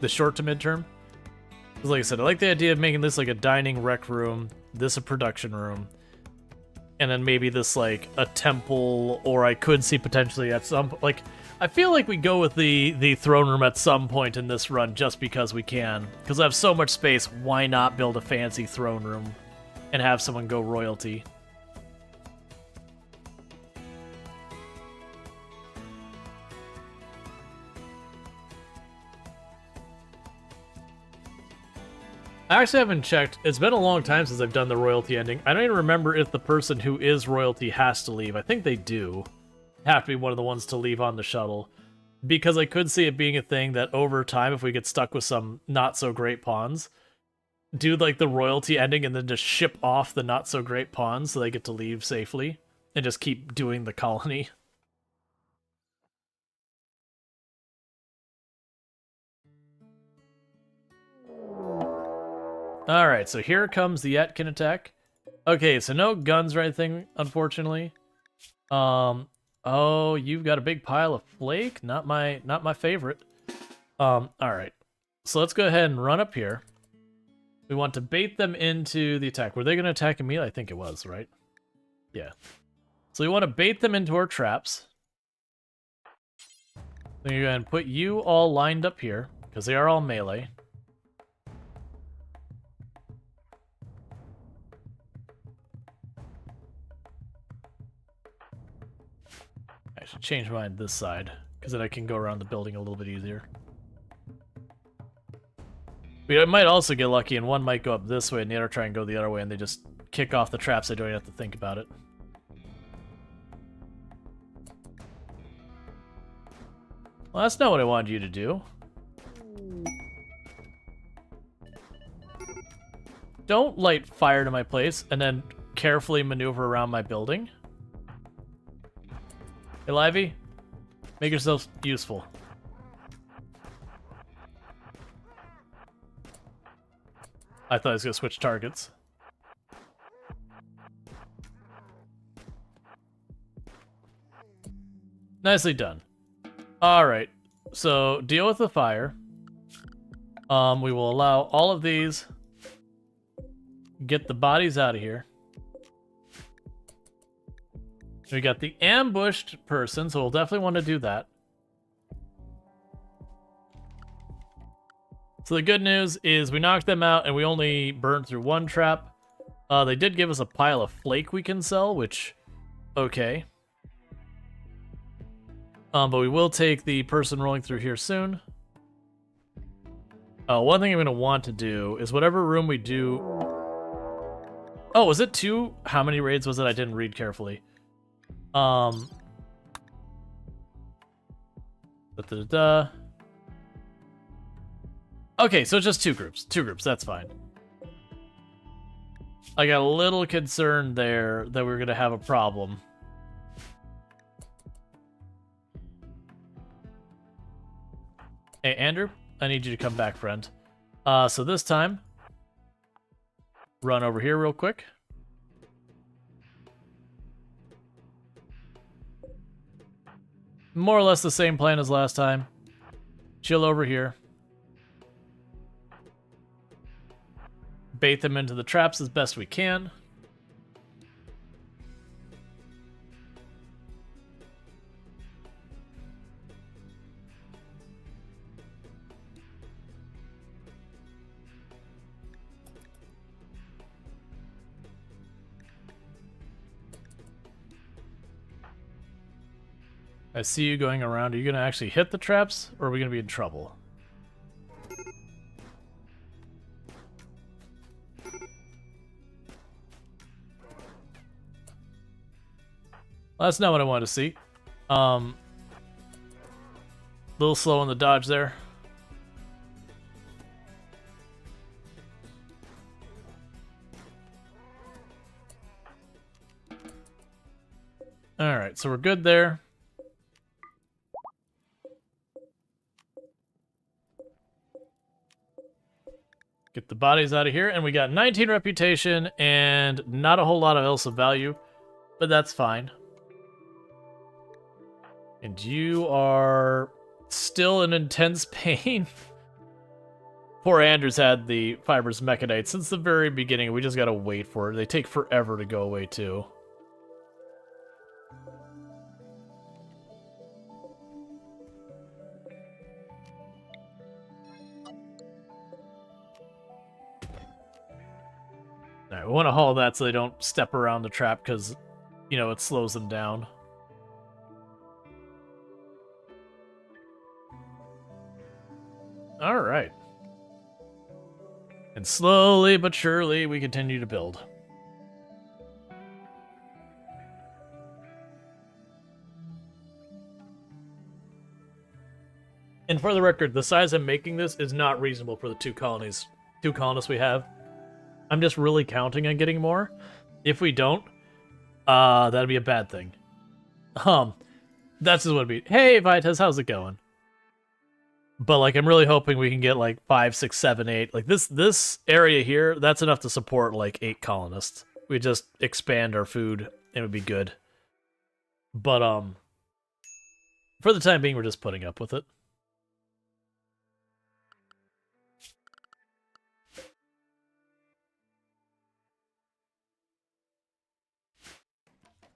the short to midterm. Like I said, I like the idea of making this like a dining rec room, this a production room, and then maybe this like a temple, or I could see potentially at some like I feel like we go with the throne room at some point in this run just because we can, because I have so much space. Why not build a fancy throne room and have someone go royalty? I actually haven't checked. It's been a long time since I've done the royalty ending. I don't even remember if the person who is royalty has to leave. I think they do have to be one of the ones to leave on the shuttle. Because I could see it being a thing that over time, if we get stuck with some not-so-great pawns, do like the royalty ending and then just ship off the not-so-great pawns so they get to leave safely and just keep doing the colony. Alright, so here comes the Yetkin attack. Okay, so no guns or anything, unfortunately. Oh, you've got a big pile of flake? Not my favorite. Alright. So let's go ahead and run up here. We want to bait them into the attack. Were they going to attack immediately? I think it was, right? Yeah. So we want to bait them into our traps. Then you're going to put you all lined up here, because they are all melee. I should change mine this side, because then I can go around the building a little bit easier. We might also get lucky, and one might go up this way, and the other try and go the other way, and they just kick off the traps. I don't even have to think about it. Well, that's not what I wanted you to do. Don't light fire to my place, and then carefully maneuver around my building. Hey, Livy, make yourself useful. I thought I was going to switch targets. Nicely done. Alright, so deal with the fire. We will allow all of these. Get the bodies out of here. We got the ambushed person, so we'll definitely want to do that. So the good news is we knocked them out and we only burned through one trap. They did give us a pile of flake we can sell, which, okay. But we will take the person rolling through here soon. One thing I'm going to want to do is whatever room we do... Oh, was it 2? How many raids was it? I didn't read carefully. Okay, so it's just 2 groups. 2 groups, that's fine. I got a little concerned there that we were going to have a problem. Hey, Andrew, I need you to come back, friend. So this time, run over here real quick. More or less the same plan as last time. Chill over here. Bait them into the traps as best we can. I see you going around. Are you going to actually hit the traps, or are we going to be in trouble? Well, that's not what I wanted to see. A little slow on the dodge there. Alright, so we're good there. Get the bodies out of here, and we got 19 reputation and not a whole lot of else of value, but that's fine. And you are still in intense pain. Poor Andrew's had the Fibers Mechanite since the very beginning. We just gotta wait for it. They take forever to go away, too. Alright, we want to haul that so they don't step around the trap because, you know, it slows them down. Alright. And slowly but surely we continue to build. And for the record, the size I'm making this is not reasonable for the 2 colonists we have. I'm just really counting on getting more. If we don't, that'd be a bad thing. That's just what it'd be. Hey, Vitas, how's it going? But, like, I'm really hoping we can get, like, 5, 6, 7, 8. Like, this area here, that's enough to support, like, 8 colonists. We just expand our food, and it would be good. But, for the time being, we're just putting up with it.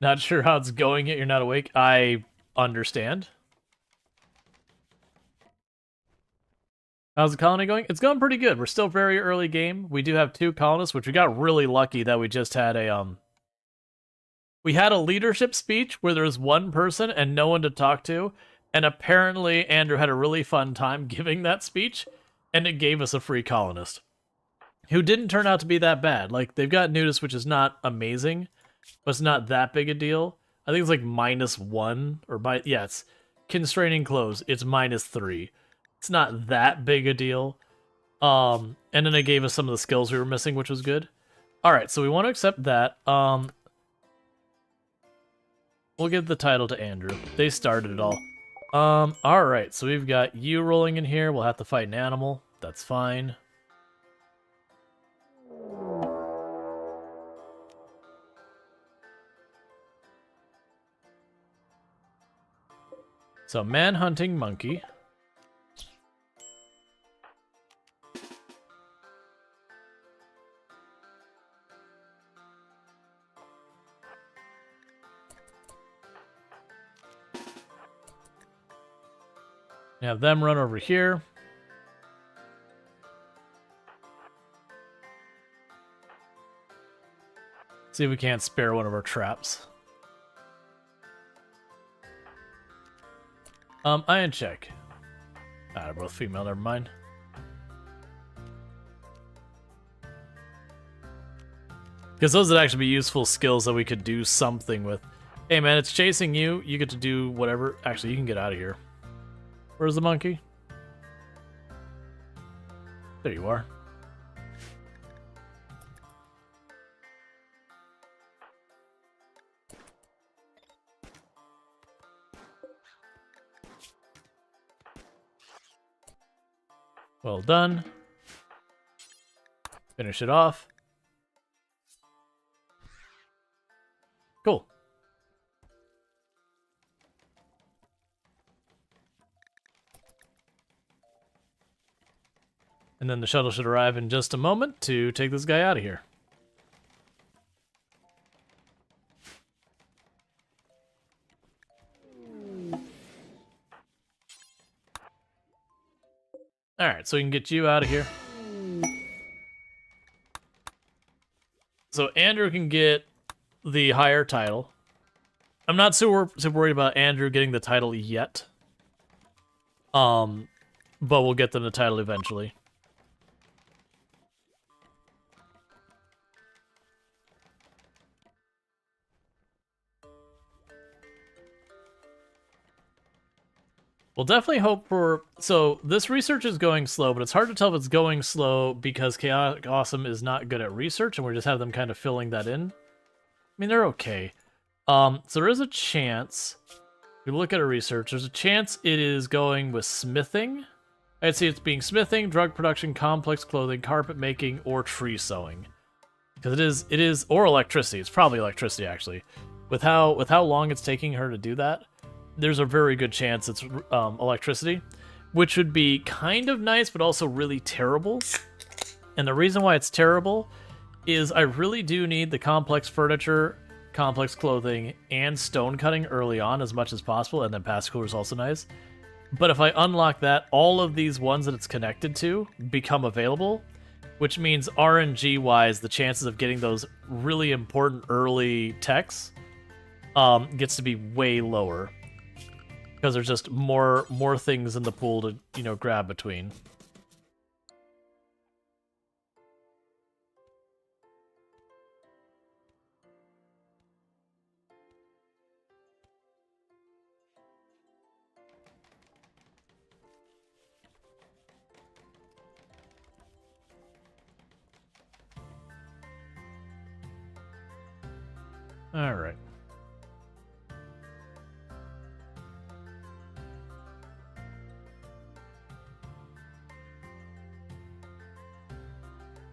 Not sure how it's going yet. You're not awake. I understand. How's the colony going? It's going pretty good. We're still very early game. We do have 2 colonists, which we got really lucky that we just had a we had a leadership speech where there was 1 person and no one to talk to, and apparently Andrew had a really fun time giving that speech, and it gave us a free colonist who didn't turn out to be that bad. Like, they've got nudist, which is not amazing, but it's not that big a deal. I think it's like -1 or yeah, it's constraining close. It's -3. It's not that big a deal. And then they gave us some of the skills we were missing, which was good. All right, so we want to accept that. We'll give the title to Andrew. They started it all. All right, so we've got you rolling in here. We'll have to fight an animal. That's fine. So, man-hunting monkey. Have them run over here. See if we can't spare one of our traps. Iron check. Ah, they're both female, never mind. Because those would actually be useful skills that we could do something with. Hey man, it's chasing you. You get to do whatever. Actually, you can get out of here. Where's the monkey? There you are. Well done. Finish it off. Cool. And then the shuttle should arrive in just a moment to take this guy out of here. Alright, so we can get you out of here. So Andrew can get the higher title. I'm not super worried about Andrew getting the title yet. But we'll get them the title eventually. We'll definitely hope for... So, this research is going slow, but it's hard to tell if it's going slow because Chaotic Awesome is not good at research, and we just have them kind of filling that in. I mean, they're okay. So there is a chance... If we look at a research, there's a chance it is going with smithing. I'd say it's being smithing, drug production, complex clothing, carpet making, or tree sewing. Because it is... Or electricity. It's probably electricity, actually. With how long it's taking her to do that, there's a very good chance it's electricity, which would be kind of nice, but also really terrible. And the reason why it's terrible is I really do need the complex furniture, complex clothing, and stone cutting early on as much as possible, and then pass cooler is also nice. But if I unlock that, all of these ones that it's connected to become available, which means RNG-wise, the chances of getting those really important early techs gets to be way lower. Because there's just more things in the pool to, you know, grab between. All right.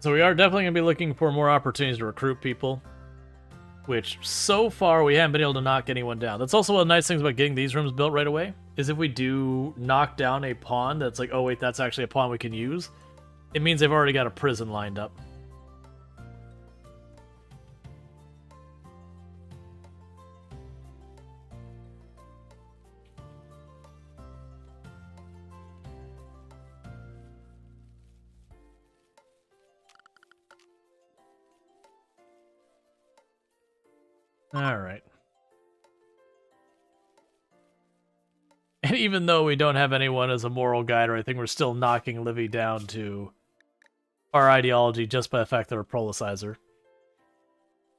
So we are definitely going to be looking for more opportunities to recruit people, which so far we haven't been able to knock anyone down. That's also one of the nice things about getting these rooms built right away, is if we do knock down a pawn that's like, oh wait, that's actually a pawn we can use, it means they've already got a prison lined up. All right. And even though we don't have anyone as a moral guide or anything, we're still knocking Livy down to our ideology just by the fact that we're prolicizer.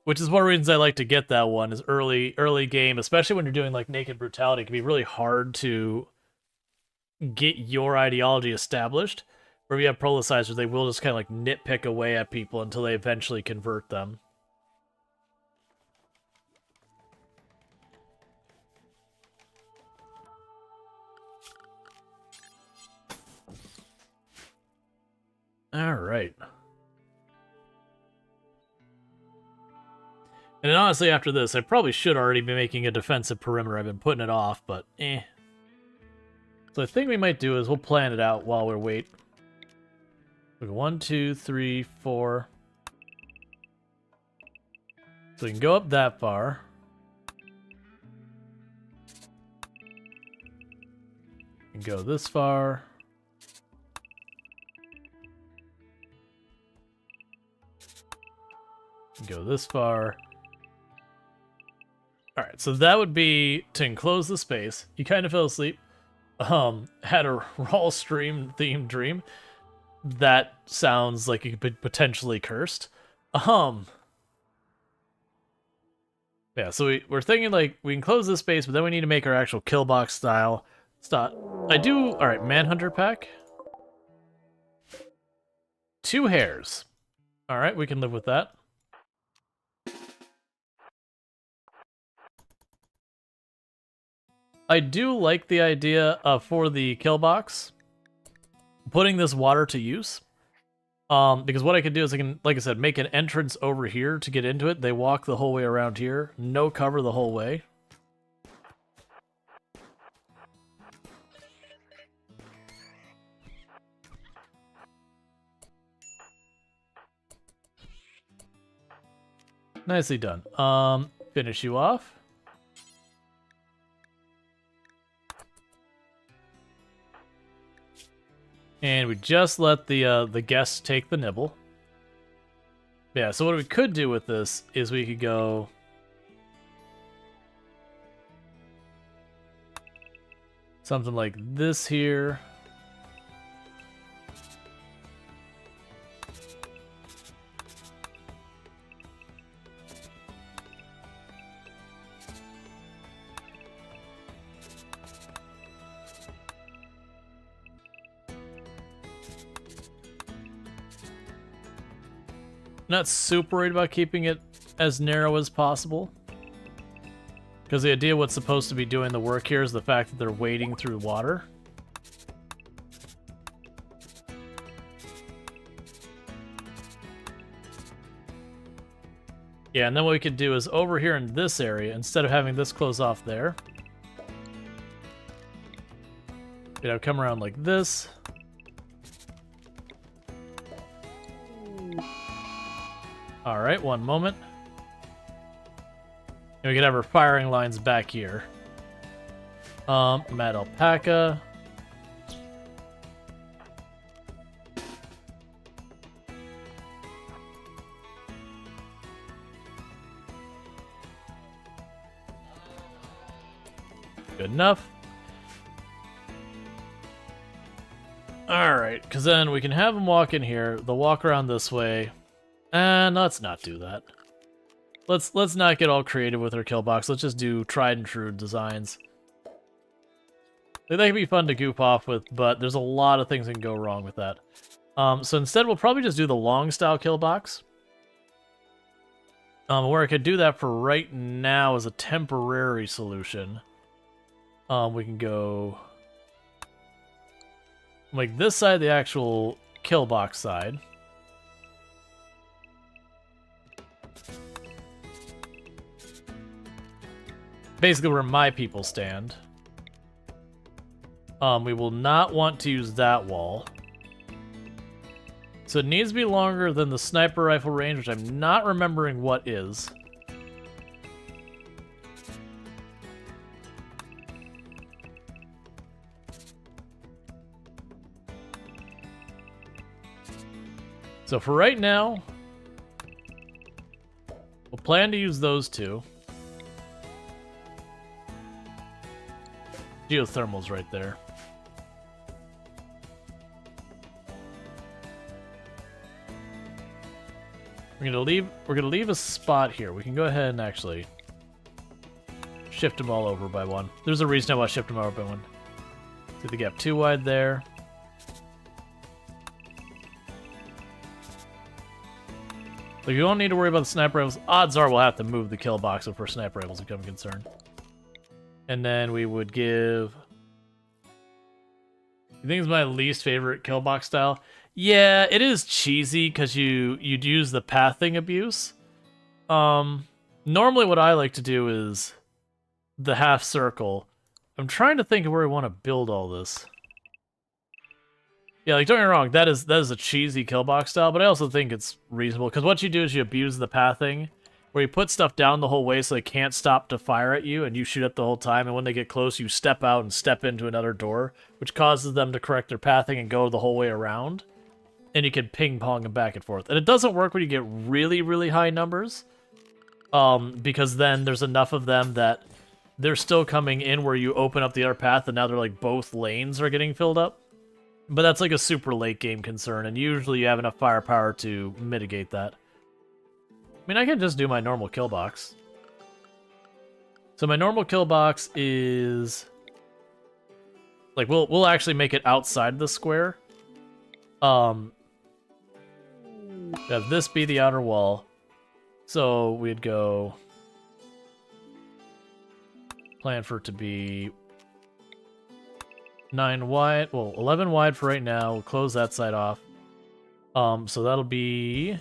Which is one of the reasons I like to get that one, is early game, especially when you're doing like naked brutality. It can be really hard to get your ideology established. Where we have prolicizers, they will just kind of like nitpick away at people until they eventually convert them. All right. And then honestly, after this, I probably should already be making a defensive perimeter. I've been putting it off, but eh. So I think we might do is we'll plan it out while we wait. Okay, 1, 2, 3, 4. So we can go up that far. We can Go this far. Go this far. Alright, so that would be to enclose the space. You kind of fell asleep. Had a Rual stream themed dream. That sounds like it could be potentially cursed. Yeah, so we're thinking like we can close this space, but then we need to make our actual kill box style. Alright, Manhunter pack. 2 hairs. Alright, we can live with that. I do like the idea for the kill box putting this water to use. Because what I could do is I can, like I said, make an entrance over here to get into it. They walk the whole way around here. No cover the whole way. Nicely done. Finish you off. And we just let the guests take the nibble. Yeah, so what we could do with this is we could go... something like this here. Not super worried about keeping it as narrow as possible, because the idea of what's supposed to be doing the work here is the fact that they're wading through water. Yeah, and then what we could do is over here in this area, instead of having this close off there, you know, come around like this. Alright, one moment. And we could have our firing lines back here. Mad Alpaca. Good enough. Alright, because then we can have them walk in here. They'll walk around this way. And let's not do that. Let's not get all creative with our kill box. Let's just do tried and true designs. They can be fun to goof off with, but there's a lot of things that can go wrong with that. So instead, we'll probably just do the long style kill box. Where I could do that for right now as a temporary solution. We can go like this side, the actual kill box side. Basically where my people stand. We will not want to use that wall. So it needs to be longer than the sniper rifle range, which I'm not remembering what is. So for right now, we'll plan to use those two. Geothermal's right there. We're gonna leave a spot here. We can go ahead and actually shift them all over by one. There's a reason I want to shift them over by one. See the gap too wide there. Like, you don't need to worry about the sniper rifles. Odds are we'll have to move the kill box before sniper rifles become a concern. And then we would give... You think it's my least favorite kill box style? Yeah, it is cheesy because you'd use the pathing abuse. Normally what I like to do is the half circle. I'm trying to think of where I want to build all this. Yeah, like, don't get me wrong, that is a cheesy kill box style, but I also think it's reasonable because what you do is you abuse the pathing, where you put stuff down the whole way so they can't stop to fire at you, and you shoot it the whole time, and when they get close, you step out and step into another door, which causes them to correct their pathing and go the whole way around. And you can ping-pong them back and forth. And it doesn't work when you get really, really high numbers, because then there's enough of them that they're still coming in where you open up the other path, and now they're like both lanes are getting filled up. But that's like a super late game concern, and usually you have enough firepower to mitigate that. I mean, I can just do my normal kill box. So my normal kill box is like we'll actually make it outside the square. Have this be the outer wall. So we'd go plan for it to be 9 wide, well, 11 wide for right now. We'll close that side off. So that'll be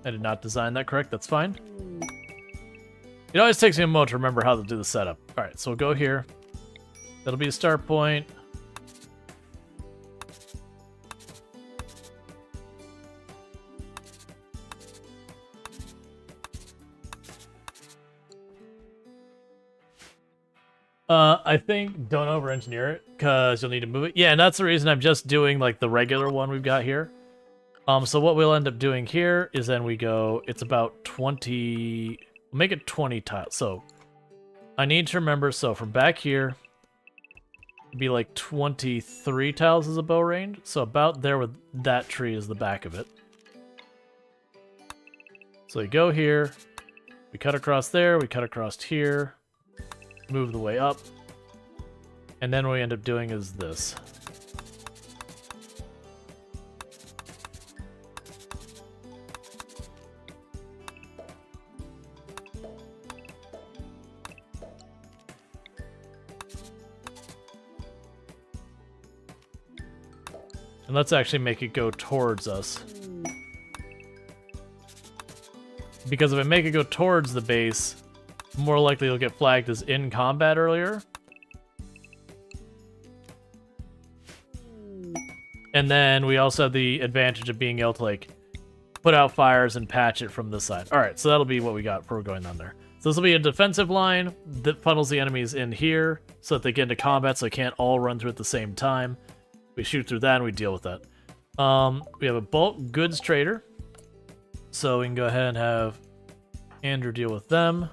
I did not design that correct, that's fine. It always takes me a moment to remember how to do the setup. Alright, so we'll go here. That'll be a start point. I think don't over-engineer it, because you'll need to move it. Yeah, and that's the reason I'm just doing like the regular one we've got here. So what we'll end up doing here is then we go, it's about 20, make it 20 tiles. So I need to remember, so from back here, it'd be like 23 tiles as a bow range. So about there with that tree is the back of it. So you go here, we cut across there, we cut across here, move the way up, and then what we end up doing is this. And let's actually make it go towards us. Because if I make it go towards the base, more likely it'll get flagged as in combat earlier. And then we also have the advantage of being able to like put out fires and patch it from this side. Alright, so that'll be what we got for going on there. So this will be a defensive line that funnels the enemies in here so that they get into combat so they can't all run through at the same time. We shoot through that and we deal with that. We have a bulk goods trader. So we can go ahead and have Andrew deal with them.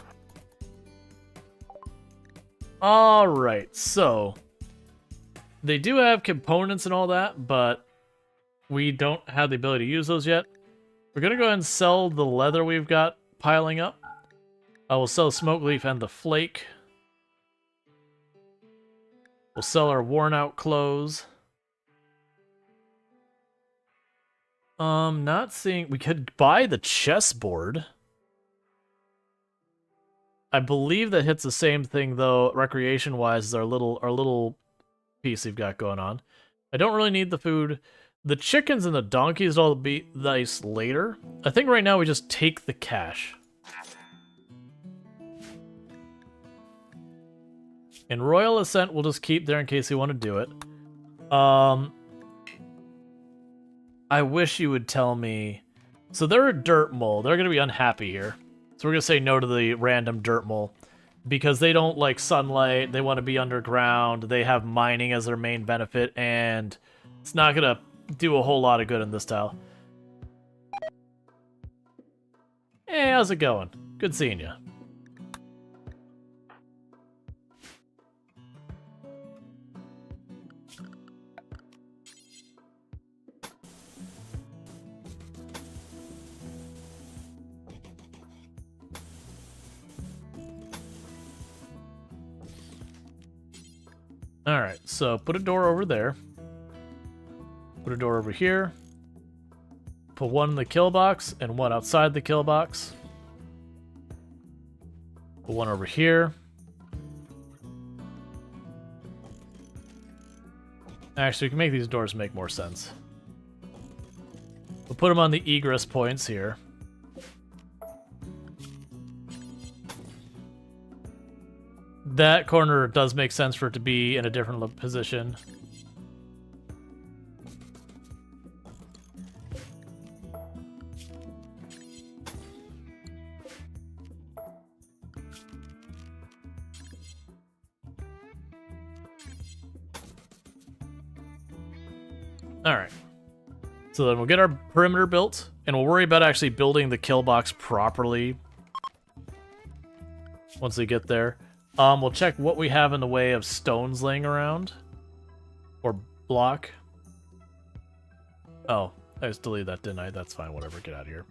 Alright, so they do have components and all that, but we don't have the ability to use those yet. We're going to go ahead and sell the leather we've got piling up. I will sell smoke leaf and the flake. We'll sell our worn out clothes. Not seeing... We could buy the chessboard. I believe that hits the same thing, though, recreation-wise, as our little piece we've got going on. I don't really need the food. The chickens and the donkeys will be nice later. I think right now we just take the cash. And Royal Ascent we'll just keep there in case you want to do it. I wish you would tell me... So they're a dirt mole. They're going to be unhappy here. So we're going to say no to the random dirt mole. Because they don't like sunlight, they want to be underground, they have mining as their main benefit, and it's not going to do a whole lot of good in this tile. Hey, how's it going? Good seeing you. Alright, so put a door over there. Put a door over here. Put one in the kill box and one outside the kill box. Put one over here. Actually, we can make these doors make more sense. We'll put them on the egress points here. That corner does make sense for it to be in a different position. Alright. So then we'll get our perimeter built, and we'll worry about actually building the kill box properly once we get there. We'll check what we have in the way of stones laying around. Or block. Oh, I just deleted that, didn't I? That's fine, whatever, get out of here.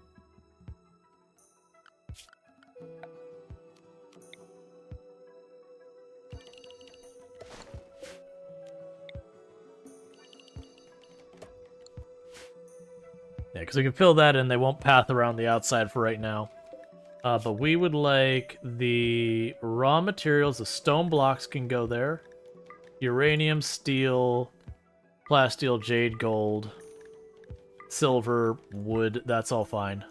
Yeah, because we can fill that in. They won't path around the outside for right now. But we would like the raw materials. The stone blocks can go there. Uranium, steel, plasteel, jade, gold, silver, wood. That's all fine.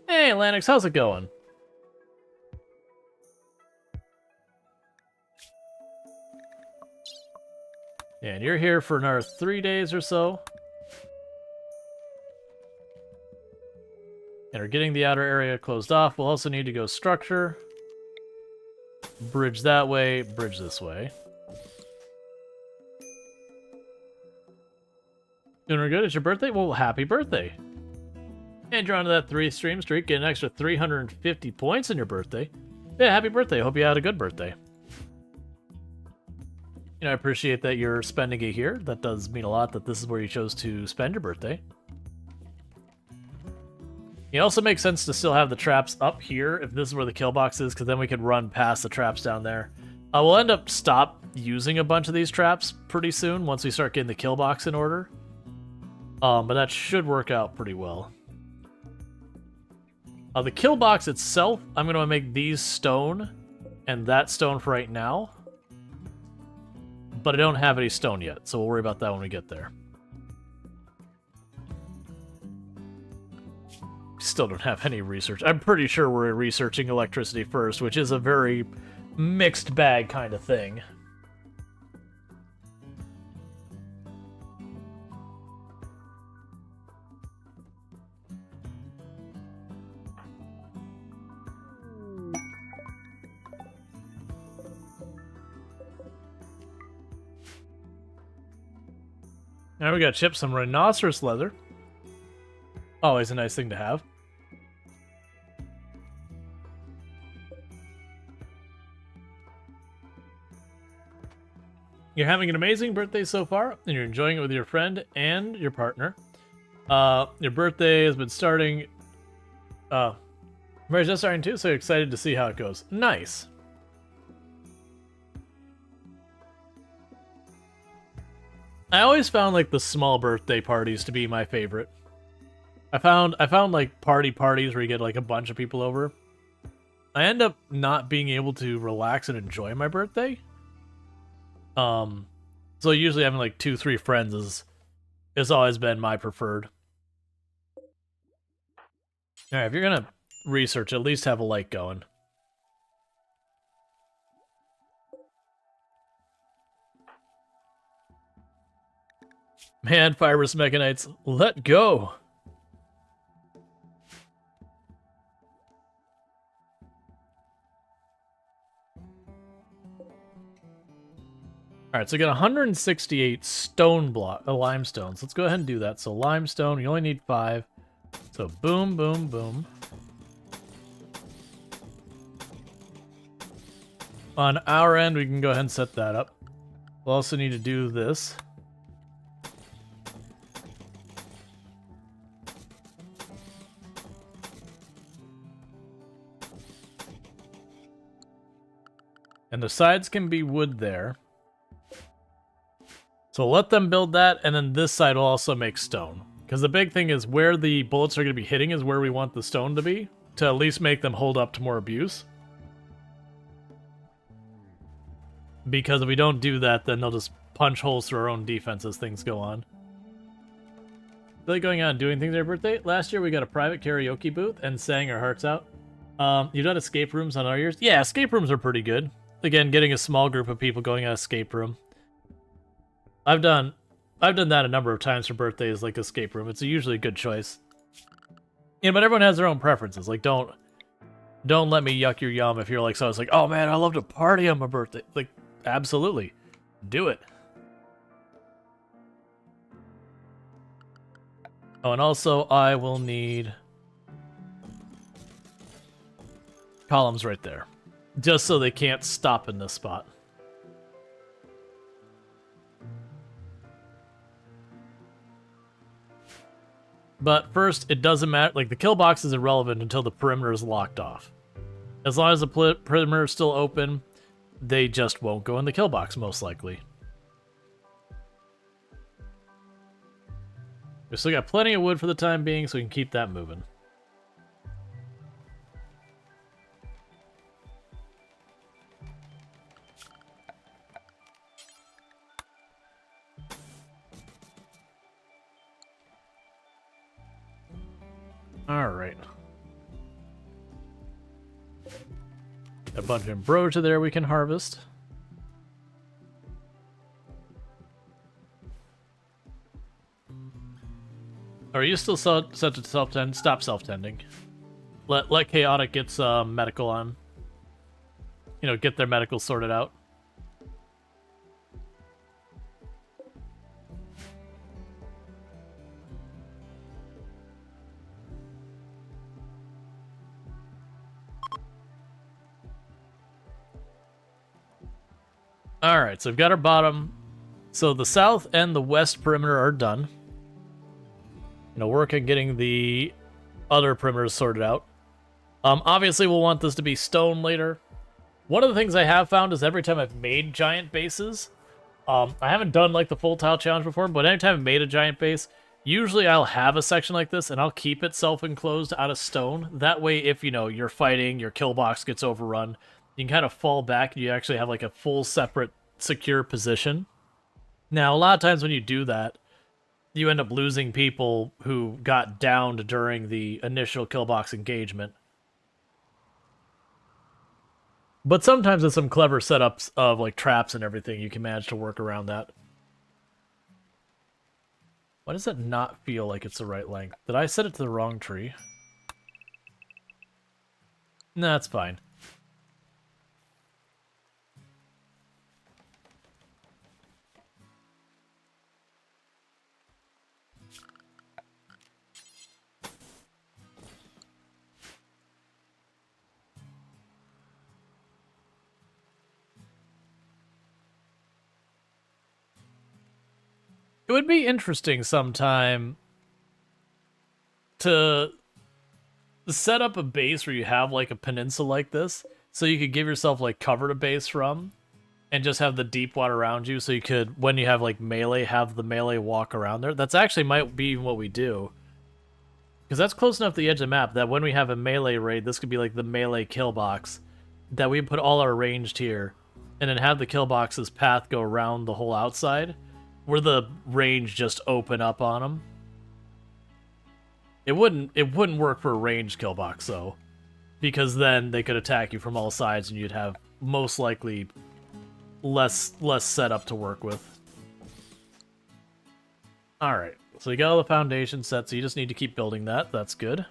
Hey, Lanix, how's it going? Yeah, and you're here for another 3 days or so. And we're getting the outer area closed off. We'll also need to go structure. Bridge that way, bridge this way. Doing good? It's your birthday? Well, happy birthday. And you're onto that 3-stream streak. Get an extra 350 points in your birthday. Yeah, happy birthday. Hope you had a good birthday. You know, I appreciate that you're spending it here. That does mean a lot that this is where you chose to spend your birthday. It also makes sense to still have the traps up here if this is where the kill box is, because then we could run past the traps down there. We'll end up stop using a bunch of these traps pretty soon once we start getting the kill box in order. But that should work out pretty well. The kill box itself, I'm going to make these stone and that stone for right now. But I don't have any stone yet, so we'll worry about that when we get there. Still don't have any research. I'm pretty sure we're researching electricity first, which is a very mixed bag kind of thing. Now we gotta chip some rhinoceros leather. Always a nice thing to have. You're having an amazing birthday so far, and you're enjoying it with your friend and your partner. Your birthday has been starting... Marriage just starting too, so you're excited to see how it goes. Nice! I always found, like, the small birthday parties to be my favorite. I found like parties where you get like a bunch of people over. I end up not being able to relax and enjoy my birthday. So usually having like 2-3 friends is always been my preferred. Alright, if you're gonna research, at least have a light going. Man, fibrous mechanites, let go! Alright, so we got 168 stone limestones. Let's go ahead and do that. So limestone, you only need 5. So boom, boom, boom. On our end, we can go ahead and set that up. We'll also need to do this. And the sides can be wood there. So let them build that, and then this side will also make stone. Because the big thing is where the bullets are going to be hitting is where we want the stone to be, to at least make them hold up to more abuse. Because if we don't do that, then they'll just punch holes through our own defense as things go on. Really going out and doing things on your birthday? Last year we got a private karaoke booth and sang our hearts out. You've done escape rooms on our years? Yeah, escape rooms are pretty good. Again, getting a small group of people going on escape room. I've done that a number of times for birthdays, like escape room. It's usually a good choice. Yeah, but everyone has their own preferences. Like, don't let me yuck your yum if you're like, so it's like, oh man, I love to party on my birthday. Like, absolutely, do it. Oh, and also I will need columns right there, just so they can't stop in this spot. But first, it doesn't matter. Like, the kill box is irrelevant until the perimeter is locked off. As long as the perimeter is still open, they just won't go in the kill box, most likely. We still got plenty of wood for the time being, so we can keep that moving. Alright. A bunch of ambrosia there we can harvest. Are you still set to self-tend? Stop self-tending. Let Chaotic get some medical on. You know, get their medical sorted out. Alright, so we've got our bottom. So the south and the west perimeter are done. You know, work on getting the other perimeters sorted out. Obviously, we'll want this to be stone later. One of the things I have found is every time I've made giant bases, I haven't done like the full tile challenge before, but anytime I've made a giant base, usually I'll have a section like this and I'll keep it self-enclosed out of stone. That way, if, you know, you're fighting, your kill box gets overrun, you can kind of fall back and you actually have like a full separate secure position. Now, a lot of times when you do that, you end up losing people who got downed during the initial kill box engagement. But sometimes with some clever setups of like traps and everything, you can manage to work around that. Why does it not feel like it's the right length? Did I set it to the wrong tree? Nah, it's fine. It would be interesting sometime to set up a base where you have like a peninsula like this, so you could give yourself like cover to base from, and just have the deep water around you, so you could, when you have like melee, have the melee walk around there. That's actually might be what we do, because that's close enough to the edge of the map that when we have a melee raid, this could be like the melee kill box, that we put all our ranged here, and then have the kill box's path go around the whole outside, where the range just open up on them. It wouldn't work for a ranged kill box though, because then they could attack you from all sides and you'd have most likely less setup to work with. All right, so you got all the foundation set, so you just need to keep building that. That's good.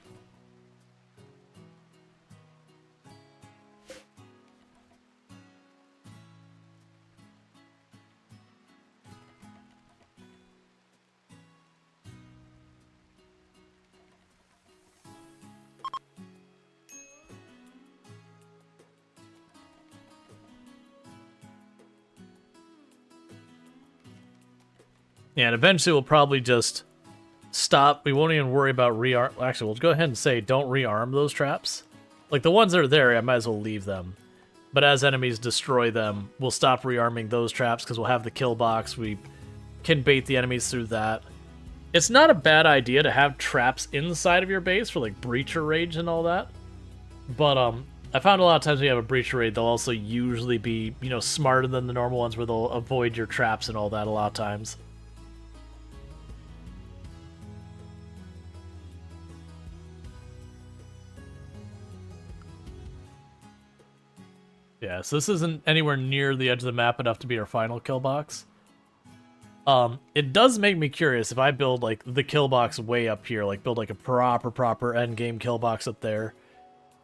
Yeah, and eventually we'll probably just stop. We won't even worry about rearm. Actually, we'll go ahead and say don't rearm those traps. Like the ones that are there, I might as well leave them. But as enemies destroy them, we'll stop rearming those traps because we'll have the kill box. We can bait the enemies through that. It's not a bad idea to have traps inside of your base for like breacher raids and all that. But I found a lot of times when you have a breacher raid, they'll also usually be, you know, smarter than the normal ones where they'll avoid your traps and all that a lot of times. Yeah, so this isn't anywhere near the edge of the map enough to be our final kill box. It does make me curious if I build, like, the kill box way up here, like, build, like, a proper endgame kill box up there.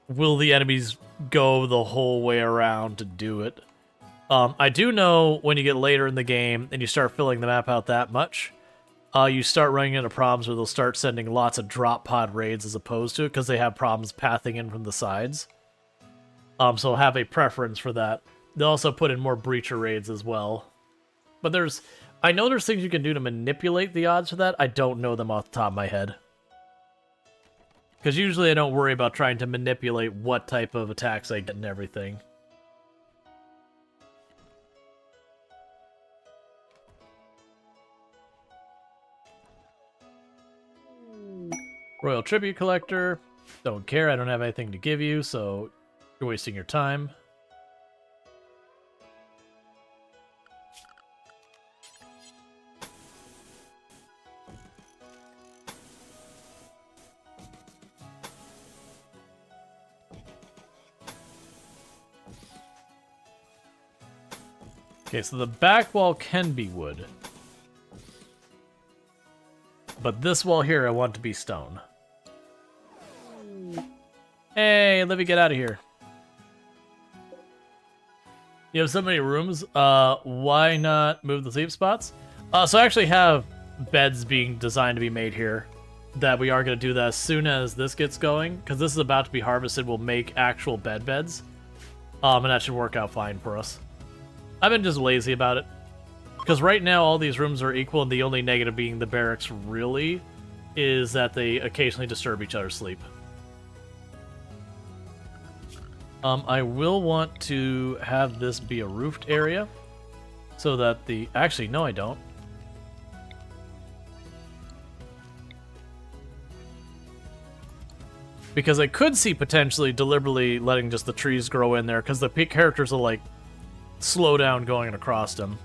Will the enemies go the whole way around to do it? I do know when you get later in the game and you start filling the map out that much, you start running into problems where they'll start sending lots of drop pod raids as opposed to it, because they have problems pathing in from the sides. So I'll have a preference for that. They'll also put in more breacher raids as well. But I know there's things you can do to manipulate the odds for that. I don't know them off the top of my head. Because usually I don't worry about trying to manipulate what type of attacks I get and everything. Royal Tribute Collector. Don't care, I don't have anything to give you, so you're wasting your time. Okay, so the back wall can be wood. But this wall here I want to be stone. Hey, let me get out of here. You have so many rooms, why not move the sleep spots? So I actually have beds being designed to be made here. That we are going to do that as soon as this gets going. Because this is about to be harvested, we'll make actual beds. And that should work out fine for us. I've been just lazy about it. Because right now all these rooms are equal, and the only negative being the barracks really is that they occasionally disturb each other's sleep. I will want to have this be a roofed area so that the... Actually, no I don't. Because I could see potentially deliberately letting just the trees grow in there, because the characters will, like, slow down going across them.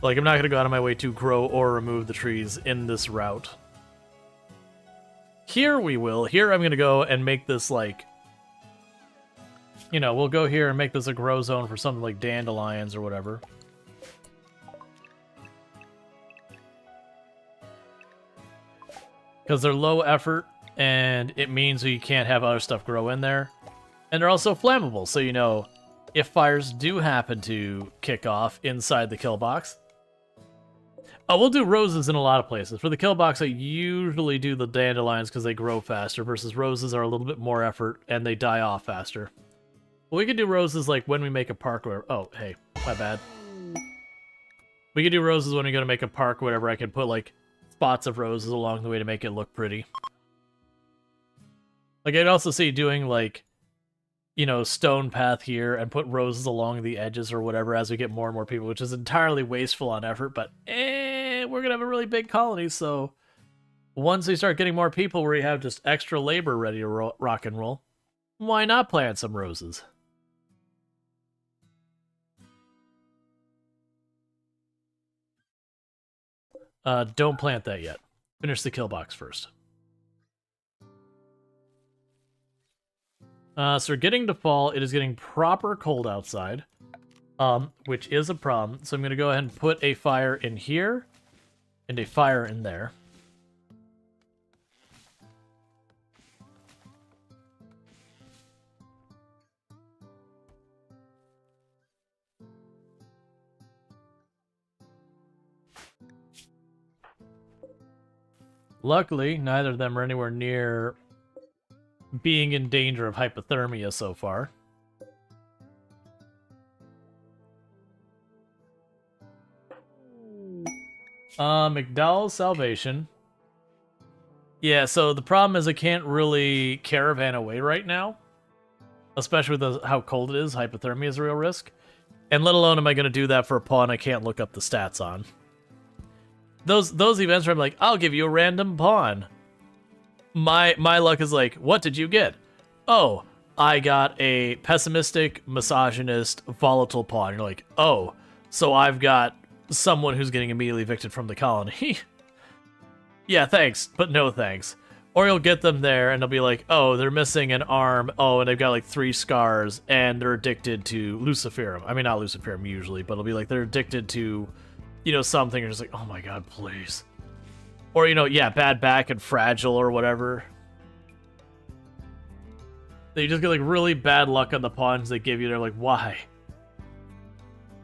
Like, I'm not going to go out of my way to grow or remove the trees in this route. Here we will. Here I'm going to go and make this, like... You know, we'll go here and make this a grow zone for something like dandelions or whatever. Because they're low effort, and it means you can't have other stuff grow in there. And they're also flammable, so you know, if fires do happen to kick off inside the kill box... Oh, we'll do roses in a lot of places. For the kill box, I usually do the dandelions because they grow faster, versus roses are a little bit more effort, and they die off faster. Well, we could do roses like when we make a park or... Oh, hey, my bad. We could do roses when we go to make a park or whatever. I can put, like, spots of roses along the way to make it look pretty. Like, I'd also see doing, like, you know, stone path here and put roses along the edges or whatever as we get more and more people, which is entirely wasteful on effort, but we're going to have a really big colony, so once we start getting more people where we have just extra labor ready to rock and roll, why not plant some roses? Don't plant that yet. Finish the kill box first. So we're getting to fall. It is getting proper cold outside, which is a problem. So I'm going to go ahead and put a fire in here and a fire in there. Luckily, neither of them are anywhere near being in danger of hypothermia so far. McDowell's Salvation. Yeah, so the problem is I can't really caravan away right now. Especially with how cold it is, hypothermia is a real risk. And let alone am I going to do that for a pawn I can't look up the stats on. Those events where I'm like, I'll give you a random pawn. My luck is like, what did you get? Oh, I got a pessimistic, misogynist, volatile pawn. You're like, oh, so I've got someone who's getting immediately evicted from the colony. Yeah, thanks, but no thanks. Or you'll get them there and they'll be like, oh, they're missing an arm. Oh, and they've got like 3 scars and they're addicted to luciferum. I mean, not luciferum usually, but it'll be like they're addicted to, you know, something. You're just like, oh my god, please. Or, you know, yeah, bad back and fragile or whatever. They just get like really bad luck on the pawns they give you. They're like, why?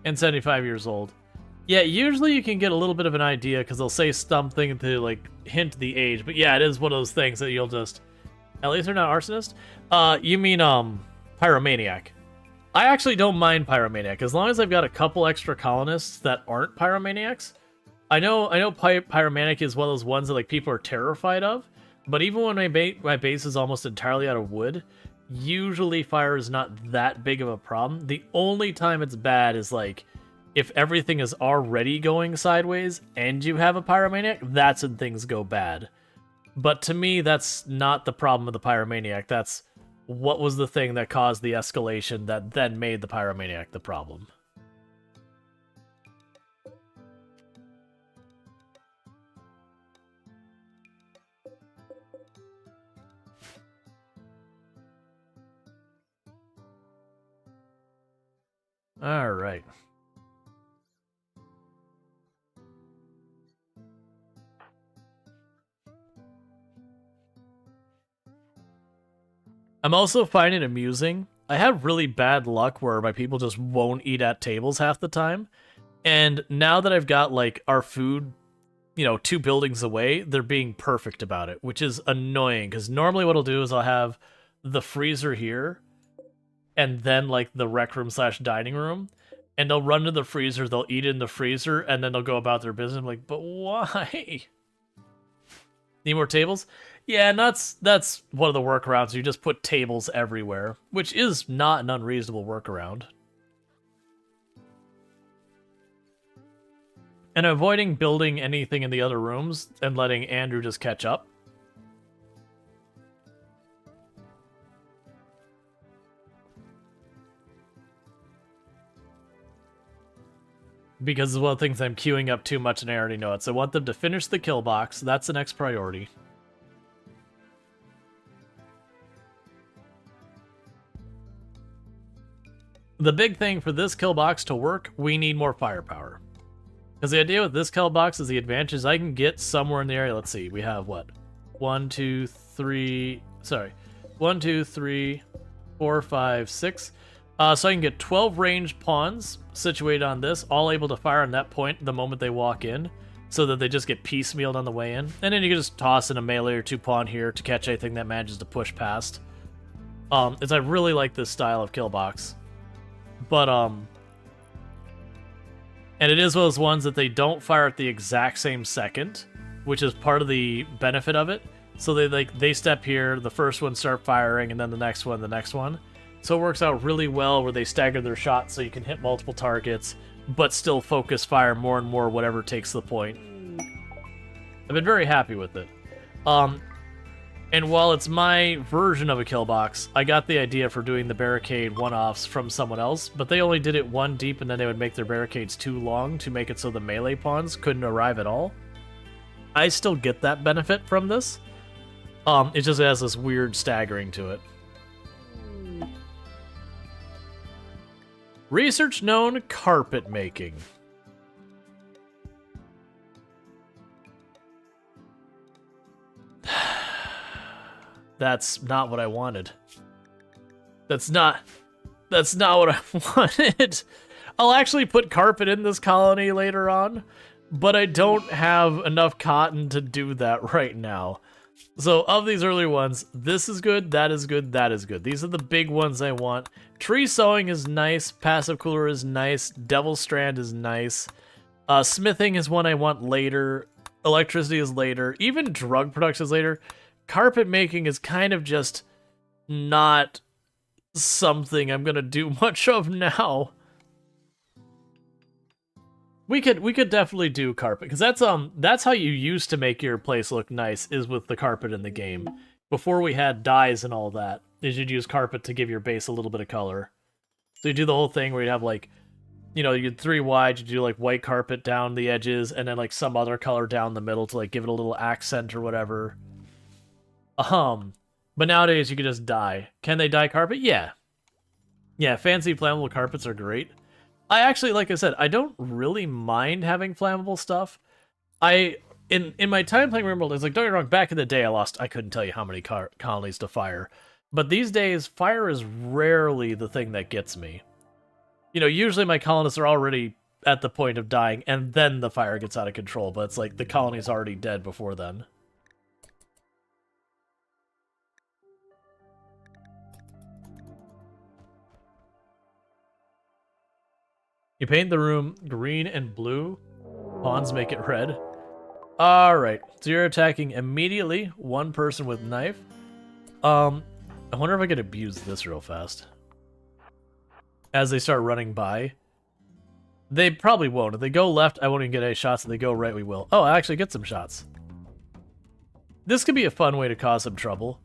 And 75 years old. Yeah, usually you can get a little bit of an idea because they'll say something to like hint the age. But yeah, it is one of those things that you'll just. At least they're not arsonist. You mean pyromaniac? I actually don't mind pyromaniac as long as I've got a couple extra colonists that aren't pyromaniacs. I know pyromaniac is one of those ones that like people are terrified of. But even when my base is almost entirely out of wood, usually fire is not that big of a problem. The only time it's bad is like if everything is already going sideways and you have a pyromaniac, that's when things go bad. But to me, that's not the problem of the pyromaniac. That's what was the thing that caused the escalation that then made the pyromaniac the problem. All right. I'm also finding it amusing. I have really bad luck where my people just won't eat at tables half the time. And now that I've got like our food, you know, 2 buildings away, they're being perfect about it, which is annoying because normally what I'll do is I'll have the freezer here and then like the rec room / dining room. And they'll run to the freezer, they'll eat in the freezer, and then they'll go about their business. I'm like, but why? Need more tables? Yeah, and that's one of the workarounds. You just put tables everywhere, which is not an unreasonable workaround. And avoiding building anything in the other rooms and letting Andrew just catch up. Because it's one of the things I'm queuing up too much and I already know it. So I want them to finish the kill box. That's the next priority. The big thing for this kill box to work, we need more firepower. Because the idea with this kill box is the advantage is I can get somewhere in the area. Let's see, we have what? 1, 2, 3, sorry. 1, 2, 3, 4, 5, 6. So I can get 12 ranged pawns situated on this, all able to fire on that point the moment they walk in, so that they just get piecemealed on the way in. And then you can just toss in a melee or 2 pawn here to catch anything that manages to push past. I really like this style of kill box. But, and it is one of those ones that they don't fire at the exact same second, which is part of the benefit of it. So they step here, the first one start firing, and then the next one. So it works out really well where they stagger their shots so you can hit multiple targets, but still focus fire more and more whatever takes the point. I've been very happy with it. And while it's my version of a kill box, I got the idea for doing the barricade one-offs from someone else, but they only did it 1 deep and then they would make their barricades too long to make it so the melee pawns couldn't arrive at all. I still get that benefit from this. It just has this weird staggering to it. Research known carpet making. That's not what I wanted. That's not what I wanted. I'll actually put carpet in this colony later on, but I don't have enough cotton to do that right now. So of these earlier ones, this is good, that is good, that is good. These are the big ones I want. Tree sowing is nice, passive cooler is nice, devil's strand is nice. Smithing is one I want later. Electricity is later. Even drug production is later. Carpet making is kind of just not something I'm gonna do much of now. We could definitely do carpet, because that's how you used to make your place look nice, is with the carpet in the game. Before we had dyes and all that, is you'd use carpet to give your base a little bit of color. So you do the whole thing where you'd have like, you know, you'd 3 wide, you do like white carpet down the edges, and then like some other color down the middle to like give it a little accent or whatever. But nowadays you can just dye. Can they dye carpet? Yeah. Yeah, fancy flammable carpets are great. I actually, like I said, I don't really mind having flammable stuff. In my time playing RimWorld, it's like, don't get me wrong, back in the day I couldn't tell you how many colonies to fire. But these days, fire is rarely the thing that gets me. You know, usually my colonists are already at the point of dying, and then the fire gets out of control, but it's like the colony's already dead before then. You paint the room green and blue. Pawns make it red. Alright, so you're attacking immediately. One person with knife. I wonder if I could abuse this real fast. As they start running by. They probably won't. If they go left, I won't even get any shots. If they go right, we will. Oh, I actually get some shots. This could be a fun way to cause some trouble.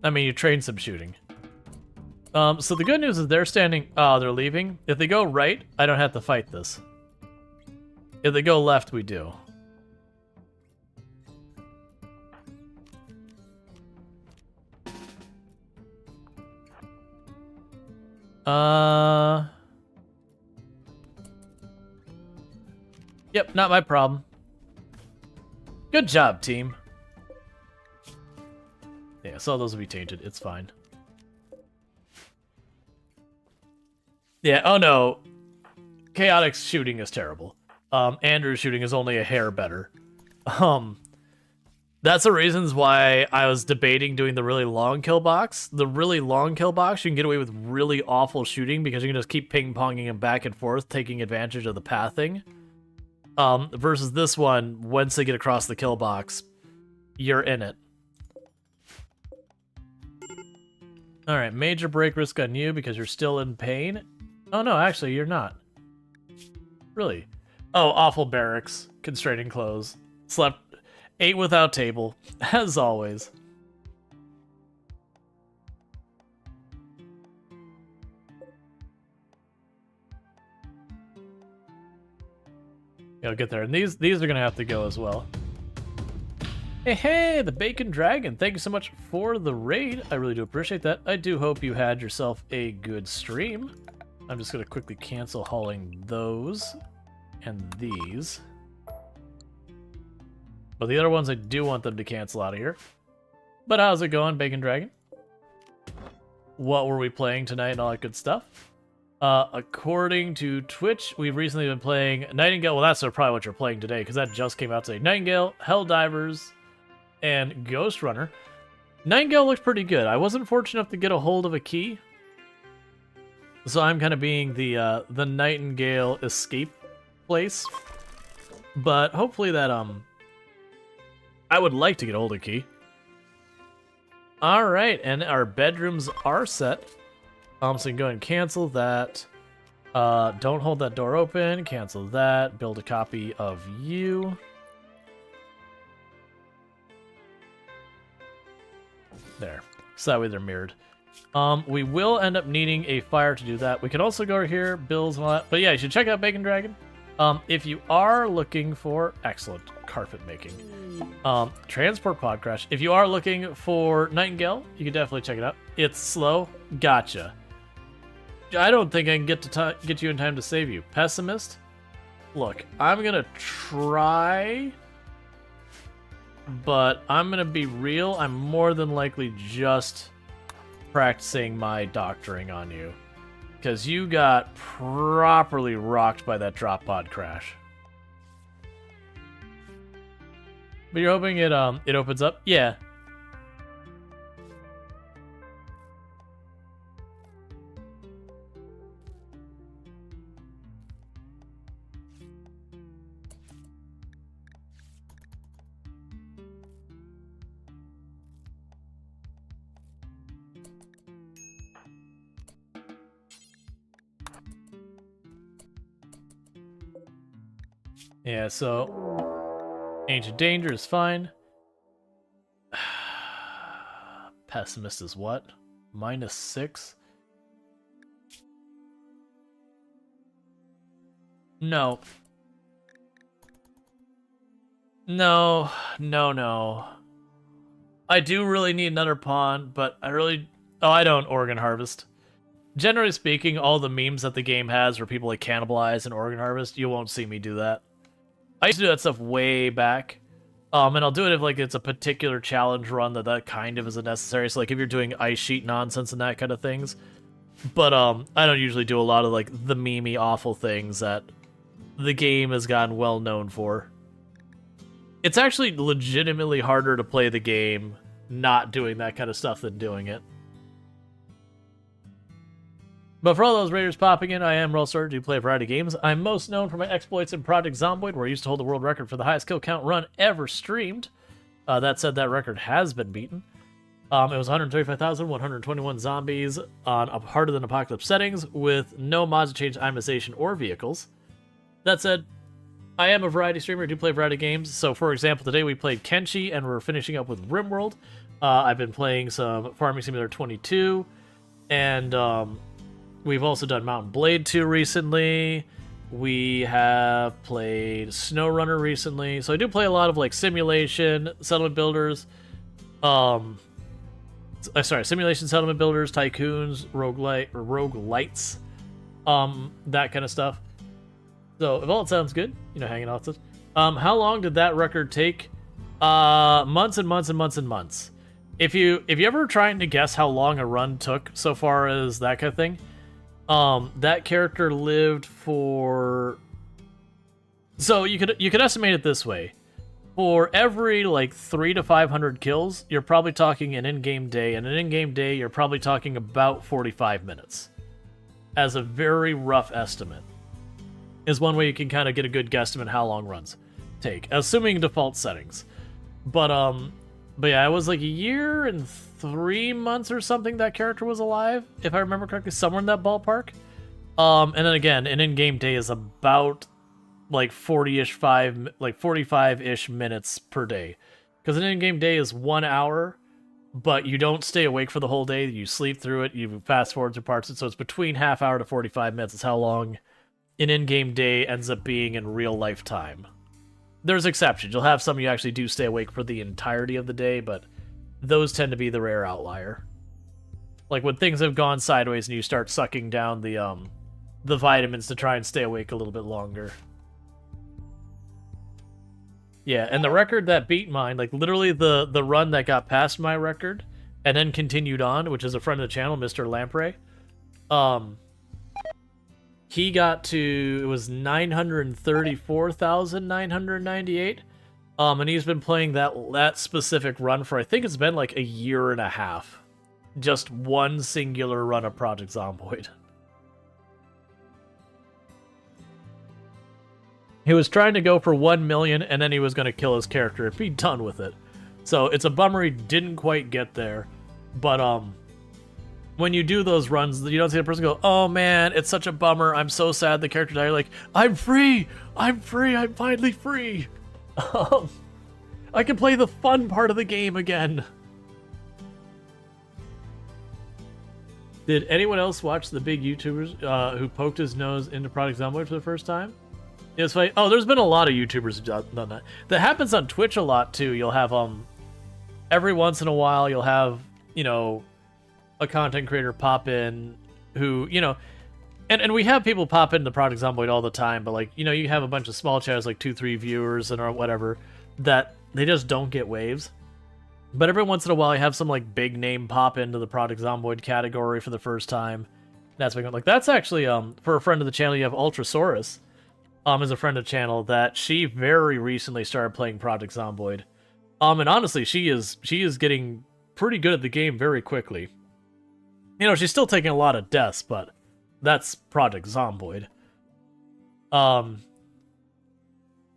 I mean, you train some shooting. So the good news is they're standing... Oh, they're leaving. If they go right, I don't have to fight this. If they go left, we do. Yep, not my problem. Good job, team. Yeah, so those will be tainted. It's fine. Yeah, oh no. Chaotic's shooting is terrible. Andrew's shooting is only a hair better. That's the reasons why I was debating doing the really long kill box. The really long kill box, you can get away with really awful shooting because you can just keep ping-ponging them back and forth, taking advantage of the pathing. Versus this one, once they get across the kill box, you're in it. Alright, major break risk on you because you're still in pain. Oh no, actually, you're not. Really? Oh, awful barracks. Constraining clothes. Slept. Ate without table. As always. Yeah, I'll get there. And these are going to have to go as well. Hey, the Bacon Dragon. Thank you so much for the raid. I really do appreciate that. I do hope you had yourself a good stream. I'm just going to quickly cancel hauling those and these. But the other ones, I do want them to cancel out of here. But how's it going, Bacon Dragon? What were we playing tonight and all that good stuff? According to Twitch, we've recently been playing Nightingale. Well, that's probably what you're playing today, because that just came out today. Nightingale, Helldivers, and Ghost Runner. Nightingale looks pretty good. I wasn't fortunate enough to get a hold of a key. So I'm kind of being the Nightingale escape place. But hopefully that, I would like to get a hold of a key. Alright, and our bedrooms are set. So you can go ahead and cancel that. Don't hold that door open. Cancel that. Build a copy of you. There. So that way they're mirrored. We will end up needing a fire to do that. We can also go over here, bills and all that. But yeah, you should check out Bacon Dragon. If you are looking for excellent carpet making, transport pod crash. If you are looking for Nightingale, you can definitely check it out. It's slow. Gotcha. I don't think I can get you in time to save you. Pessimist. Look, I'm gonna try, but I'm gonna be real. I'm more than likely just practicing my doctoring on you. Because you got properly rocked by that drop pod crash. But you're hoping it opens up? Yeah. Yeah, so Ancient Danger is fine. Pessimist is what? -6? No. No, no, no. I do really need another pawn, but I really... Oh, I don't organ harvest. Generally speaking, all the memes that the game has where people like cannibalize and organ harvest, you won't see me do that. I used to do that stuff way back. And I'll do it if like it's a particular challenge run that kind of isn't necessary. So like if you're doing ice sheet nonsense and that kind of things. But I don't usually do a lot of like the memey awful things that the game has gotten well known for. It's actually legitimately harder to play the game not doing that kind of stuff than doing it. But for all those raiders popping in, I am Rual, do play a variety of games. I'm most known for my exploits in Project Zomboid, where I used to hold the world record for the highest kill count run ever streamed. That said, that record has been beaten. It was 135,121 zombies on a harder than apocalypse settings with no mods to change itemization or vehicles. That said, I am a variety streamer. I do play a variety of games. So, for example, today we played Kenshi, and we're finishing up with RimWorld. I've been playing some Farming Simulator 22, and we've also done Mountain Blade 2 recently. We have played SnowRunner recently. So I do play a lot of like simulation, settlement builders, simulation, settlement builders, tycoons, roguelites, that kind of stuff. So if all it sounds good, hanging out with us. How long did that record take? Months and months and months and months. If you ever trying to guess how long a run took so far as that kind of thing, that character lived for... So you could estimate it this way. For every like 300 to 500 kills, you're probably talking an in-game day, and an in-game day you're probably talking about 45 minutes. As a very rough estimate. Is one way you can kind of get a good guesstimate how long runs take, assuming default settings. But yeah, it was like a year and 3 months or something that character was alive, if I remember correctly, somewhere in that ballpark. And then again, an in-game day is about like 45-ish minutes per day, because an in-game day is 1 hour, but you don't stay awake for the whole day. You sleep through it. You fast forward through parts, so it's between half hour to 45 minutes. Is how long an in-game day ends up being in real life time. There's exceptions. You'll have some you actually do stay awake for the entirety of the day, but those tend to be the rare outlier. Like when things have gone sideways and you start sucking down the vitamins to try and stay awake a little bit longer. Yeah, and the record that beat mine, like literally the run that got past my record and then continued on, which is a friend of the channel, Mr. Lamprey. He got to, it was 934,998. And he's been playing that specific run for, I think it's been like a year and a half. Just one singular run of Project Zomboid. He was trying to go for 1 million, and then he was going to kill his character and be done with it. So it's a bummer he didn't quite get there. But when you do those runs, you don't see the person go, "Oh man, it's such a bummer. I'm so sad the character died." You're like, "I'm free! I'm free! I'm finally free! I can play the fun part of the game again." Did anyone else watch the big YouTubers who poked his nose into Project Zomboid for the first time? It's funny. Oh, there's been a lot of YouTubers who've done that. That happens on Twitch a lot too. You'll have every once in a while you'll have, a content creator pop in who, and we have people pop into Project Zomboid all the time, but like, you have a bunch of small channels like 2-3 viewers and or whatever that they just don't get waves. But every once in a while you have some like big name pop into the Project Zomboid category for the first time. That's like that's actually for a friend of the channel, you have Ultrasaurus. Is a friend of the channel that she very recently started playing Project Zomboid. And honestly, she is getting pretty good at the game very quickly. She's still taking a lot of deaths, but that's Project Zomboid.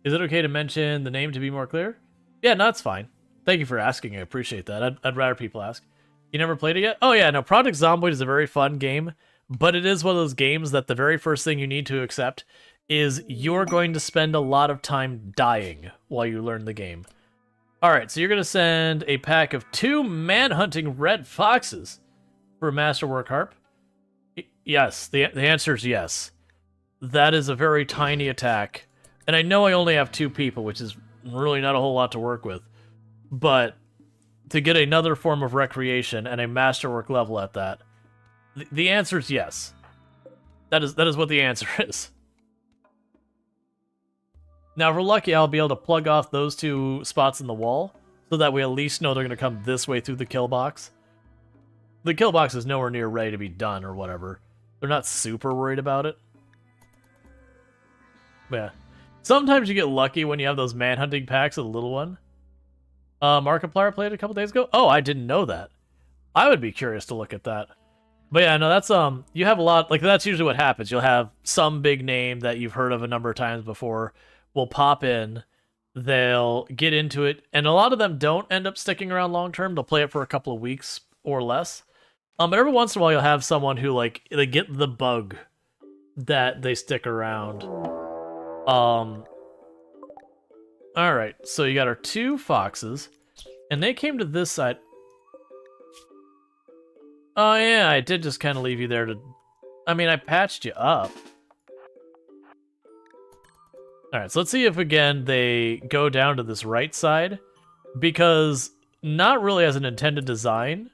Is it okay to mention the name to be more clear? Yeah, no, that's fine. Thank you for asking. I appreciate that. I'd rather people ask. You never played it yet? Oh yeah, no, Project Zomboid is a very fun game, but it is one of those games that the very first thing you need to accept is you're going to spend a lot of time dying while you learn the game. Alright, so you're going to send a pack of 2 manhunting red foxes for Masterwork Harp. Yes, the answer is yes. that is a very tiny attack. And I know I only have 2 people, which is really not a whole lot to work with. But to get another form of recreation and a masterwork level at that, the answer is yes. That is what the answer is. Now, if we're lucky, I'll be able to plug off those 2 spots in the wall, so that we at least know they're going to come this way through the kill box. The kill box is nowhere near ready to be done or whatever. They're not super worried about it. But yeah. Sometimes you get lucky when you have those manhunting packs with a little one. Markiplier played a couple days ago? Oh, I didn't know that. I would be curious to look at that. But yeah, no, that's, you have a lot, like, that's usually what happens. You'll have some big name that you've heard of a number of times before will pop in, they'll get into it, and a lot of them don't end up sticking around long term. They'll play it for a couple of weeks or less. But every once in a while you'll have someone who, like, they get the bug that they stick around. Alright, so you got our 2 foxes, and they came to this side. Oh yeah, I did just kind of leave you there to... I mean, I patched you up. Alright, so let's see if, again, they go down to this right side. Because, not really as an intended design,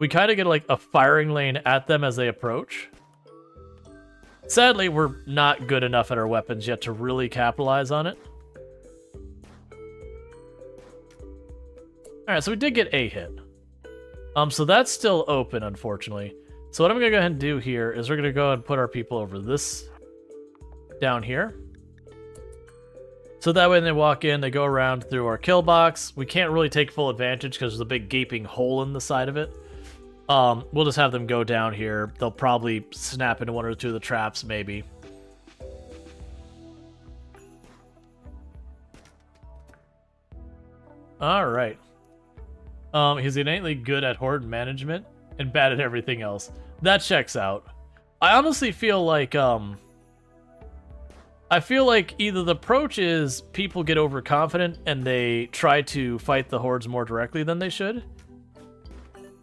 we kind of get, like, a firing lane at them as they approach. Sadly, we're not good enough at our weapons yet to really capitalize on it. Alright, so we did get a hit. So that's still open, unfortunately. So what I'm going to go ahead and do here is we're going to go and put our people over this down here. So that way when they walk in, they go around through our kill box. We can't really take full advantage because there's a big gaping hole in the side of it. We'll just have them go down here. They'll probably snap into 1 or 2 of the traps, maybe. Alright. He's innately good at horde management and bad at everything else. That checks out. I honestly feel like, either the approach is people get overconfident and they try to fight the hordes more directly than they should.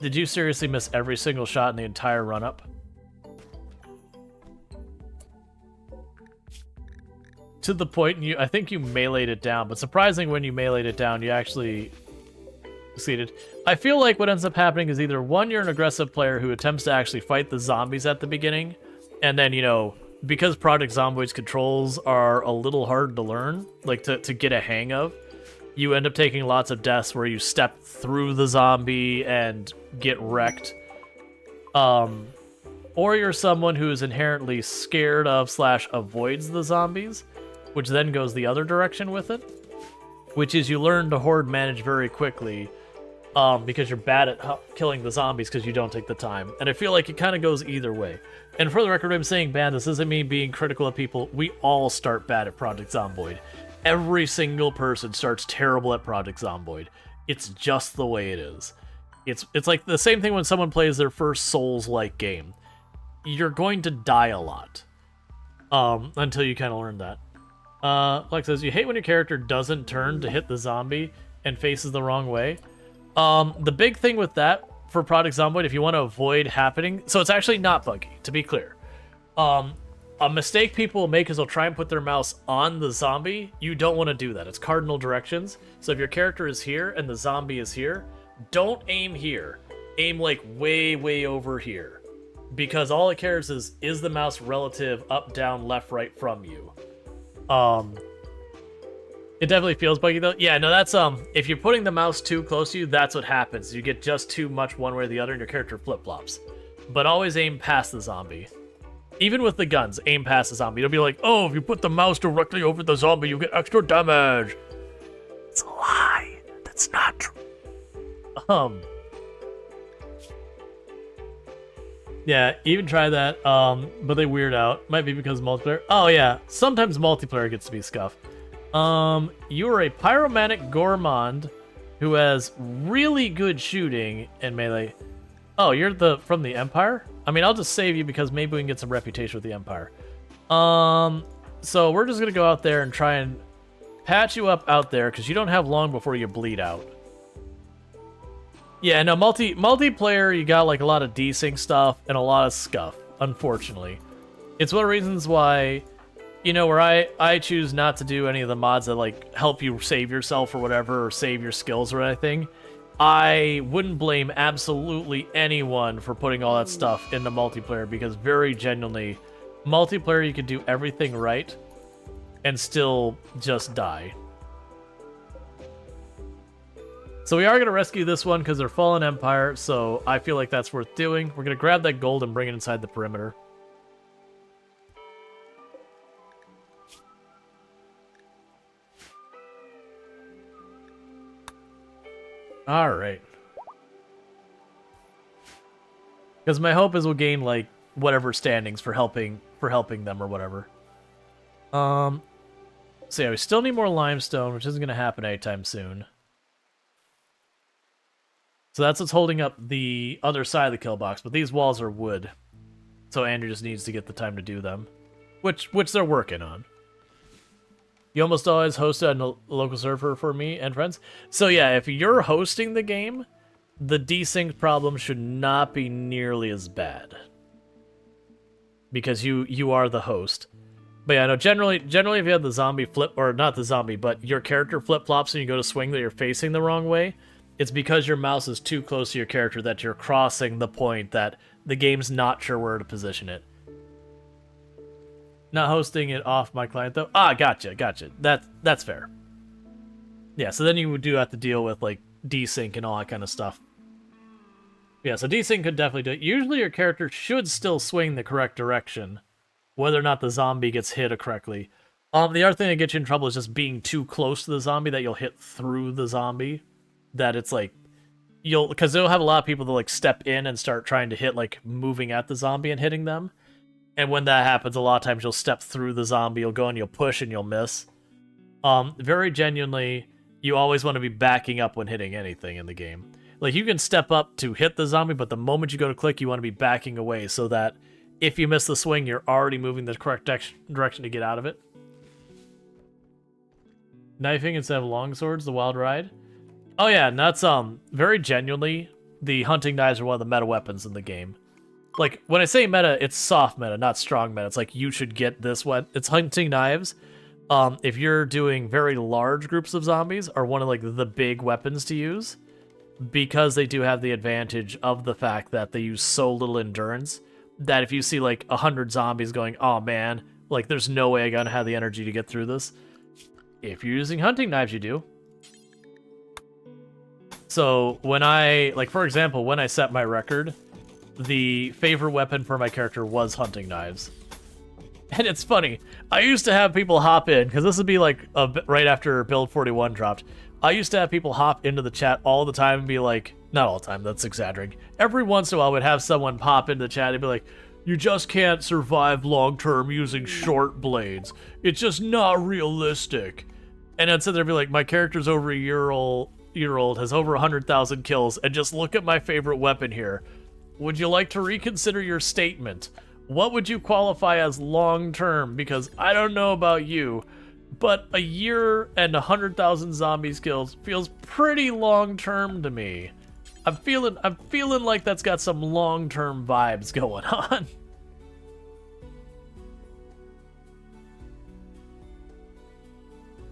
Did you seriously miss every single shot in the entire run-up? To the point, I think you meleeed it down, but surprising when you meleeed it down, you actually succeeded. I feel like what ends up happening is either, one, you're an aggressive player who attempts to actually fight the zombies at the beginning, and then, you know, because Project Zomboid's controls are a little hard to learn, like to get a hang of, you end up taking lots of deaths where you step through the zombie and get wrecked. Or you're someone who is inherently scared of / avoids the zombies, which then goes the other direction with it, which is you learn to horde manage very quickly because you're bad at killing the zombies because you don't take the time. And I feel like it kind of goes either way. And for the record, I'm saying bad. This isn't me being critical of people. We all start bad at Project Zomboid. Every single person starts terrible at Project Zomboid. It's just the way it is. It's like the same thing when someone plays their first Souls-like game. You're going to die a lot until you kind of learn that. Flex says, you hate when your character doesn't turn to hit the zombie and faces the wrong way. The big thing with that for Project Zomboid, if you want to avoid happening, so it's actually not buggy, to be clear. A mistake people will make is they'll try and put their mouse on the zombie. You don't want to do that. It's cardinal directions. So if your character is here and the zombie is here, don't aim here. Aim like way, way over here. Because all it cares is the mouse relative up, down, left, right from you. It definitely feels buggy though. Yeah, no, that's, if you're putting the mouse too close to you, that's what happens. You get just too much one way or the other and your character flip-flops. But always aim past the zombie. Even with the guns, aim past the zombie. It'll be like, oh, if you put the mouse directly over the zombie, you get extra damage. It's a lie. That's not true. Yeah, even try that, but they weird out. Might be because multiplayer. Oh yeah, sometimes multiplayer gets to be scuffed. You are a pyromanic gourmand who has really good shooting and melee. Oh, you're from the Empire? I mean, I'll just save you because maybe we can get some reputation with the Empire. So we're just gonna go out there and try and patch you up out there because you don't have long before you bleed out. Yeah, no, multiplayer, you got like a lot of desync stuff and a lot of scuff, unfortunately. It's one of the reasons why, you know, where I choose not to do any of the mods that, like, help you save yourself or whatever, or save your skills or anything. I wouldn't blame absolutely anyone for putting all that stuff into multiplayer, because very genuinely, multiplayer you can do everything right and still just die. So we are going to rescue this one because they're Fallen Empire, so I feel like that's worth doing. We're going to grab that gold and bring it inside the perimeter. Alright. Because my hope is we'll gain, like, whatever standings for helping them or whatever. So yeah, we still need more limestone, which isn't going to happen anytime soon. So that's what's holding up the other side of the kill box, but these walls are wood. So Andrew just needs to get the time to do them. Which they're working on. You almost always host on a local server for me and friends. So yeah, if you're hosting the game, the desync problem should not be nearly as bad. Because you are the host. But yeah, no, generally if you have the zombie flip, or not the zombie, but your character flip-flops and you go to swing that you're facing the wrong way, it's because your mouse is too close to your character that you're crossing the point that the game's not sure where to position it. Not hosting it off my client, though? Ah, gotcha. That's fair. Yeah, so then you do have to deal with, like, desync and all that kind of stuff. Yeah, so desync could definitely do it. Usually your character should still swing the correct direction, whether or not the zombie gets hit correctly. The other thing that gets you in trouble is just being too close to the zombie that you'll hit through the zombie. That it's like, because they'll have a lot of people that, like, step in and start trying to hit, like, moving at the zombie and hitting them. And when that happens, a lot of times you'll step through the zombie, you'll go and you'll push and you'll miss. Very genuinely, you always want to be backing up when hitting anything in the game. Like, you can step up to hit the zombie, but the moment you go to click, you want to be backing away so that if you miss the swing, you're already moving the correct direction to get out of it. Knifing instead of long swords, the wild ride. Oh yeah, and that's very genuinely, the hunting knives are one of the meta weapons in the game. Like, when I say meta, it's soft meta, not strong meta. It's like, you should get this one. It's hunting knives. If you're doing very large groups of zombies, are one of, like, the big weapons to use. Because they do have the advantage of the fact that they use so little endurance, that if you see, like, 100 zombies going, oh man, like, there's no way I'm gonna have the energy to get through this. If you're using hunting knives, you do. So, when like, for example, when I set my record, the favorite weapon for my character was hunting knives. And it's funny, I used to have people hop in, because this would be like right after Build 41 dropped. I used to have people hop into the chat all the time and be like, not all the time, that's exaggerating. Every once in a while, I would have someone pop into the chat and be like, you just can't survive long-term using short blades. It's just not realistic. And I'd sit there and be like, my character's over a year old, has over 100,000 kills, and just look at my favorite weapon here. Would you like to reconsider your statement? What would you qualify as long-term? Because I don't know about you, but a year and 100,000 zombies kills feels pretty long-term to me. I'm feeling like that's got some long-term vibes going on.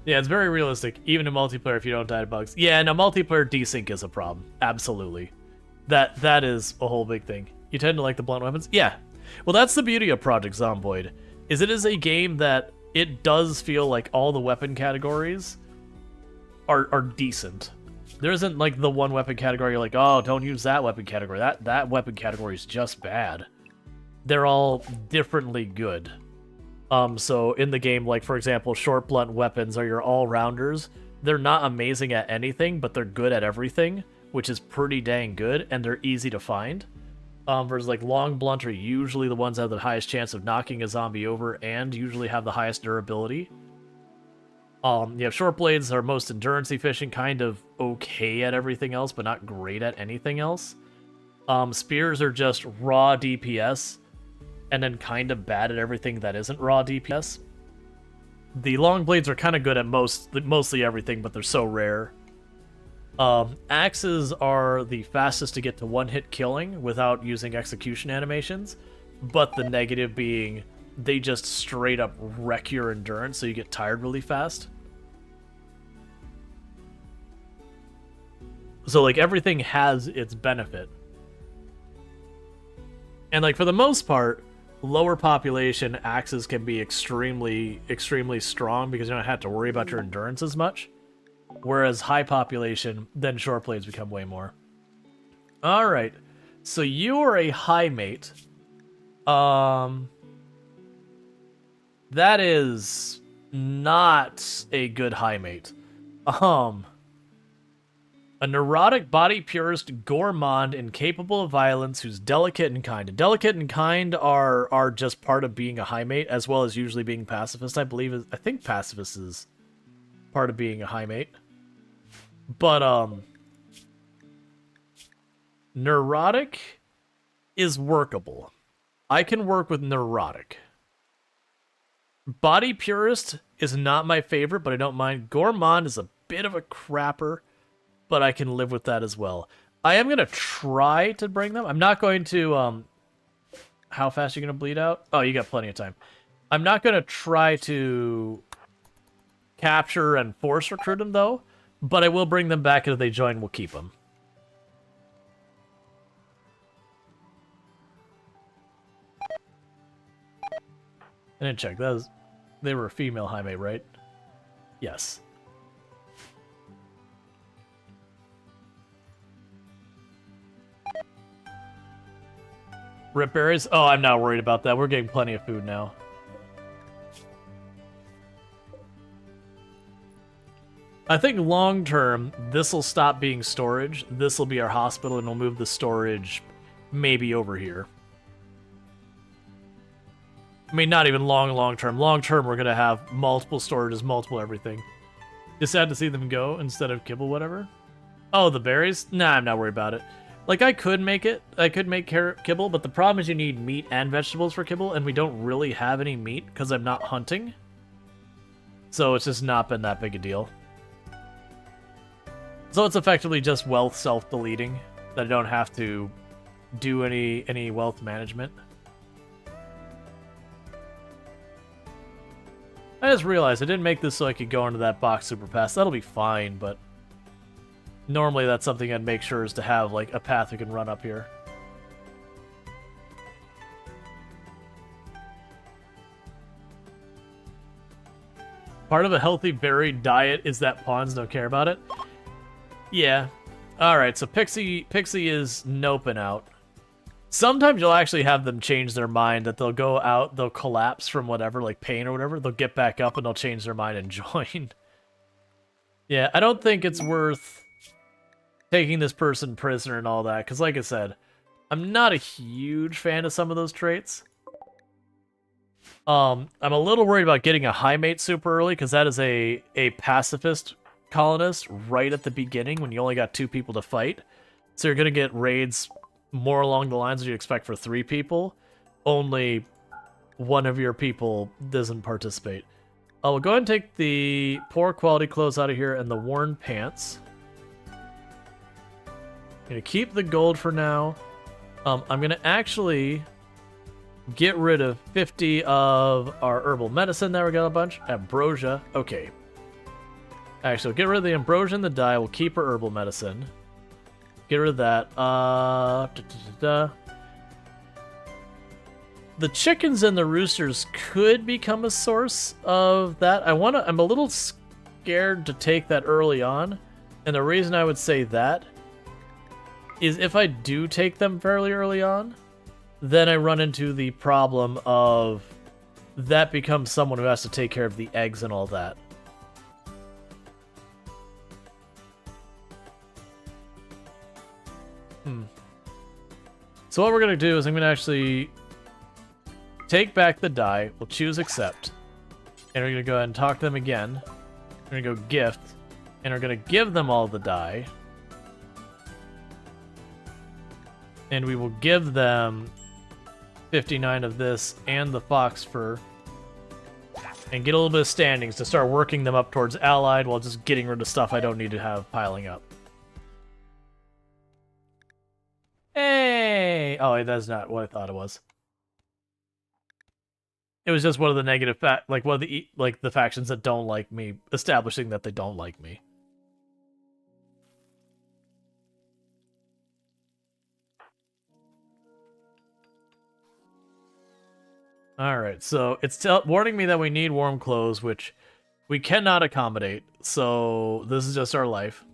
Yeah, it's very realistic, even in multiplayer if you don't die to bugs. Yeah, no, multiplayer desync is a problem. Absolutely. That is a whole big thing. You tend to like the blunt weapons? Yeah. Well, that's the beauty of Project Zomboid, is it is a game that it does feel like all the weapon categories are decent. There isn't like the one weapon category you're like, oh, don't use that weapon category. That weapon category is just bad. They're all differently good. So in the game, like, for example, short blunt weapons are your all-rounders. They're not amazing at anything, but they're good at everything, which is pretty dang good, and they're easy to find. Versus, like, long blunt are usually the ones that have the highest chance of knocking a zombie over and usually have the highest durability. You have short blades are most endurance efficient, kind of okay at everything else, but not great at anything else. Spears are just raw DPS, and then kind of bad at everything that isn't raw DPS. The long blades are kind of good at mostly everything, but they're so rare. Axes are the fastest to get to one-hit killing without using execution animations, but the negative being they just straight up wreck your endurance, so you get tired really fast. So, like, everything has its benefit. And, like, for the most part, lower population axes can be extremely, extremely strong because you don't have to worry about your endurance as much. Whereas high population, then short blades become way more. Alright, so you are a high mate. That is not a good high mate. A neurotic body purist gourmand incapable of violence who's delicate and kind. Delicate and kind are just part of being a high mate, as well as usually being pacifist. I think pacifist is part of being a high mate. But neurotic is workable. I can work with neurotic. Body purist is not my favorite, but I don't mind. Gourmand is a bit of a crapper, but I can live with that as well. I am going to try to bring them. I'm not going to... how fast are you going to bleed out? Oh, you got plenty of time. I'm not going to try to capture and force recruit them, though, but I will bring them back, and if they join, we'll keep them. I didn't check. They were a female high mate, right? Yes. Rip berries? Oh, I'm not worried about that. We're getting plenty of food now. I think long term, this will stop being storage. This will be our hospital, and we'll move the storage maybe over here. I mean, not even long term. Long term, we're going to have multiple storages, multiple everything. Just sad to see them go instead of kibble, whatever. Oh, the berries? Nah, I'm not worried about it. Like, I could make it. I could make kibble, but the problem is you need meat and vegetables for kibble, and we don't really have any meat because I'm not hunting. So it's just not been that big a deal. So it's effectively just wealth self-deleting, that I don't have to do any wealth management. I just realized I didn't make this so I could go into that box super fast. That'll be fine, but normally that's something I'd make sure is to have, like, a path we can run up here. Part of a healthy berry diet is that pawns don't care about it. Yeah. Alright, so Pixie is noping out. Sometimes you'll actually have them change their mind, that they'll go out, they'll collapse from whatever, like pain or whatever, they'll get back up and they'll change their mind and join. Yeah, I don't think it's worth taking this person prisoner and all that, because like I said, I'm not a huge fan of some of those traits. I'm a little worried about getting a high mate super early, because that is a pacifist colonist right at the beginning when you only got 2 people to fight. So you're going to get raids more along the lines that you expect for 3 people. Only one of your people doesn't participate. We'll go ahead and take the poor quality clothes out of here and the worn pants. I'm going to keep the gold for now. I'm going to actually get rid of 50 of our herbal medicine. There we got a bunch. Ambrosia. Okay. Actually, we'll get rid of the ambrosia and the dye. We'll keep our herbal medicine. Get rid of that. The chickens and the roosters could become a source of that. I'm a little scared to take that early on. And the reason I would say that is if I do take them fairly early on, then I run into the problem of that becomes someone who has to take care of the eggs and all that. So what we're going to do is I'm going to actually take back the die. We'll choose accept. And we're going to go ahead and talk to them again. We're going to go gift. And we're going to give them all the die. And we will give them 59 of this and the fox fur. And get a little bit of standings to start working them up towards allied while just getting rid of stuff I don't need to have piling up. Hey! Oh, that's not what I thought it was. It was just one of the negative like one of the the factions that don't like me, establishing that they don't like me. All right, so it's warning me that we need warm clothes, which we cannot accommodate. So this is just our life.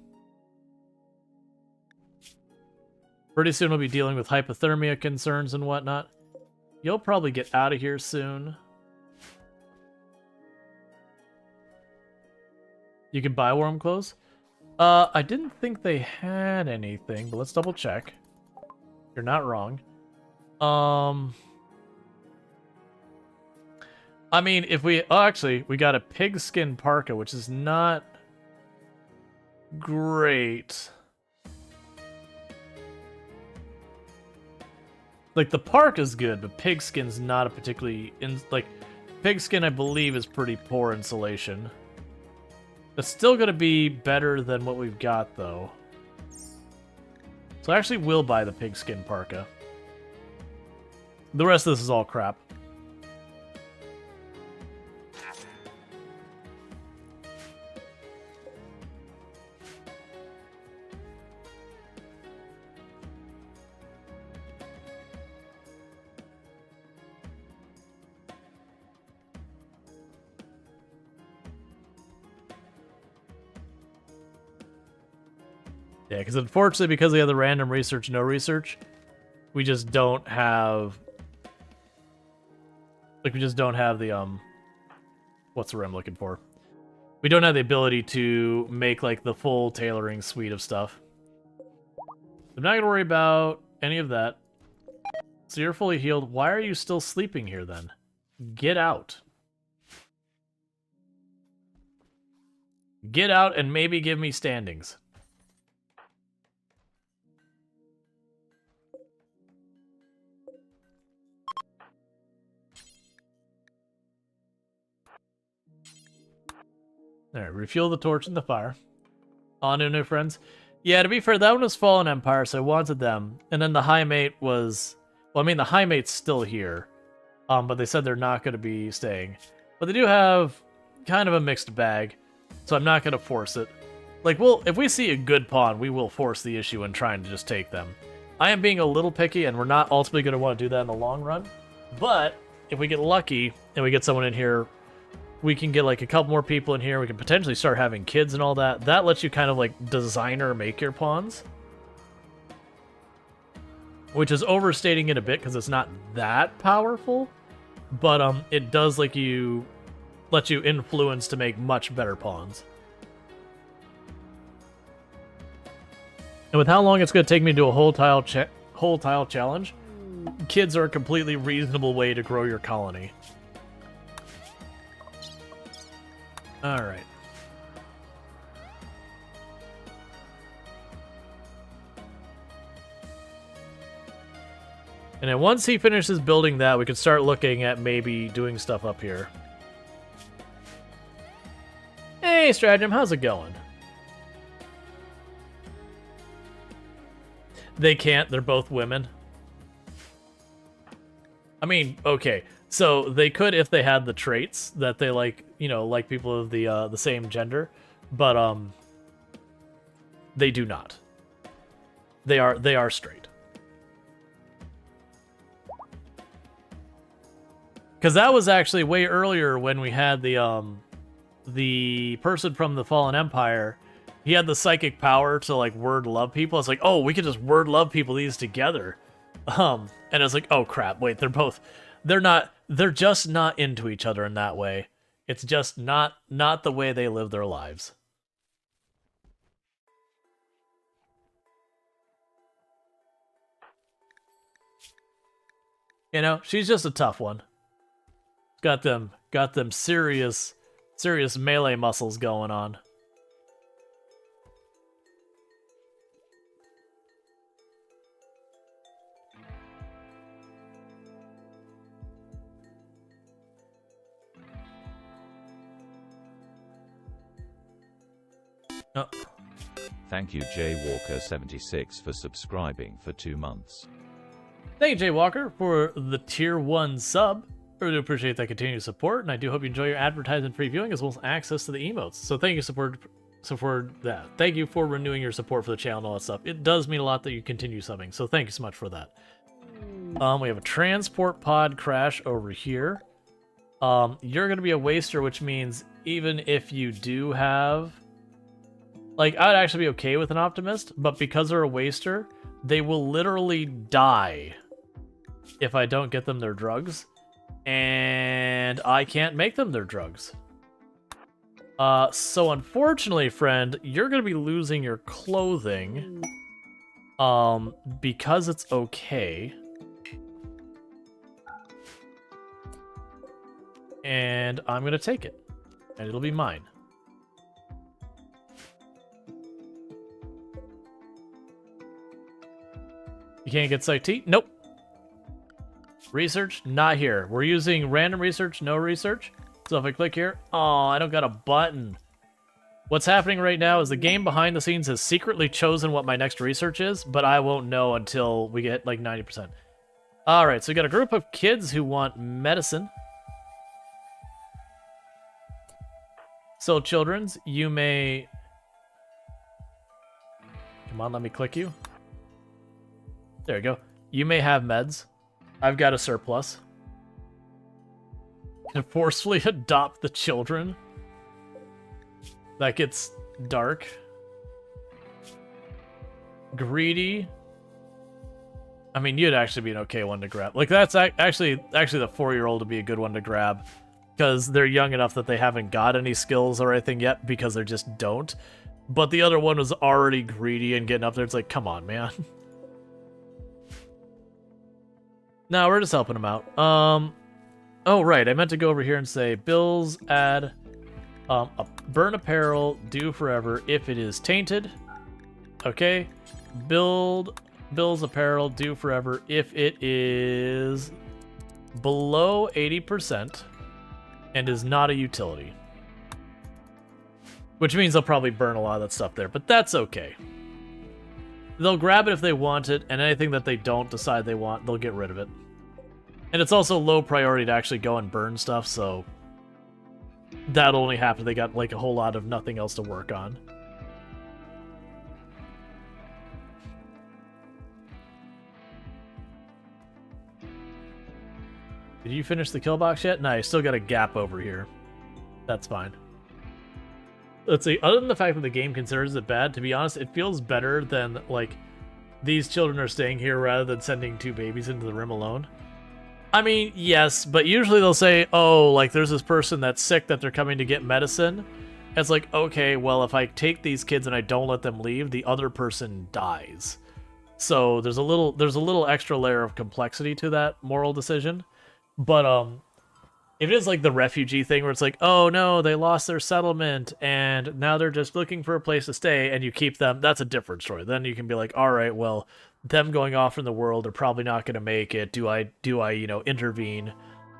Pretty soon we'll be dealing with hypothermia concerns and whatnot. You'll probably get out of here soon. You can buy warm clothes? I didn't think they had anything, but let's double check. You're not wrong. I mean, if we... Oh, actually, we got a pigskin parka, which is not great. Like, the parka's good, but pigskin's not a particularly... pigskin, I believe, is pretty poor insulation. It's still going to be better than what we've got, though. So I actually will buy the pigskin parka. The rest of this is all crap. Yeah, because unfortunately, because we have the random research, no research, we just don't have... Like, we just don't have the, what's the word I'm looking for? We don't have the ability to make, like, the full tailoring suite of stuff. I'm not going to worry about any of that. So you're fully healed. Why are you still sleeping here, then? Get out. Get out and maybe give me standings. Alright, refuel the torch in the fire. On to new friends. Yeah, to be fair, that one was Fallen Empire, so I wanted them. And then the High Mate was... Well, I mean, the High Mate's still here. But they said they're not going to be staying. But they do have kind of a mixed bag, so I'm not going to force it. Like, if we see a good pawn, we will force the issue in trying to just take them. I am being a little picky, and we're not ultimately going to want to do that in the long run. But if we get lucky, and we get someone in here... We can get, like, a couple more people in here. We can potentially start having kids and all that. That lets you kind of, like, designer make your pawns. Which is overstating it a bit because it's not that powerful. But it does let you influence to make much better pawns. And with how long it's going to take me to do a whole tile challenge, kids are a completely reasonable way to grow your colony. Alright. And then once he finishes building that, we can start looking at maybe doing stuff up here. Hey, Stratagem, how's it going? They can't, they're both women. I mean, okay. So they could if they had the traits that they like, you know, like people of the same gender, but they do not. They are straight. Because that was actually way earlier when we had the person from the Fallen Empire. He had the psychic power to like word love people. It's like, oh, we could just word love people these together. And it's like, oh crap, wait, they're just not into each other in that way. It's just not the way they live their lives. You know, she's just a tough one. Got them serious melee muscles going on. Oh. Thank you Jaywalker76 for subscribing for 2 months. Thank you, Jay Walker, for the tier 1 sub. I really appreciate that continued support, and I do hope you enjoy your advertisement-free viewing as well as access to the emotes. So thank you for that. Thank you for renewing your support for the channel and all that stuff. It does mean a lot that you continue subbing, so thank you so much for that. We have a transport pod crash over here. You're gonna be a waster, which means even if you do have... Like, I'd actually be okay with an optimist, but because they're a waster, they will literally die if I don't get them their drugs. And I can't make them their drugs. So unfortunately, friend, you're gonna be losing your clothing. Because it's okay. And I'm gonna take it. And it'll be mine. You can't get Psych T? Nope. Research? Not here. We're using random research, no research. So if I click here, oh, I don't got a button. What's happening right now is the game behind the scenes has secretly chosen what my next research is, but I won't know until we get like 90%. All right, so we got a group of kids who want medicine. So children's, you may... Come on, let me click you. There you go. You may have meds. I've got a surplus. To forcefully adopt the children. That gets dark. Greedy. I mean, you'd actually be an okay one to grab. Like, that's actually the 4-year-old would be a good one to grab. Because they're young enough that they haven't got any skills or anything yet, because they just don't. But the other one was already greedy and getting up there. It's like, come on, man. No, we're just helping them out. Oh, right. I meant to go over here and say, bills add burn apparel due forever if it is tainted. Okay. Bills apparel due forever if it is below 80% and is not a utility. Which means they'll probably burn a lot of that stuff there, but that's okay. They'll grab it if they want it, and anything that they don't decide they want, they'll get rid of it. And it's also low priority to actually go and burn stuff, so that'll only happen if they got like a whole lot of nothing else to work on. Did you finish the kill box yet? No, you still got a gap over here. That's fine. Let's see, other than the fact that the game considers it bad, to be honest, it feels better than, like, these children are staying here rather than sending 2 babies into the rim alone. I mean, yes, but usually they'll say, oh, like, there's this person that's sick that they're coming to get medicine. It's like, okay, well, if I take these kids and I don't let them leave, the other person dies. So there's a little extra layer of complexity to that moral decision. But if it is like the refugee thing where it's like, oh no, they lost their settlement and now they're just looking for a place to stay and you keep them, that's a different story. Then you can be like, all right, well, them going off in the world are probably not going to make it. Do I, you know, intervene?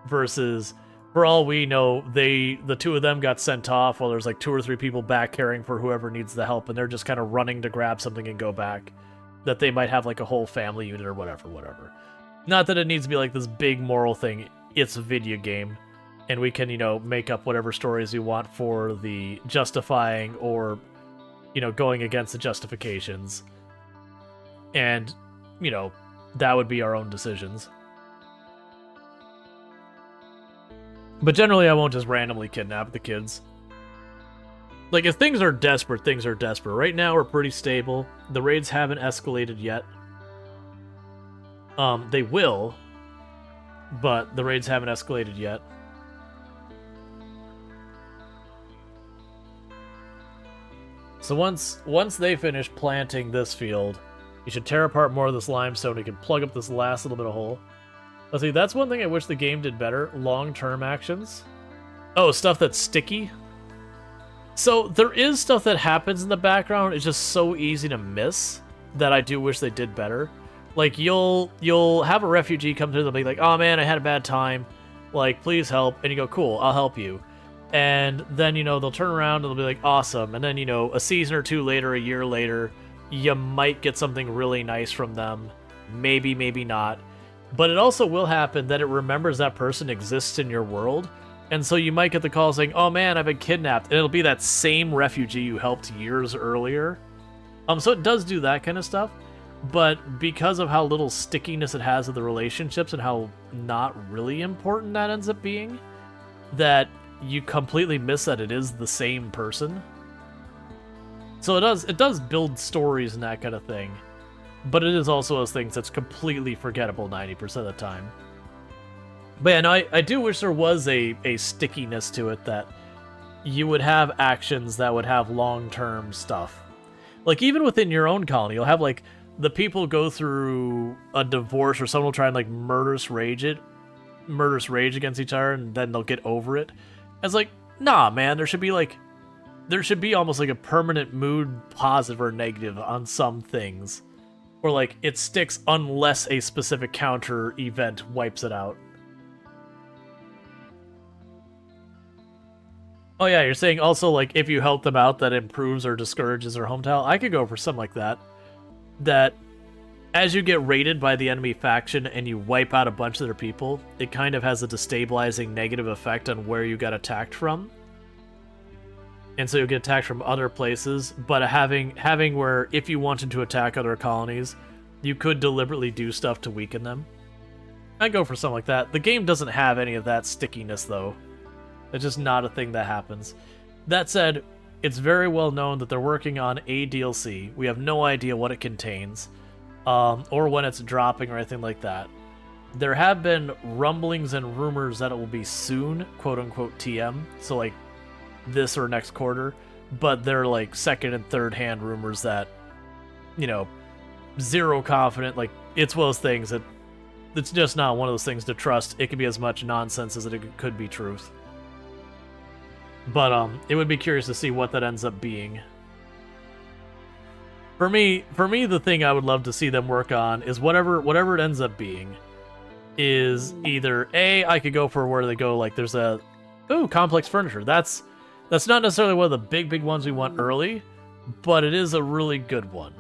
Versus, for all we know, the 2 of them got sent off while there's like 2 or 3 people back caring for whoever needs the help and they're just kind of running to grab something and go back. That they might have like a whole family unit or whatever. Not that it needs to be like this big moral thing. It's a video game. And we can, you know, make up whatever stories we want for the justifying or, you know, going against the justifications. And, you know, that would be our own decisions. But generally, I won't just randomly kidnap the kids. Like, if things are desperate, things are desperate. Right now, we're pretty stable. The raids haven't escalated yet. They will, but the raids haven't escalated yet. So once they finish planting this field, you should tear apart more of this limestone. You can plug up this last little bit of hole. Let's see, that's one thing I wish the game did better. Long-term actions. Oh, stuff that's sticky. So there is stuff that happens in the background. It's just so easy to miss that I do wish they did better. Like, you'll have a refugee come through and be like, oh man, I had a bad time. Like, please help. And you go, cool, I'll help you. And then, you know, they'll turn around and they'll be like, awesome. And then, you know, a season or 2 later, a year later, you might get something really nice from them. Maybe, maybe not. But it also will happen that it remembers that person exists in your world, and so you might get the call saying, "Oh man, I've been kidnapped," and it'll be that same refugee you helped years earlier. So it does do that kind of stuff, but because of how little stickiness it has with the relationships and how not really important that ends up being, that you completely miss that it is the same person. So it does build stories and that kind of thing, but it is also those things that's completely forgettable 90% of the time. But yeah, no, I do wish there was a stickiness to it, that you would have actions that would have long-term stuff. Like, even within your own colony, you'll have, like, the people go through a divorce, or someone will try and, like, murderous rage against each other, and then they'll get over it. It's like, nah, man, there should be almost like a permanent mood, positive or negative, on some things. Or, like, it sticks unless a specific counter event wipes it out. Oh yeah, you're saying also, like, if you help them out, that improves or discourages their home tile? I could go for something like that. That, as you get raided by the enemy faction and you wipe out a bunch of their people, it kind of has a destabilizing negative effect on where you got attacked from. And so you'll get attacked from other places, but having where, if you wanted to attack other colonies, you could deliberately do stuff to weaken them. I'd go for something like that. The game doesn't have any of that stickiness, though. It's just not a thing that happens. That said, it's very well known that they're working on a DLC. We have no idea what it contains, or when it's dropping or anything like that. There have been rumblings and rumors that it will be soon, quote-unquote TM, so like this or next quarter, but they're like second and third hand rumors that, you know, zero confident. Like, it's one of those things that it's just not one of those things to trust. It could be as much nonsense as it could be truth. But it would be curious to see what that ends up being. For me, the thing I would love to see them work on is whatever it ends up being is either A, I could go for where they go, like, there's a complex furniture. That's not necessarily one of the big ones we want early, but it is a really good one.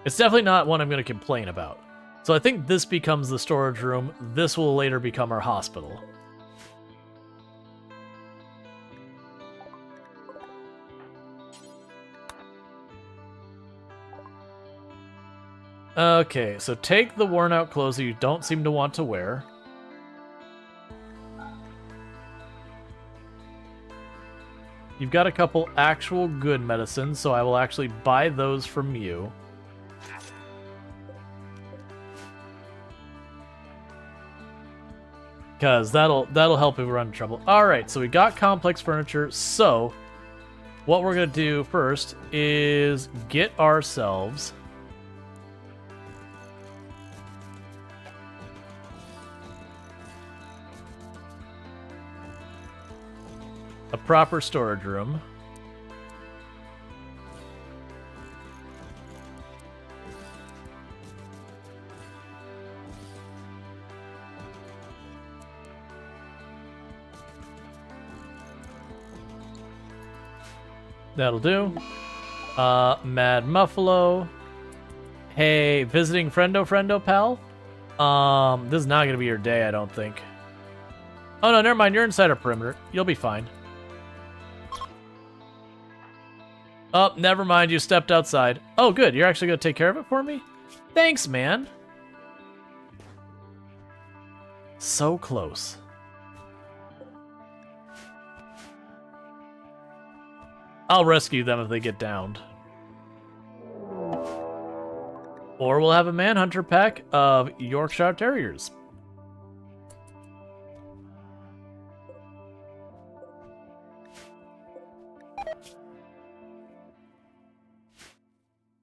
It's definitely not one I'm going to complain about. So I think this becomes the storage room. This will later become our hospital. Okay, so take the worn out clothes that you don't seem to want to wear. You've got a couple actual good medicines, so I will actually buy those from you. Because that'll help if we run into trouble. Alright, so we got complex furniture, so what we're going to do first is get ourselves a proper storage room. That'll do. Mad Muffalo. Hey, visiting friendo pal? This is not gonna be your day, I don't think. Oh no, never mind, you're inside our perimeter. You'll be fine. Oh, never mind, you stepped outside. Oh, good, you're actually gonna take care of it for me? Thanks, man. So close. I'll rescue them if they get downed. Or we'll have a Manhunter pack of Yorkshire Terriers.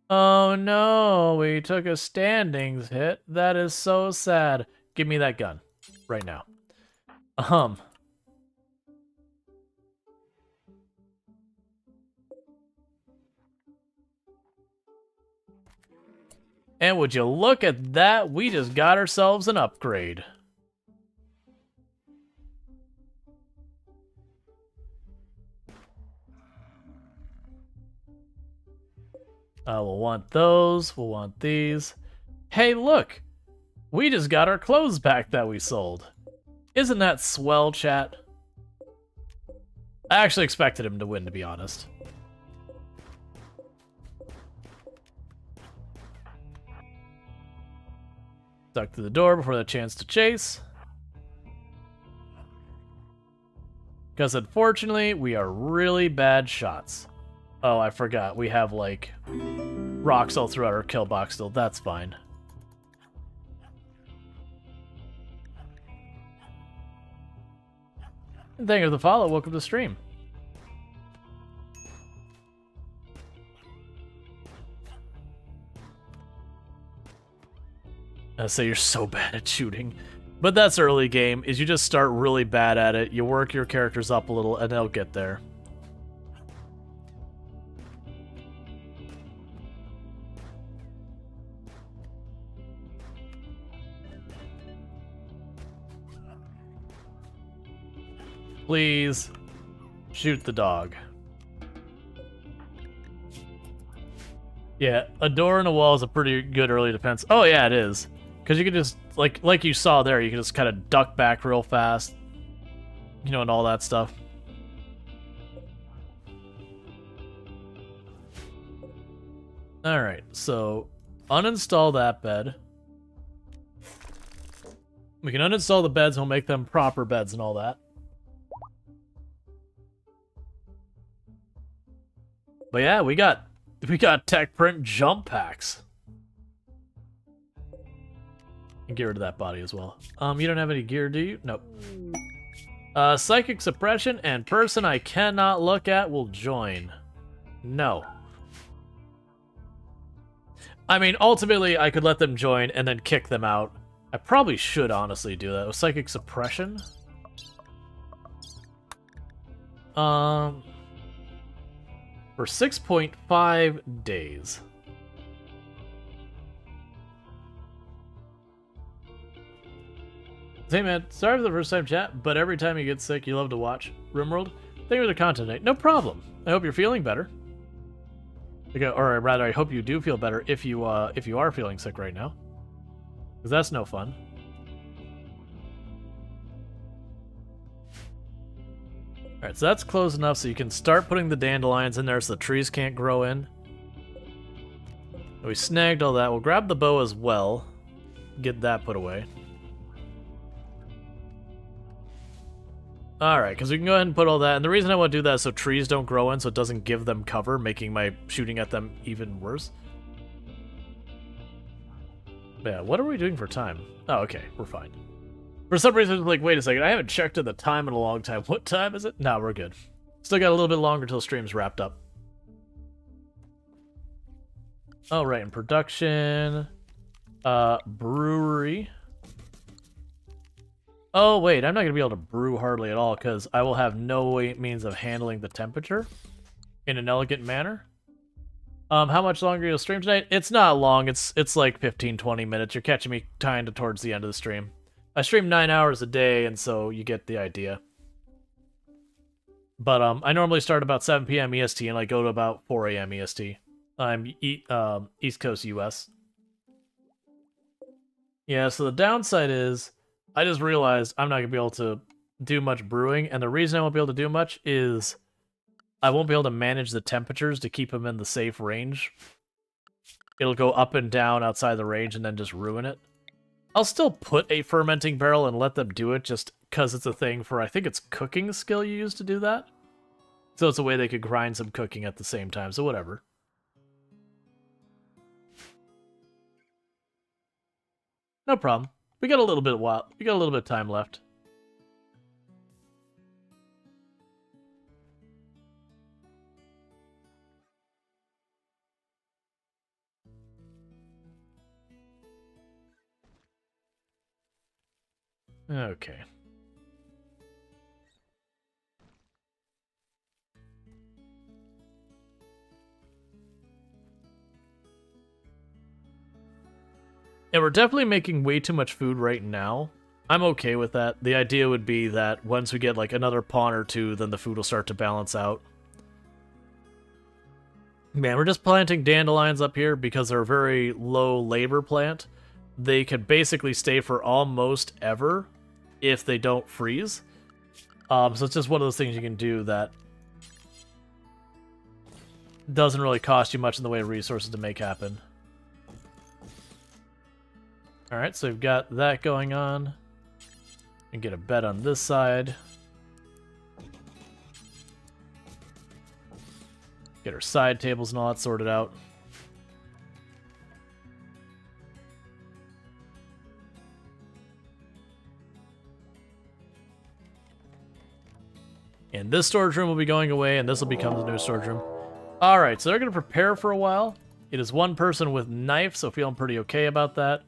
Oh no, we took a standings hit. That is so sad. Give me that gun right now. And would you look at that? We just got ourselves an upgrade. We'll want those. We'll want these. Hey, look! We just got our clothes back that we sold. Isn't that swell, chat? I actually expected him to win, to be honest. Stuck through the door before the chance to chase. Because unfortunately, we are really bad shots. Oh, I forgot. We have, like, rocks all throughout our kill box still. That's fine. And thank you for the follow. Welcome to the stream. I say you're so bad at shooting. But that's early game, is you just start really bad at it, you work your characters up a little, and they'll get there. Please, shoot the dog. Yeah, a door and a wall is a pretty good early defense. Oh yeah, it is. Because you can just, like you saw there, you can just kind of duck back real fast. You know, and all that stuff. Alright, so uninstall that bed. We can uninstall the beds and we'll make them proper beds and all that. But yeah, we got tech print jump packs. And get rid of that body as well. You don't have any gear, do you? Nope. Psychic suppression and person I cannot look at will join. No. I mean, ultimately, I could let them join and then kick them out. I probably should honestly do that. With psychic suppression? For 6.5 days. Hey man, sorry for the first time chat, but every time you get sick, you love to watch RimWorld. Thank you for the content, Nate. No problem. I hope you're feeling better. Or rather, I hope you do feel better if you are feeling sick right now, because that's no fun. All right, so that's close enough so you can start putting the dandelions in there so the trees can't grow in. We snagged all that. We'll grab the bow as well. Get that put away. Alright, because we can go ahead and put all that, and the reason I want to do that is so trees don't grow in, so it doesn't give them cover, making my shooting at them even worse. But yeah, what are we doing for time? Oh, okay, we're fine. For some reason, like, wait a second, I haven't checked the time in a long time. What time is it? No, we're good. Still got a little bit longer till stream's wrapped up. Alright, in production... brewery... Oh, wait, I'm not going to be able to brew hardly at all because I will have no means of handling the temperature in an elegant manner. How much longer you'll stream tonight? It's not long. It's like 15-20 minutes. You're catching me kind of towards the end of the stream. I stream 9 hours a day, and so you get the idea. But I normally start about 7 p.m. EST, and I go to about 4 a.m. EST. I'm East Coast US. Yeah, so the downside is... I just realized I'm not going to be able to do much brewing, and the reason I won't be able to do much is I won't be able to manage the temperatures to keep them in the safe range. It'll go up and down outside the range and then just ruin it. I'll still put a fermenting barrel and let them do it just because it's a thing for, I think it's cooking skill you use to do that. So it's a way they could grind some cooking at the same time, so whatever. No problem. We got a little bit of time left. Okay. And we're definitely making way too much food right now. I'm okay with that. The idea would be that once we get like another pawn or two, then the food will start to balance out. Man, we're just planting dandelions up here because they're a very low labor plant. they could basically stay for almost ever if they don't freeze. So it's just one of those things you can do that doesn't really cost you much in the way of resources to make happen. Alright, so we've got that going on. And get a bed on this side. Get our side tables and all that sorted out. And this storage room will be going away, and this will become the new storage room. Alright, so they're going to prepare for a while. It is one person with knife, so feeling pretty okay about that.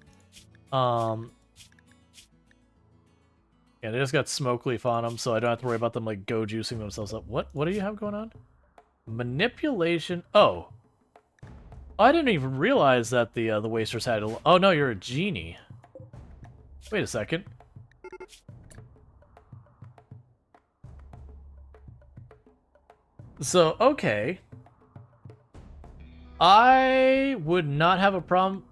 Yeah, they just got smoke leaf on them, so I don't have to worry about them, like, go juicing themselves up. What do you have going on? Manipulation. Oh. I didn't even realize that the wasters had a... Oh, no, you're a genie. Wait a second. So, okay. I would not have a problem...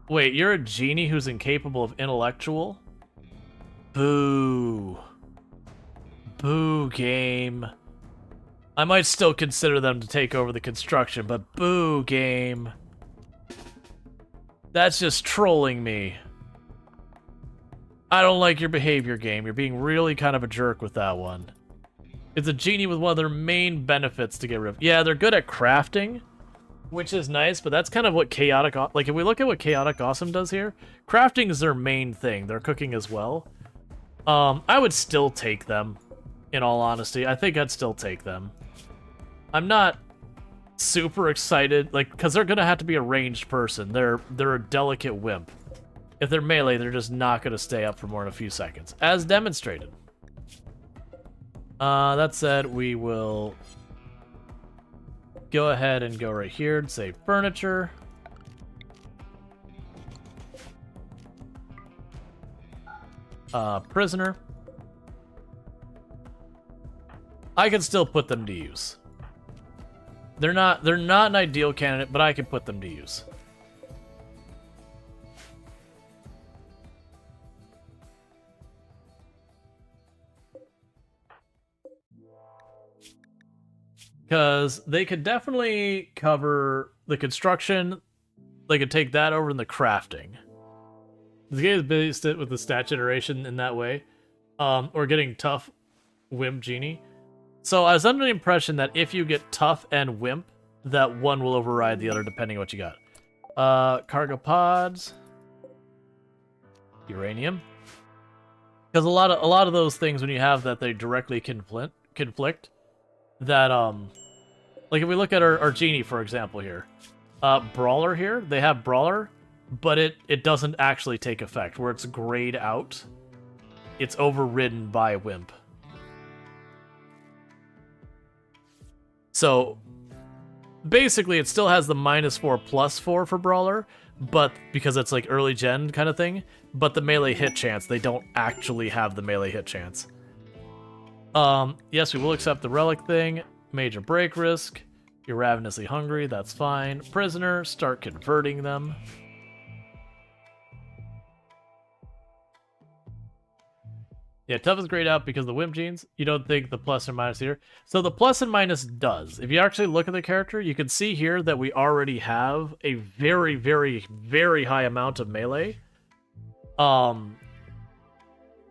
Wait, you're a genie who's incapable of intellectual? Boo. Boo, game. I might still consider them to take over the construction, but boo, game. That's just trolling me. I don't like your behavior, game. You're being really kind of a jerk with that one. It's a genie with one of their main benefits to get rid of. Yeah, they're good at crafting, which is nice, but that's kind of what Chaotic... Like, if we look at what Chaotic Awesome does here, crafting is their main thing. They're cooking as well. I would still take them, in all honesty. I think I'd still take them. I'm not super excited, like, because they're going to have to be a ranged person. They're a delicate wimp. If they're melee, they're just not going to stay up for more than a few seconds, as demonstrated. That said, we will go ahead and go right here and say furniture. Prisoner. I can still put them to use. They're not an ideal candidate, but I can put them to use. Because they could definitely cover the construction. They could take that over in the crafting. The game is based it with the stat generation in that way. Or getting tough, wimp, genie. So I was under the impression that if you get tough and wimp, that one will override the other depending on what you got. Cargo pods. Uranium. Because a lot of those things, when you have that, they directly conflict. That, like if we look at our genie, for example, here. Brawler here, they have Brawler, but it doesn't actually take effect. Where it's grayed out, it's overridden by Wimp. So, basically it still has the -4 +4 for Brawler, but because it's like early gen kind of thing, but the melee hit chance, they don't actually have the melee hit chance. Yes, we will accept the relic thing. Major break risk. You're ravenously hungry, that's fine. Prisoner, start converting them. Yeah, tough is grayed out because the Wimp genes. You don't think the plus or minus here. So the plus and minus does. If you actually look at the character, you can see here that we already have a very, very, very high amount of melee.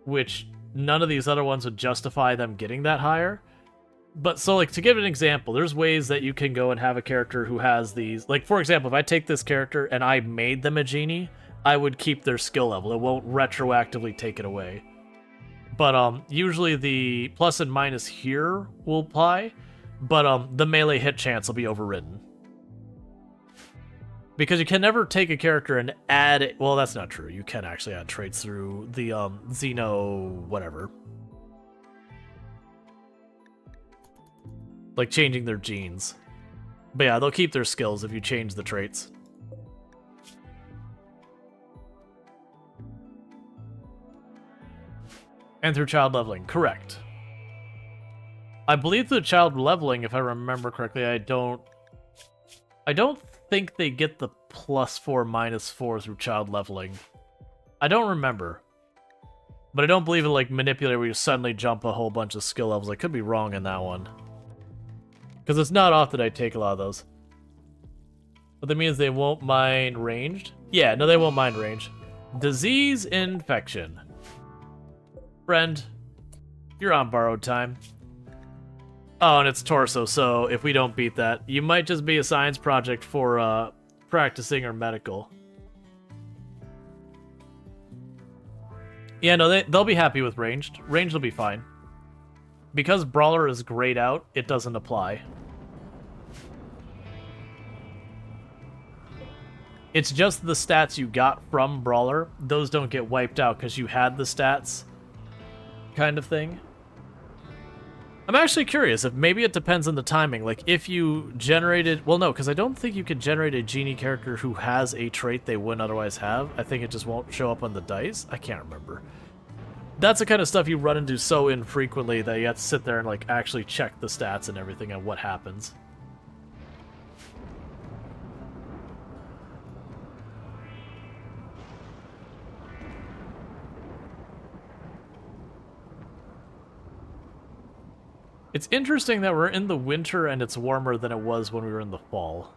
Which none of these other ones would justify them getting that higher. But so, like, to give an example, there's ways that you can go and have a character who has these. Like, for example, if I take this character and I made them a genie, I would keep their skill level. It won't retroactively take it away. But usually the plus and minus here will apply, but the melee hit chance will be overridden. Because you can never take a character and add it. Well, that's not true. You can actually add traits through the Xeno whatever. Like changing their genes. But yeah, they'll keep their skills if you change the traits. And through child leveling, correct. I believe through child leveling, if I remember correctly, I don't think they get the +4 -4 through child leveling. I don't remember. But I don't believe in, like, Manipulator where you suddenly jump a whole bunch of skill levels. I could be wrong in that one. Because it's not often I take a lot of those. But that means they won't mind ranged? Yeah, no, they won't mind ranged. Disease infection. Friend, you're on borrowed time. Oh, and it's torso, so if we don't beat that, you might just be a science project for practicing or medical. Yeah, no, they'll be happy with ranged. Ranged will be fine. Because Brawler is grayed out, it doesn't apply. It's just the stats you got from Brawler. Those don't get wiped out because you had the stats. Kind of thing. I'm actually curious if maybe it depends on the timing. Like, if you generated... Well, no, because I don't think you can generate a genie character who has a trait they wouldn't otherwise have. I think it just won't show up on the dice. I can't remember. That's the kind of stuff you run into so infrequently that you have to sit there and, like, actually check the stats and everything and what happens. It's interesting that we're in the winter and it's warmer than it was when we were in the fall.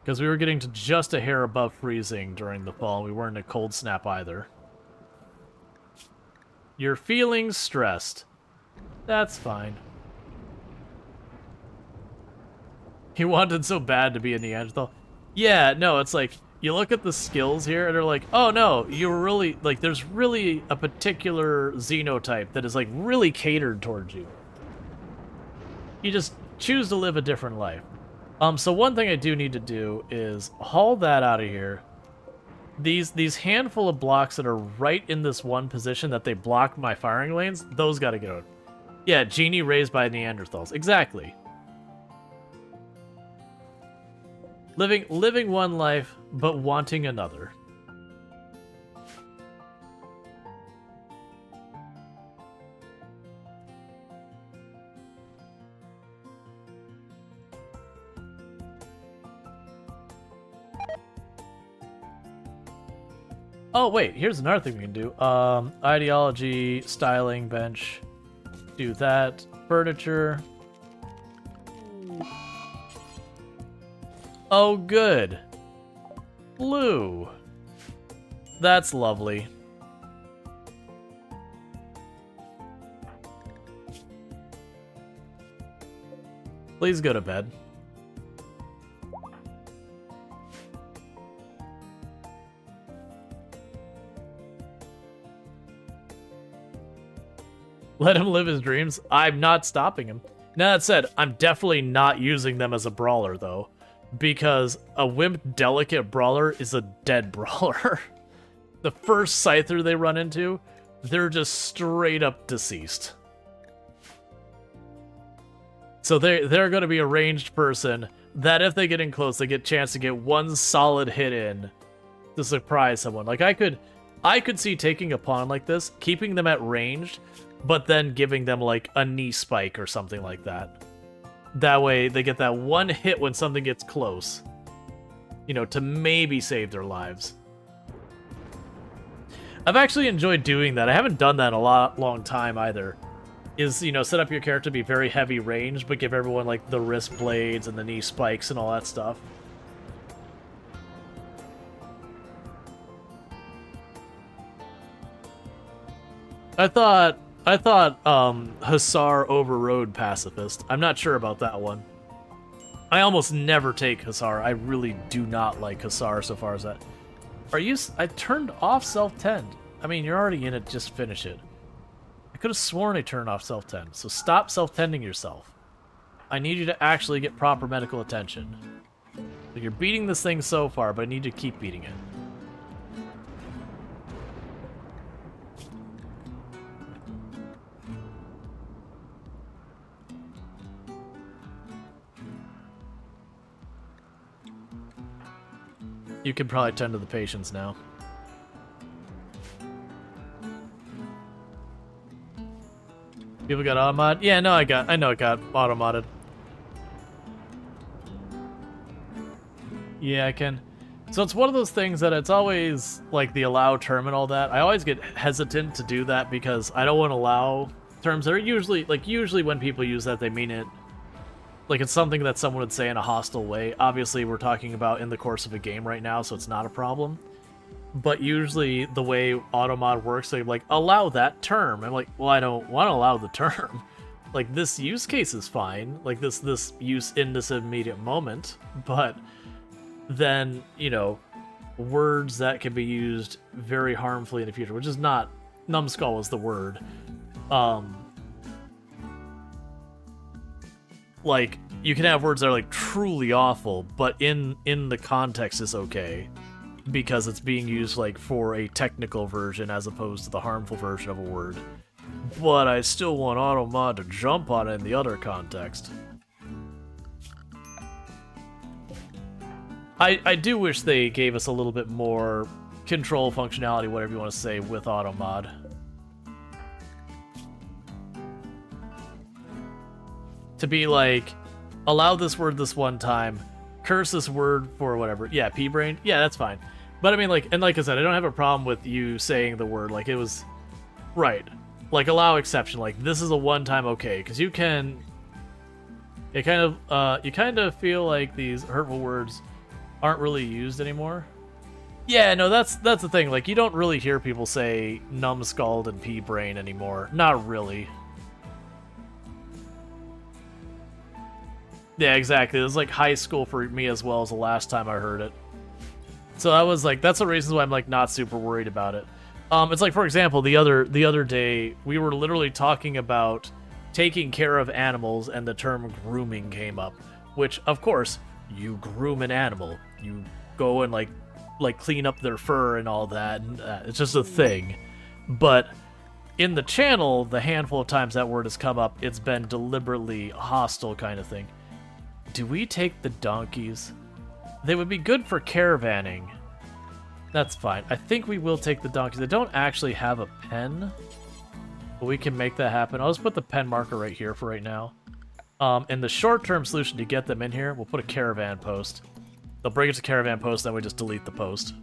Because we were getting to just a hair above freezing during the fall, and we weren't in a cold snap either. You're feeling stressed. That's fine. He wanted so bad to be a Neanderthal. Yeah, no, it's like, you look at the skills here, and they're like, oh no, you're really, like, there's really a particular xenotype that is, like, really catered towards you. You just choose to live a different life. So one thing I do need to do is haul that out of here. These handful of blocks that are right in this one position that they block my firing lanes, those gotta go. Yeah, genie raised by Neanderthals. Exactly. Living one life, but wanting another. Oh, wait, here's another thing we can do. Ideology, styling, bench. Do that. Furniture. Oh, good. Blue. That's lovely. Please go to bed. Let him live his dreams. I'm not stopping him. Now, that said, I'm definitely not using them as a brawler, though. Because a wimp delicate brawler is a dead brawler. The first scyther they run into, they're just straight up deceased. So they're going to be a ranged person that if they get in close, they get a chance to get one solid hit in to surprise someone. Like, I could see taking a pawn like this, keeping them at ranged, but then giving them, like, a knee spike or something like that. That way, they get that one hit when something gets close. You know, to maybe save their lives. I've actually enjoyed doing that. I haven't done that in a long time either. Is, you know, set up your character to be very heavy range, but give everyone, like, the wrist blades and the knee spikes and all that stuff. I thought Hussar overrode Pacifist. I'm not sure about that one. I almost never take Hussar. I really do not like Hussar so far as that. I turned off self-tend. I mean, you're already in it, just finish it. I could have sworn I turned off self-tend, so stop self-tending yourself. I need you to actually get proper medical attention. So you're beating this thing so far, but I need you to keep beating it. You can probably tend to the patients now. People got automod? Yeah, no, I know it got auto-modded. Yeah, I can. So it's one of those things that it's always like the allow term and all that. I always get hesitant to do that because I don't want to allow terms that are usually when people use that, they mean it like it's something that someone would say in a hostile way. Obviously, we're talking about in the course of a game right now, so it's not a problem. But usually the way automod works, they like allow that term. I'm like, well, I don't want to allow the term. Like, this use case is fine. Like, this use in this immediate moment. But then, you know, words that can be used very harmfully in the future, which is not... Numbskull is the word. Like, you can have words that are, like, truly awful, but in the context is okay. Because it's being used, like, for a technical version as opposed to the harmful version of a word. But I still want AutoMod to jump on it in the other context. I do wish they gave us a little bit more control functionality, whatever you want to say, with AutoMod. To be like, allow this word this one time, curse this word for whatever. Yeah, P-brain. Yeah, that's fine. But I mean, like, and like I said, I don't have a problem with you saying the word. Like, it was... Right. Like, allow exception. Like, this is a one-time okay. Because you can... you kind of feel like these hurtful words aren't really used anymore. Yeah, no, that's the thing. Like, you don't really hear people say numbskulled and P-brain anymore. Not really. Yeah, exactly. It was like high school for me as well as the last time I heard it. So I was like, that's the reason why I'm like not super worried about it. It's like, for example, the other day we were literally talking about taking care of animals, and the term grooming came up. Which, of course, you groom an animal. You go and like clean up their fur and all that. And, it's just a thing. But in the channel, the handful of times that word has come up, it's been deliberately hostile kind of thing. Do we take the donkeys? They would be good for caravanning. That's fine. I think we will take the donkeys. I don't actually have a pen, but we can make that happen. I'll just put the pen marker right here for right now. In the short-term solution to get them in here, we'll put a caravan post. They'll bring it to caravan post, then we just delete the post.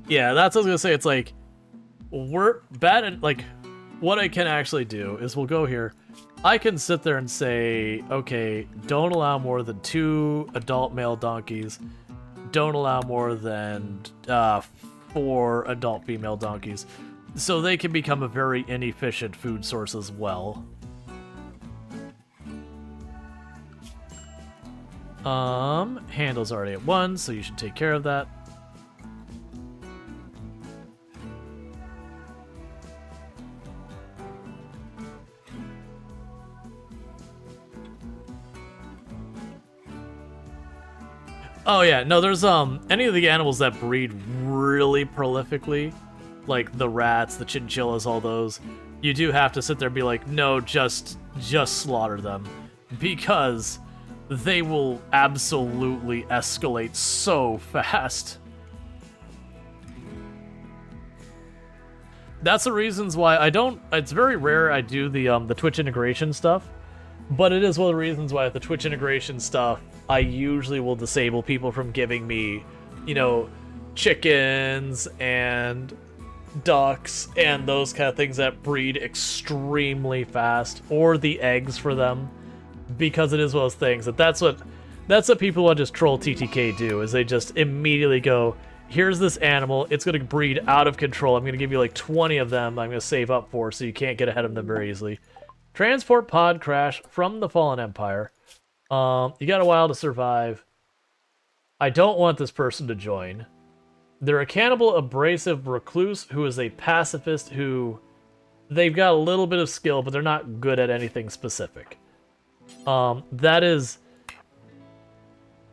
Yeah, that's what I was gonna say. It's like, we're bad at, like, what I can actually do is we'll go here. I can sit there and say, okay, don't allow more than 2 adult male donkeys. Don't allow more than 4 adult female donkeys. So they can become a very inefficient food source as well. Handle's already at 1, so you should take care of that. Oh yeah, no, there's any of the animals that breed really prolifically, like the rats, the chinchillas, all those, you do have to sit there and be like, no, just slaughter them, because they will absolutely escalate so fast. That's the reasons why I don't. It's very rare I do the Twitch integration stuff, but it is one of the reasons why with the Twitch integration stuff, I usually will disable people from giving me, you know, chickens and ducks and those kind of things that breed extremely fast, or the eggs for them, because it is one of those things that's what people who want to just troll TTK do, is they just immediately go, here's this animal, it's going to breed out of control, I'm going to give you like 20 of them I'm going to save up for, so you can't get ahead of them very easily. Transport pod crash from the Fallen Empire. You got a while to survive. I don't want this person to join. They're a cannibal, abrasive recluse who is a pacifist who... They've got a little bit of skill, but they're not good at anything specific. That is...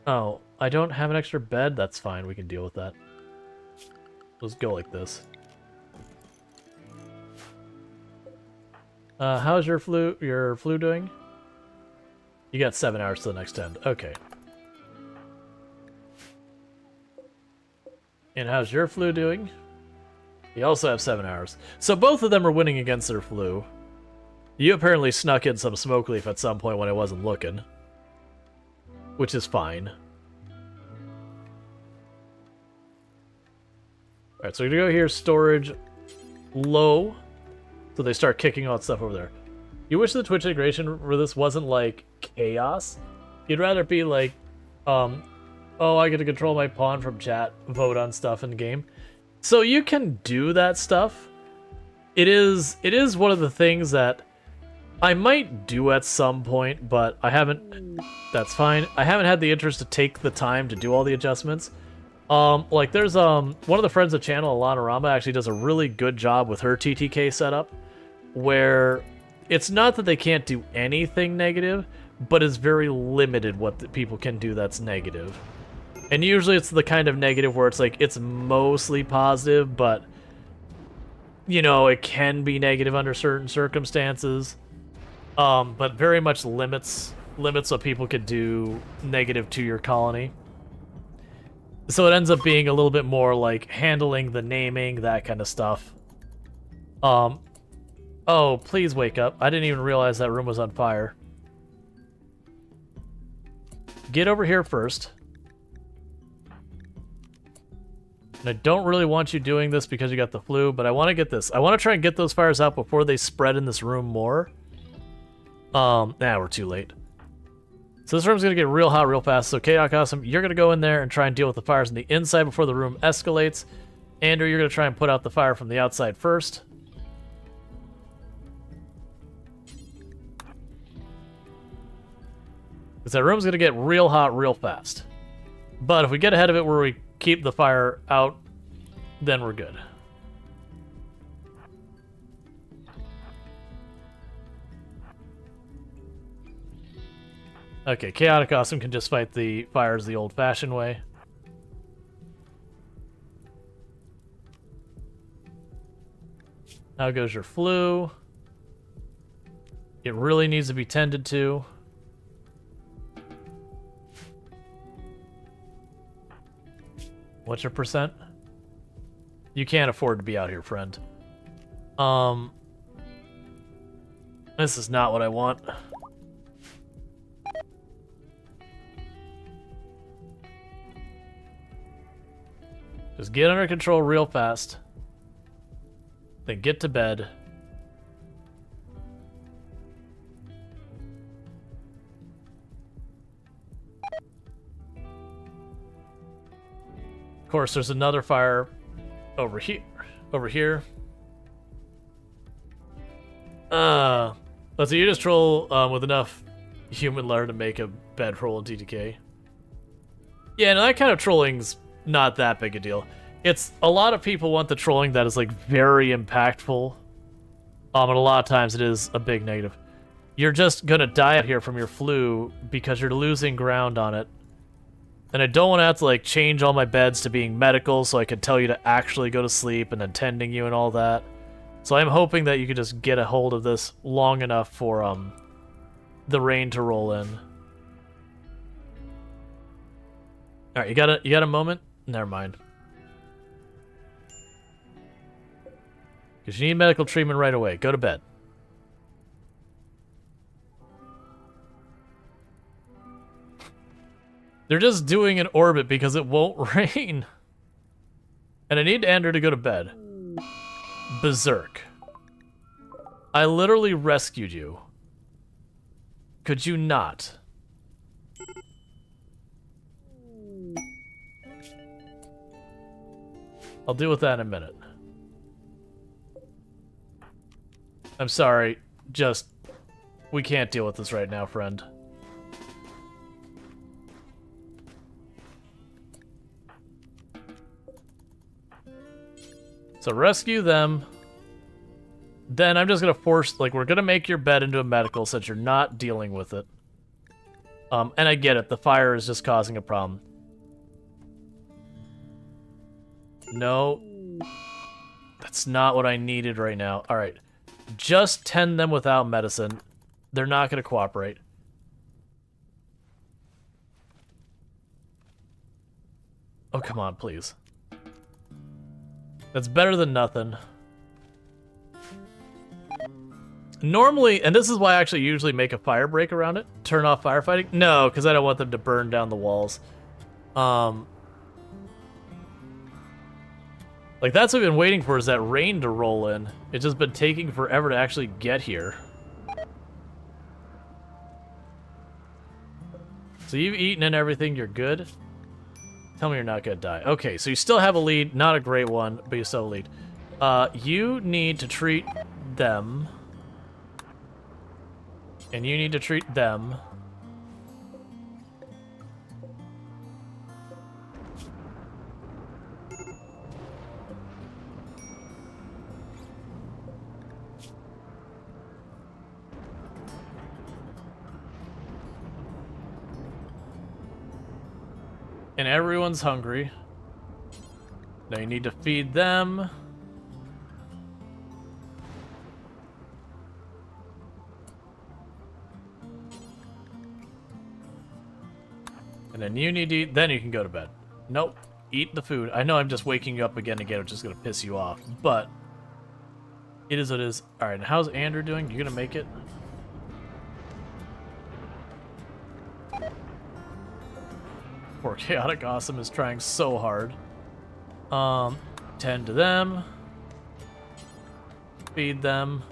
Oh, I don't have an extra bed? That's fine, we can deal with that. Let's go like this. How's your flu doing? You got 7 hours to the next end. Okay. And how's your flu doing? You also have 7 hours. So both of them are winning against their flu. You apparently snuck in some smoke leaf at some point when I wasn't looking. which is fine. Alright, so we're gonna go here, storage, low, so they start kicking all that stuff over there. You wish the Twitch integration for this wasn't like chaos? You'd rather be like, oh, I get to control my pawn from chat, vote on stuff in the game. So you can do that stuff. It is one of the things that I might do at some point, but I haven't. That's fine. I haven't had the interest to take the time to do all the adjustments. Like there's one of the friends of the channel, Alana Rama, actually does a really good job with her TTK setup, where it's not that they can't do anything negative, but it's very limited what the people can do that's negative. And usually it's the kind of negative where it's like it's mostly positive, but you know, it can be negative under certain circumstances. But very much limits what people could do negative to your colony. So it ends up being a little bit more like handling the naming, that kind of stuff. Oh, please wake up. I didn't even realize that room was on fire. Get over here first. And I don't really want you doing this because you got the flu, but I want to get this. I want to try and get those fires out before they spread in this room more. Nah, we're too late. So this room's going to get real hot real fast. So Chaotic Awesome, you're going to go in there and try and deal with the fires on the inside before the room escalates. Andrew, you're going to try and put out the fire from the outside first. Because that room's going to get real hot real fast. But if we get ahead of it where we keep the fire out, then we're good. Okay, Chaotic Awesome can just fight the fires the old-fashioned way. Now goes your flu. It really needs to be tended to. What's your percent? You can't afford to be out here, friend. This is not what I want. Just get under control real fast. Then get to bed. Of course, there's another fire over here. Let's see, you just troll with enough human lore to make a bedroll in TTK. Yeah, no, that kind of trolling's not that big a deal. It's a lot of people want the trolling that is like very impactful. And a lot of times it is a big negative. You're just gonna die out here from your flu because you're losing ground on it. And I don't want to have to like change all my beds to being medical so I can tell you to actually go to sleep and then tending you and all that. So I'm hoping that you can just get a hold of this long enough for the rain to roll in. All right, you got a moment? Never mind. Because you need medical treatment right away. Go to bed. They're just doing an orbit because it won't rain. And I need Andrew to go to bed. Berserk. I literally rescued you. Could you not? I'll deal with that in a minute. I'm sorry. Just... we can't deal with this right now, friend. So rescue them. Then I'm just gonna force, like, we're gonna make your bed into a medical since you're not dealing with it. And I get it, the fire is just causing a problem. No. That's not what I needed right now. Alright. Just tend them without medicine. They're not gonna cooperate. Oh, come on, please. That's better than nothing. Normally, and this is why I actually usually make a fire break around it, turn off firefighting? No, because I don't want them to burn down the walls. Like, that's what we've been waiting for, is that rain to roll in. It's just been taking forever to actually get here. So you've eaten and everything, you're good? Tell me you're not gonna die. Okay, so you still have a lead, not a great one, but you still have a lead. You need to treat them. And you need to treat them. And everyone's hungry. Now you need to feed them. And then you need to eat, then you can go to bed. Nope. Eat the food. I know I'm just waking you up again and again, which is going to piss you off, but it is what it is. Alright, and how's Andrew doing? You going to make it? Poor Chaotic Awesome is trying so hard. Tend to them. Feed them.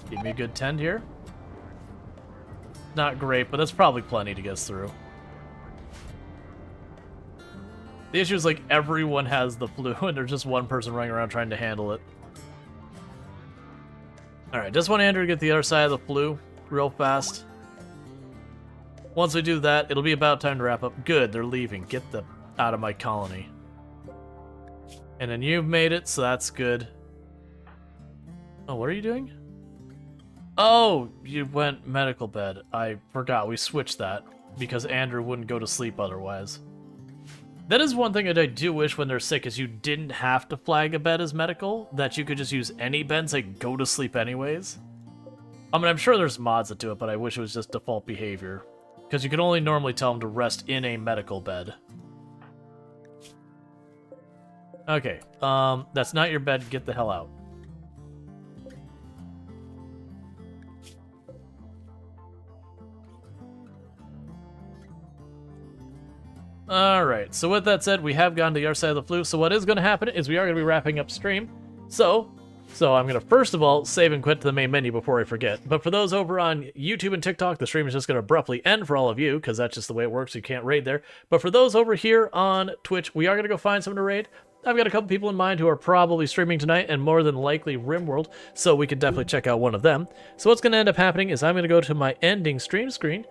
Give me a good tend here. Not great, but that's probably plenty to get us through. The issue is, like, everyone has the flu, and there's just one person running around trying to handle it. Alright, just want Andrew to get the other side of the flu real fast. Once we do that, it'll be about time to wrap up. Good, they're leaving. Get them out of my colony. And then you've made it, so that's good. Oh, what are you doing? Oh, you went medical bed. I forgot, we switched that because Andrew wouldn't go to sleep otherwise. That is one thing that I do wish when they're sick, is you didn't have to flag a bed as medical, that you could just use any bed and say go to sleep anyways. I mean, I'm sure there's mods that do it, but I wish it was just default behavior. Because you can only normally tell them to rest in a medical bed. Okay, that's not your bed, get the hell out. Alright, so with that said, we have gone to the other side of the flu, so what is going to happen is we are going to be wrapping up stream. So I'm going to first of all save and quit to the main menu before I forget. But for those over on YouTube and TikTok, the stream is just going to abruptly end for all of you, because that's just the way it works, you can't raid there. But for those over here on Twitch, we are going to go find someone to raid. I've got a couple people in mind who are probably streaming tonight, and more than likely RimWorld, so we could definitely check out one of them. So what's going to end up happening is I'm going to go to my ending stream screen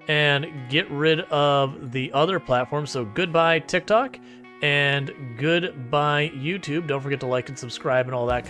and get rid of the other platforms. So goodbye TikTok and goodbye YouTube. Don't forget to like and subscribe and all that kind of